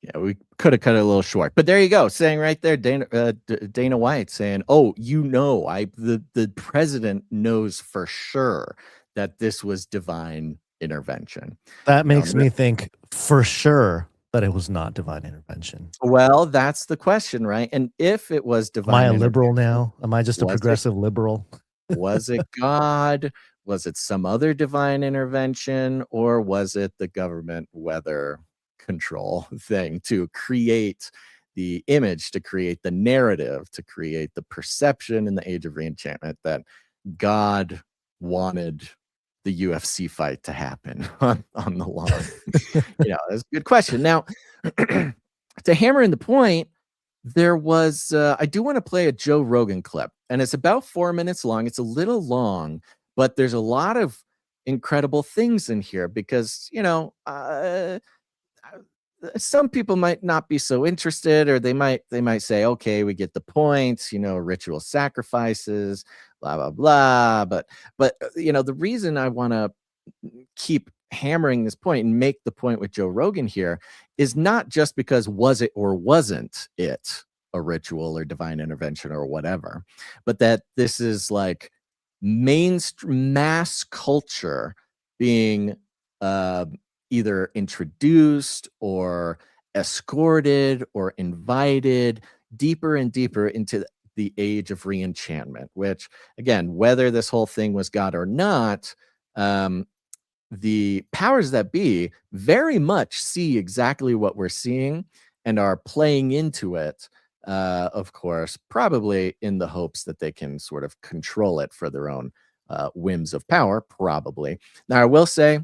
Yeah, we could have cut it a little short, but there you go. Saying right there, Dana White saying, "Oh, the president knows for sure that this was divine intervention." That makes me think for sure that it was not divine intervention. Well, that's the question, right? And if it was divine, am I a liberal now? Am I just a progressive liberal? Was it God? Was it some other divine intervention, or was it the government weather control thing to create the image, to create the narrative, to create the perception in the age of re-enchantment that God wanted the UFC fight to happen on the lawn? That's a good question. Now, to hammer in the point, there was, I do want to play a Joe Rogan clip, and it's about 4 minutes long. It's a little long, but there's a lot of incredible things in here because, some people might not be so interested, or they might say, okay, we get the points, ritual sacrifices, blah, blah, blah. But the reason I want to keep hammering this point and make the point with Joe Rogan here is not just because was it or wasn't it a ritual or divine intervention or whatever, but that this is like mainstream mass culture being either introduced or escorted or invited deeper and deeper into the age of re-enchantment, which, again, whether this whole thing was God or not, the powers that be very much see exactly what we're seeing and are playing into it, of course, probably in the hopes that they can sort of control it for their own whims of power, probably. Now, I will say,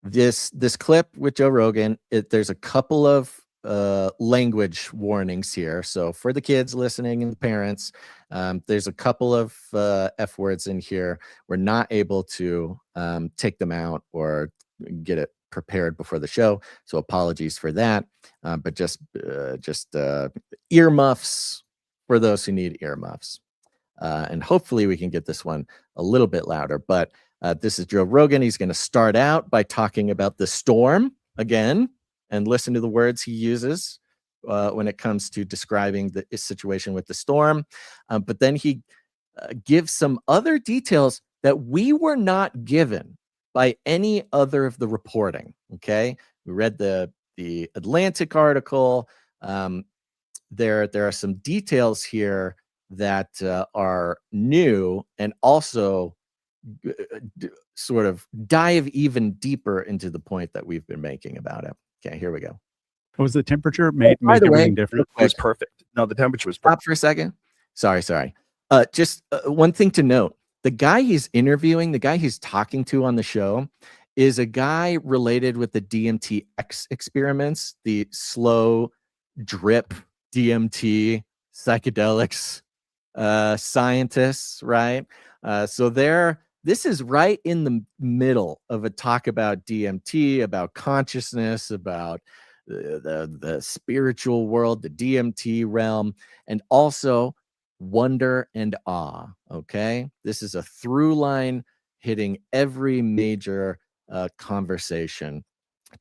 this clip with Joe Rogan, there's a couple of language warnings here. So for the kids listening and the parents, there's a couple of F words in here. We're not able to take them out or get it prepared before the show, so apologies for that. But just earmuffs for those who need earmuffs. And hopefully we can get this one a little bit louder. But this is Joe Rogan. He's going to start out by talking about the storm again, and listen to the words he uses when it comes to describing the situation with the storm. But then he gives some other details that we were not given by any other of the reporting. Okay, we read the Atlantic article. There are some details here that are new and also sort of dive even deeper into the point that we've been making about it. Okay, here we go. Was the temperature made everything different? It was perfect. No, the temperature was Stop perfect. for a second. Sorry. Just one thing to note. The guy he's interviewing, the guy he's talking to on the show, is a guy related with the DMT-X experiments, the slow drip DMT psychedelics scientists, right? This is right in the middle of a talk about DMT, about consciousness, about the spiritual world, the DMT realm, and also wonder and awe. Okay, this is a through line hitting every major conversation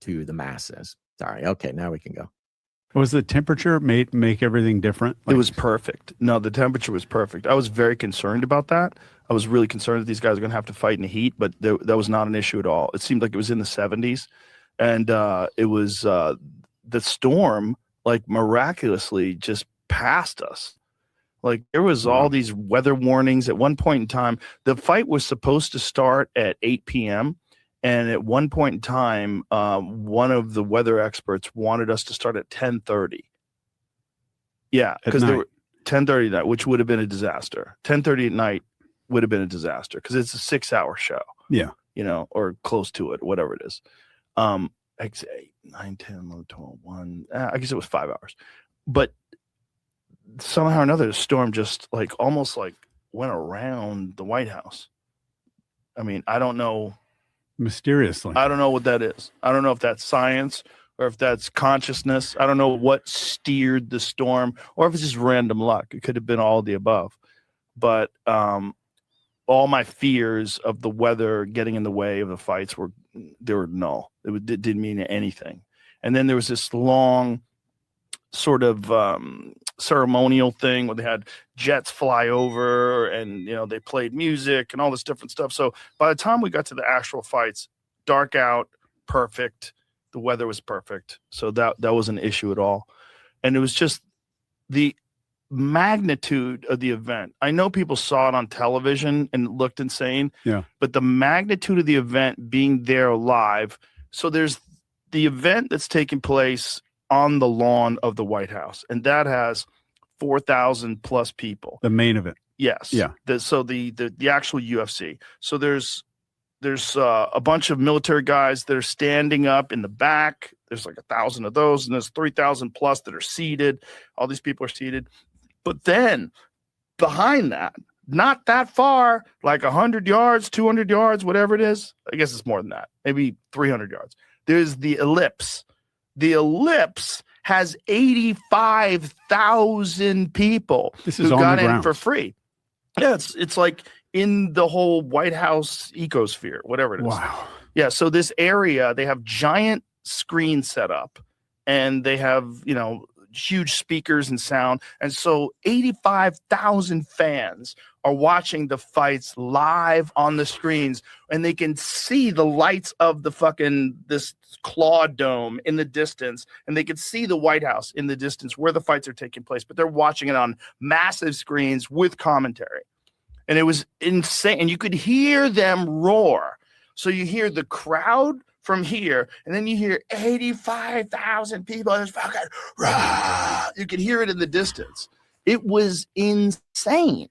to the masses. Sorry. Okay, now we can go. Was the temperature make everything different? It was perfect. No, the temperature was perfect. I was very concerned about that. I was really concerned that these guys are going to have to fight in the heat, but that was not an issue at all. It seemed like it was in the 70s, and it was the storm like miraculously just passed us. Like there was all these weather warnings at one point in time. The fight was supposed to start at 8 p.m. And at one point in time, one of the weather experts wanted us to start at 10:30. Yeah, because they were 10:30 at night, which would have been a disaster. 10:30 at night would have been a disaster because it's a 6-hour show. Yeah. You know, or close to it, whatever it is. 8, 9, 10, 11, 12, 1. I guess it was 5 hours. But somehow or another, the storm just like almost like went around the White House. I mean, I don't know. Mysteriously. I don't know what that is. I don't know if that's science or if that's consciousness. I don't know what steered the storm or if it's just random luck. It could have been all of the above. But all my fears of the weather getting in the way of the fights were null. It didn't mean anything. And then there was this long sort of ceremonial thing where they had jets fly over and, you know, they played music and all this different stuff. So by the time we got to the actual fights, dark out, perfect. The weather was perfect. So that wasn't an issue at all. And it was just the magnitude of the event. I know people saw it on television and it looked insane. Yeah. But the magnitude of the event being there live. So there's the event that's taking place on the lawn of the White House, and that has 4,000 plus people. The main event. Yes. Yeah. So the actual UFC. So there's a bunch of military guys that are standing up in the back. There's like 1,000 of those, and there's 3,000 plus that are seated. All these people are seated. But then behind that, not that far, like 100 yards, 200 yards, whatever it is. I guess it's more than that. Maybe 300 yards. There's the ellipse. The ellipse has 85,000 people who got in for free. Yeah, it's like in the whole White House ecosphere, whatever it is. Wow. Yeah, so this area, they have giant screens set up, and they have, you know, huge speakers and sound. And so 85,000 fans are watching the fights live on the screens, and they can see the lights of this claw dome in the distance, and they can see the White House in the distance where the fights are taking place, but they're watching it on massive screens with commentary. And it was insane. And you could hear them roar. So you hear the crowd from here, and then you hear 85,000 people, and it's fucking rah! You could hear it in the distance. It was insane.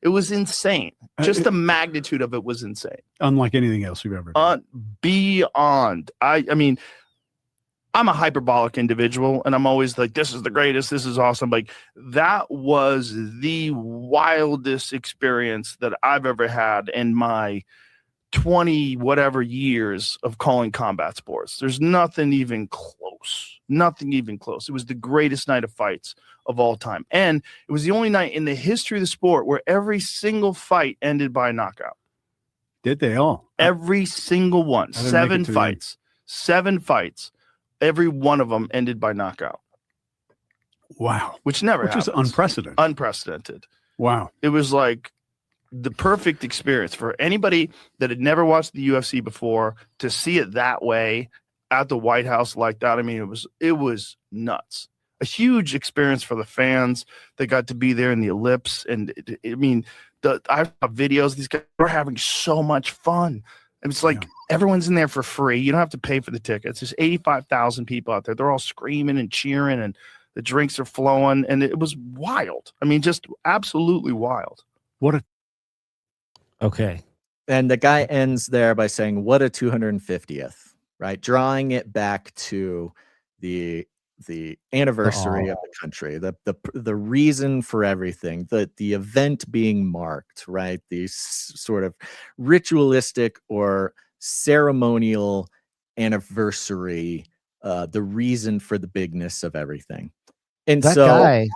It was insane. Just the magnitude of it was insane. Unlike anything else we've ever done. Beyond. I mean, I'm a hyperbolic individual, and I'm always like, this is the greatest. This is awesome. Like, that was the wildest experience that I've ever had in my 20 whatever years of calling combat sports. There's nothing even close. Nothing even close. It was the greatest night of fights of all time. And it was the only night in the history of the sport where every single fight ended by a knockout. Did they all? Every single one. 7 fights. 7 fights. Every one of them ended by knockout. Wow. Which never happens. Which is unprecedented. Unprecedented. Wow. It was like the perfect experience for anybody that had never watched the UFC before to see it that way at the White House like that. I mean, it was nuts. A huge experience for the fans that got to be there in the ellipse. And I mean, I have videos. These guys are having so much fun. And it's like everyone's in there for free. You don't have to pay for the tickets. There's 85,000 people out there. They're all screaming and cheering, and the drinks are flowing. And it was wild. I mean, just absolutely wild. Okay. And the guy ends there by saying, what a 250th, right? Drawing it back to the anniversary of the country, the reason for everything, the event being marked, right? These sort of ritualistic or ceremonial anniversary, the reason for the bigness of everything. And that so guy,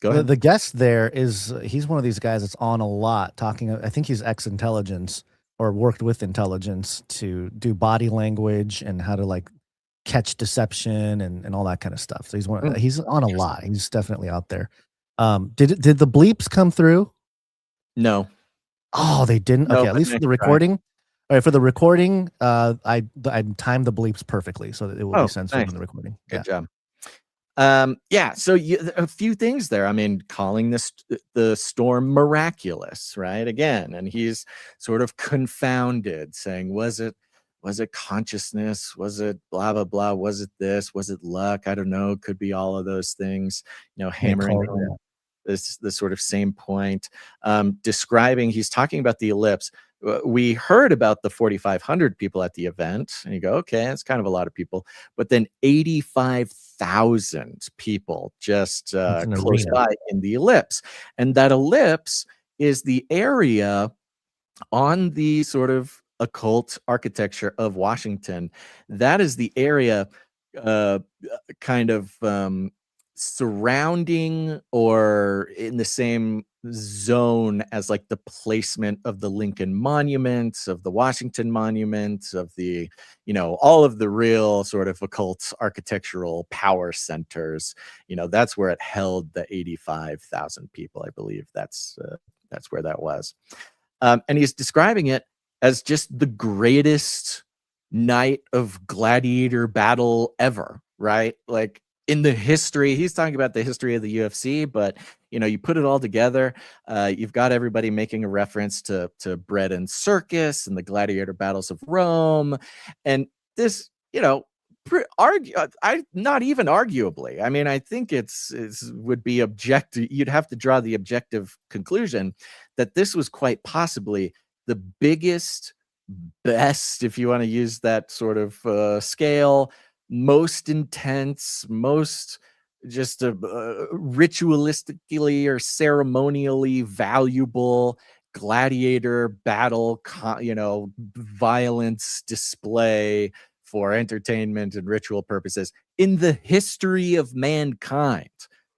go ahead. The guest there he's one of these guys that's on a lot talking. I think he's ex-intelligence or worked with intelligence to do body language and how to like catch deception and all that kind of stuff. So he's on a lot. He's definitely out there. Did the bleeps come through? No. Oh, they didn't. Okay, at least for the recording. All right, for the recording, I timed the bleeps perfectly so that it will be censored in the recording. Good job. Yeah, so a few things there. I mean, calling this the storm miraculous, right? Again, and he's sort of confounded, saying, was it consciousness? Was it blah blah blah? Was it this? Was it luck? I don't know. Could be all of those things. You know, hammering on this sort of same point. Describing, he's talking about the ellipse. We heard about the 4,500 people at the event, and you go, okay, that's kind of a lot of people. But then 85,000 people just close by in the ellipse. And that ellipse is the area on the sort of occult architecture of Washington. That is the area kind of surrounding or in the same zone as like the placement of the Lincoln Monument, of the Washington Monument, of the, you know, all of the real sort of occult architectural power centers. You know, that's where it held the 85,000 people. I believe that's where that was. And he's describing it as just the greatest night of gladiator battle ever, right? Like, in the history, he's talking about the history of the UFC, but you know, you put it all together, you've got everybody making a reference to bread and circus and the gladiator battles of Rome, and this, you know, not even arguably. I mean, I think it's would be objective. You'd have to draw the objective conclusion that this was quite possibly the biggest, best, if you want to use that sort of scale, most intense, most just ritualistically or ceremonially valuable gladiator battle, you know, violence display for entertainment and ritual purposes in the history of mankind,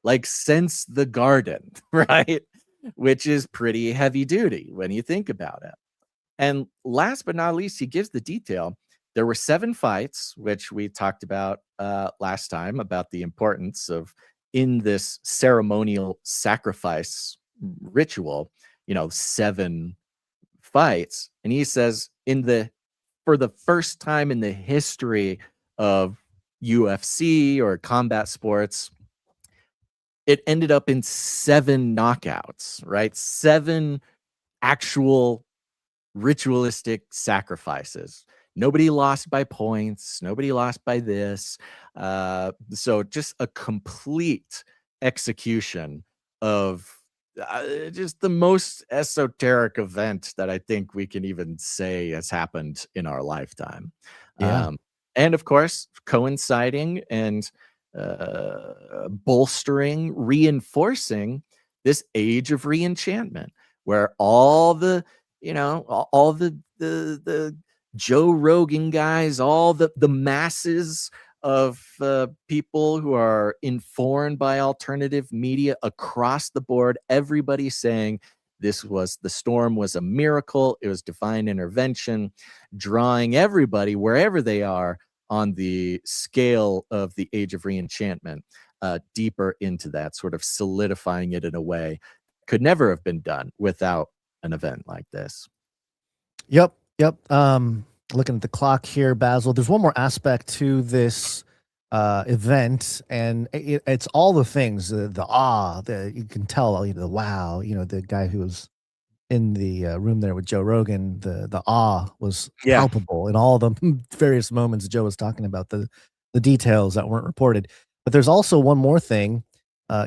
like since the garden, right? Which is pretty heavy duty when you think about it. And last but not least, he gives the detail. There were 7 fights, which we talked about last time, about the importance of, in this ceremonial sacrifice ritual, you know, 7 fights. And he says, for the first time in the history of UFC or combat sports, it ended up in 7 knockouts, right? 7 actual ritualistic sacrifices. Nobody lost by points. Nobody lost by this. So just a complete execution of just the most esoteric event that I think we can even say has happened in our lifetime. Yeah. And of course, coinciding and bolstering, reinforcing this age of re-enchantment, where all the, you know, all the Joe Rogan guys, all the masses of people who are informed by alternative media across the board, everybody saying the storm was a miracle, it was divine intervention, drawing everybody wherever they are on the scale of the age of re-enchantment deeper into that, sort of solidifying it in a way could never have been done without an event like this. Yep. Looking at the clock here, Basil, there's one more aspect to this event, and it's all the things, the awe, you can tell, you know, the wow, you know, the guy who was in the room there with Joe Rogan, the awe was palpable in all the various moments Joe was talking about, the details that weren't reported. But there's also one more thing.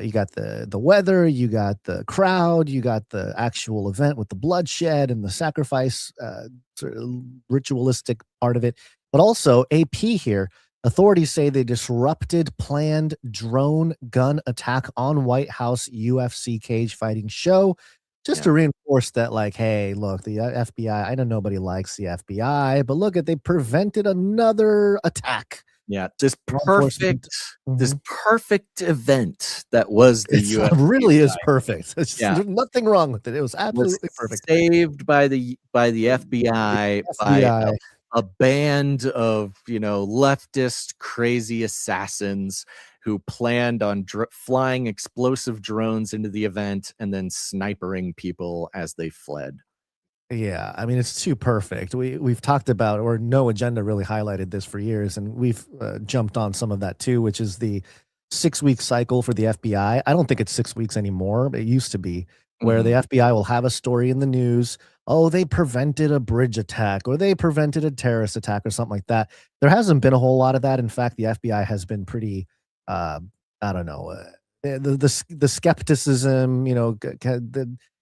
You got the weather, you got the crowd, you got the actual event with the bloodshed and the sacrifice, sort of ritualistic part of it. But also AP here, authorities say they disrupted planned drone gun attack on White House UFC cage fighting show, just to reinforce that, like, hey, look, the FBI, I know nobody likes the FBI, but look, they prevented another attack. Yeah, this perfect event that was the UFC. It really is perfect. There's nothing wrong with it. It was absolutely perfect. Saved by the FBI, by a band of, you know, leftist crazy assassins who planned on flying explosive drones into the event and then snipering people as they fled. Yeah, I mean, it's too perfect. We've talked about, or No Agenda really highlighted this for years, and we've jumped on some of that too, which is the 6-week cycle for the FBI. I don't think it's 6 weeks anymore. It used to be where the FBI will have a story in the news. Oh, they prevented a bridge attack, or they prevented a terrorist attack, or something like that. There hasn't been a whole lot of that. In fact, the FBI has been pretty, I don't know, the skepticism.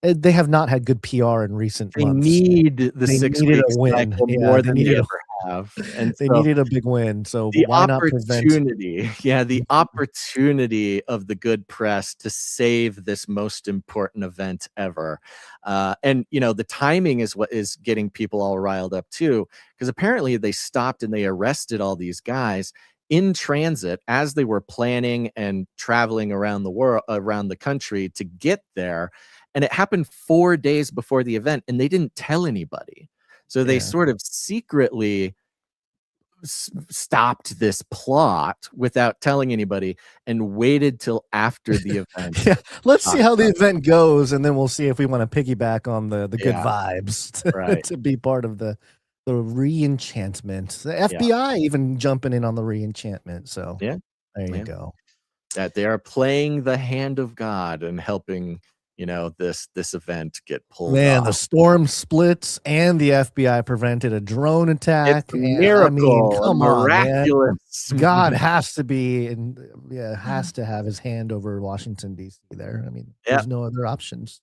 They have not had good PR in recent They months. need the They 6 needed week a win. cycle Yeah, more they than needed they a ever have. And they so needed a big win. So the why not prevent? the opportunity of the good press to save this most important event ever. And the timing is what is getting people all riled up too, because apparently they stopped and they arrested all these guys in transit as they were planning and traveling around the world, around the country to get there. And it happened 4 days before the event, and they didn't tell anybody. So they sort of secretly stopped this plot without telling anybody and waited till after the event. Yeah, let's see how the event goes, and then we'll see if we want to piggyback on the good vibes Right. to be part of the re-enchantment. The FBI even jumping in on the re-enchantment. So Yeah, there you go. That they are playing the hand of God and helping this event get pulled Man, off. the storm splits and the FBI prevented a drone attack. It's a miracle, come on, miraculous. man. God has to be, and has to have his hand over Washington D.C. there. I mean, there's no other options.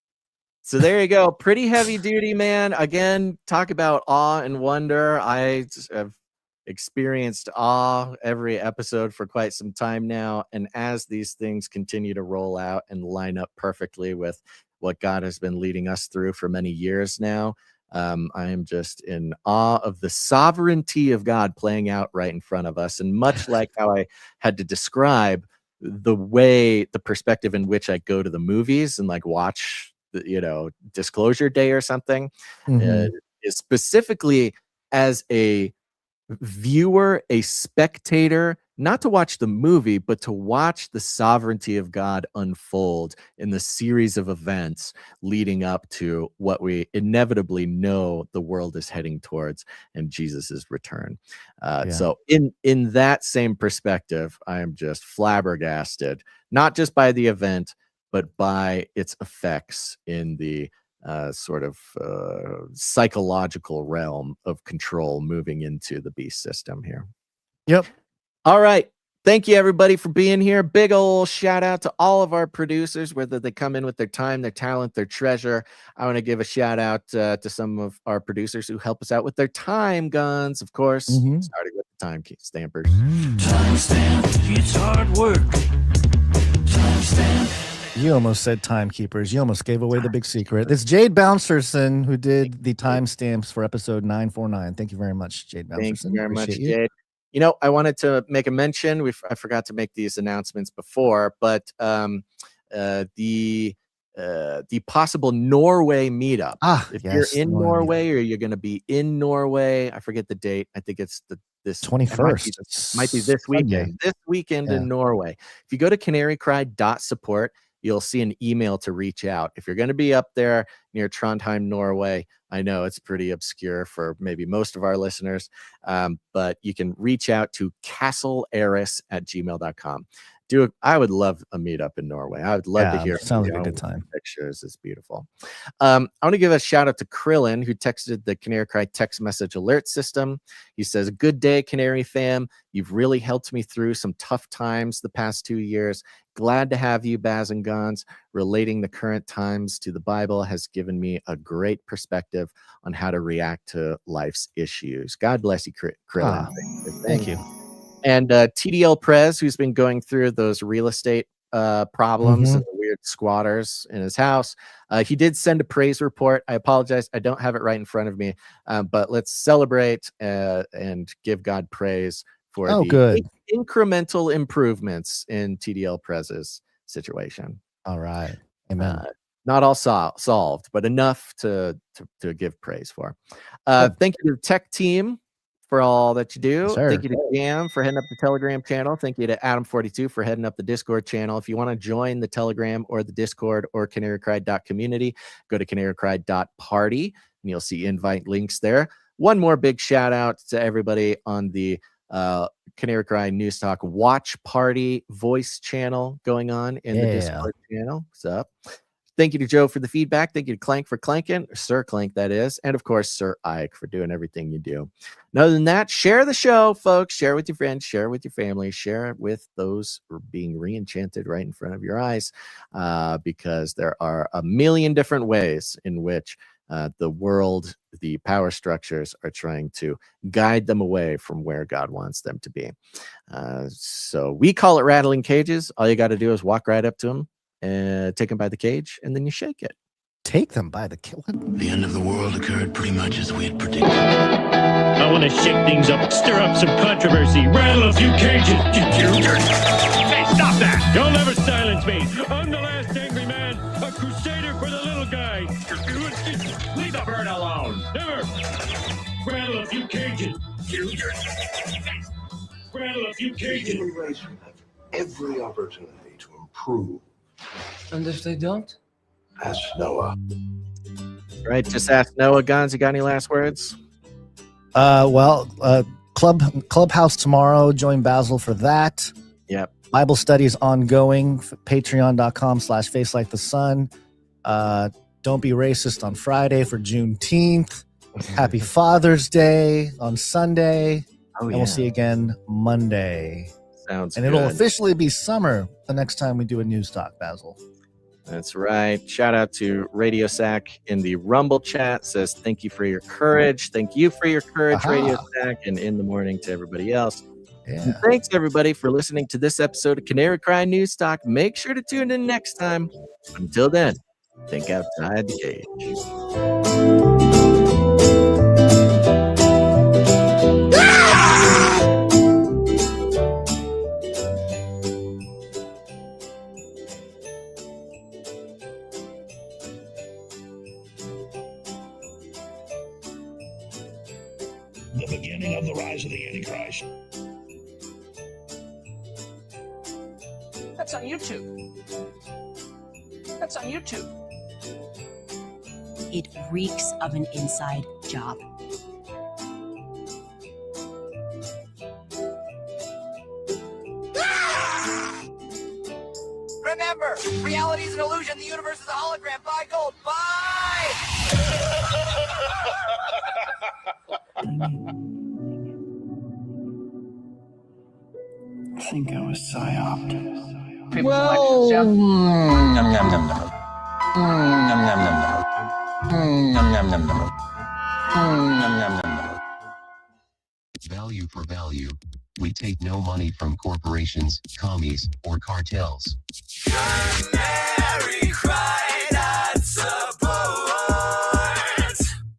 So there you go. Pretty heavy duty, man. Again, talk about awe and wonder. I have experienced awe every episode for quite some time now. And as these things continue to roll out and line up perfectly with what God has been leading us through for many years now, I am just in awe of the sovereignty of God playing out right in front of us. And much like how I had to describe the perspective in which I go to the movies and like watch Disclosure Day or something, is specifically as a viewer, a spectator, not to watch the movie, but to watch the sovereignty of God unfold in the series of events leading up to what we inevitably know the world is heading towards, and Jesus's return. So in that same perspective, I am just flabbergasted, not just by the event, but by its effects in the sort of psychological realm of control moving into the beast system here. Yep. All right. Thank you, everybody, for being here. Big ol' shout out to all of our producers, whether they come in with their time, their talent, their treasure. I want to give a shout out to some of our producers who help us out with their time guns, of course, starting with the time stampers. Timestamp, it's hard work. Timestamp. You almost said timekeepers. You almost gave away the big secret. It's Jade Bouncerson who did the timestamps for episode 949. Thank you very much, Jade Bouncerson. Thank you very much, Appreciate you. Jade. I wanted to make a mention. I forgot to make these announcements before, but the possible Norway meetup. If you're in Norway or you're going to be in Norway, I forget the date. I think it's this 21st. Might be this weekend. Sunday. This weekend in Norway. If you go to canarycry.support, you'll see an email to reach out. If you're going to be up there near Trondheim, Norway, I know it's pretty obscure for maybe most of our listeners, but you can reach out to castleeris@gmail.com. I would love a meetup in Norway. I would love to hear. Sounds like a good time. Pictures. It's beautiful. I want to give a shout out to Krillin, who texted the Canary Cry text message alert system. He says, "Good day, Canary fam. You've really helped me through some tough times the past 2 years. Glad to have you, Baz and Gons. Relating the current times to the Bible has given me a great perspective on how to react to life's issues." God bless you, Krillin. Thank you. And TDL Prez, who's been going through those real estate problems and the weird squatters in his house. He did send a praise report. I apologize. I don't have it right in front of me, but let's celebrate and give God praise for the incremental improvements in TDL Prez's situation. All right. Amen. Not all solved, but enough to give praise for. Thank you to the tech team for all that you do. Thank you to Jam for heading up the Telegram channel. Thank you to Adam42 for heading up the Discord channel. If you want to join the Telegram or the Discord or canarycry.community, go to canarycry.party. and you'll see invite links there. One more big shout out to everybody on the Canary Cry News Talk watch party voice channel going on in the Discord channel. What's up? Thank you to Joe for the feedback. Thank you to Clank for clanking, or Sir Clank, that is. And of course, Sir Ike for doing everything you do. And other than that, share the show, folks. Share with your friends, share with your family, share it with those who are being re-enchanted right in front of your eyes, because there are a million different ways in which the world, the power structures are trying to guide them away from where God wants them to be. So we call it rattling cages. All you got to do is walk right up to them and take them by the cage, and then you shake it. Take them by the cage? The end of the world occurred pretty much as we had predicted. I want to shake things up, stir up some controversy, rattle a few cages. Hey, stop that! You'll never silence me. I'm the last angry man, a crusader for the little guy. Leave the bird alone. Never. Rattle a few cages. Rattle a few cages. Human race will have every opportunity to improve. And if they don't? Ask Noah. Right, just ask Noah. Guns, you got any last words? Clubhouse tomorrow. Join Basil for that. Yep. Bible studies ongoing. Patreon.com/facelikethesun. Don't be racist on Friday for Juneteenth. Happy Father's Day on Sunday. Oh, and we'll see you again Monday. Sounds and good. it'll officially be summer the next time we do a news talk, Basil. That's right. Shout out to Radio Sack in the Rumble chat. Says, thank you for your courage. Thank you for your courage, Radio Sack. And in the morning to everybody else. Yeah. And thanks, everybody, for listening to this episode of Canary Cry News Talk. Make sure to tune in next time. Until then, think outside the cage. The beginning of the rise of the Antichrist. That's on YouTube. That's on YouTube. It reeks of an inside job. Remember, reality is an illusion. The universe is a hologram. Buy gold. Buy! I think I was psyoped. Well, Yum, yum, yum, yum. Yum, yum, yum, yum. Yum, yum, yum, yum. Yum, yum, yum, yum. Value for value. We take no money from corporations, commies, or cartels. Canary cried out,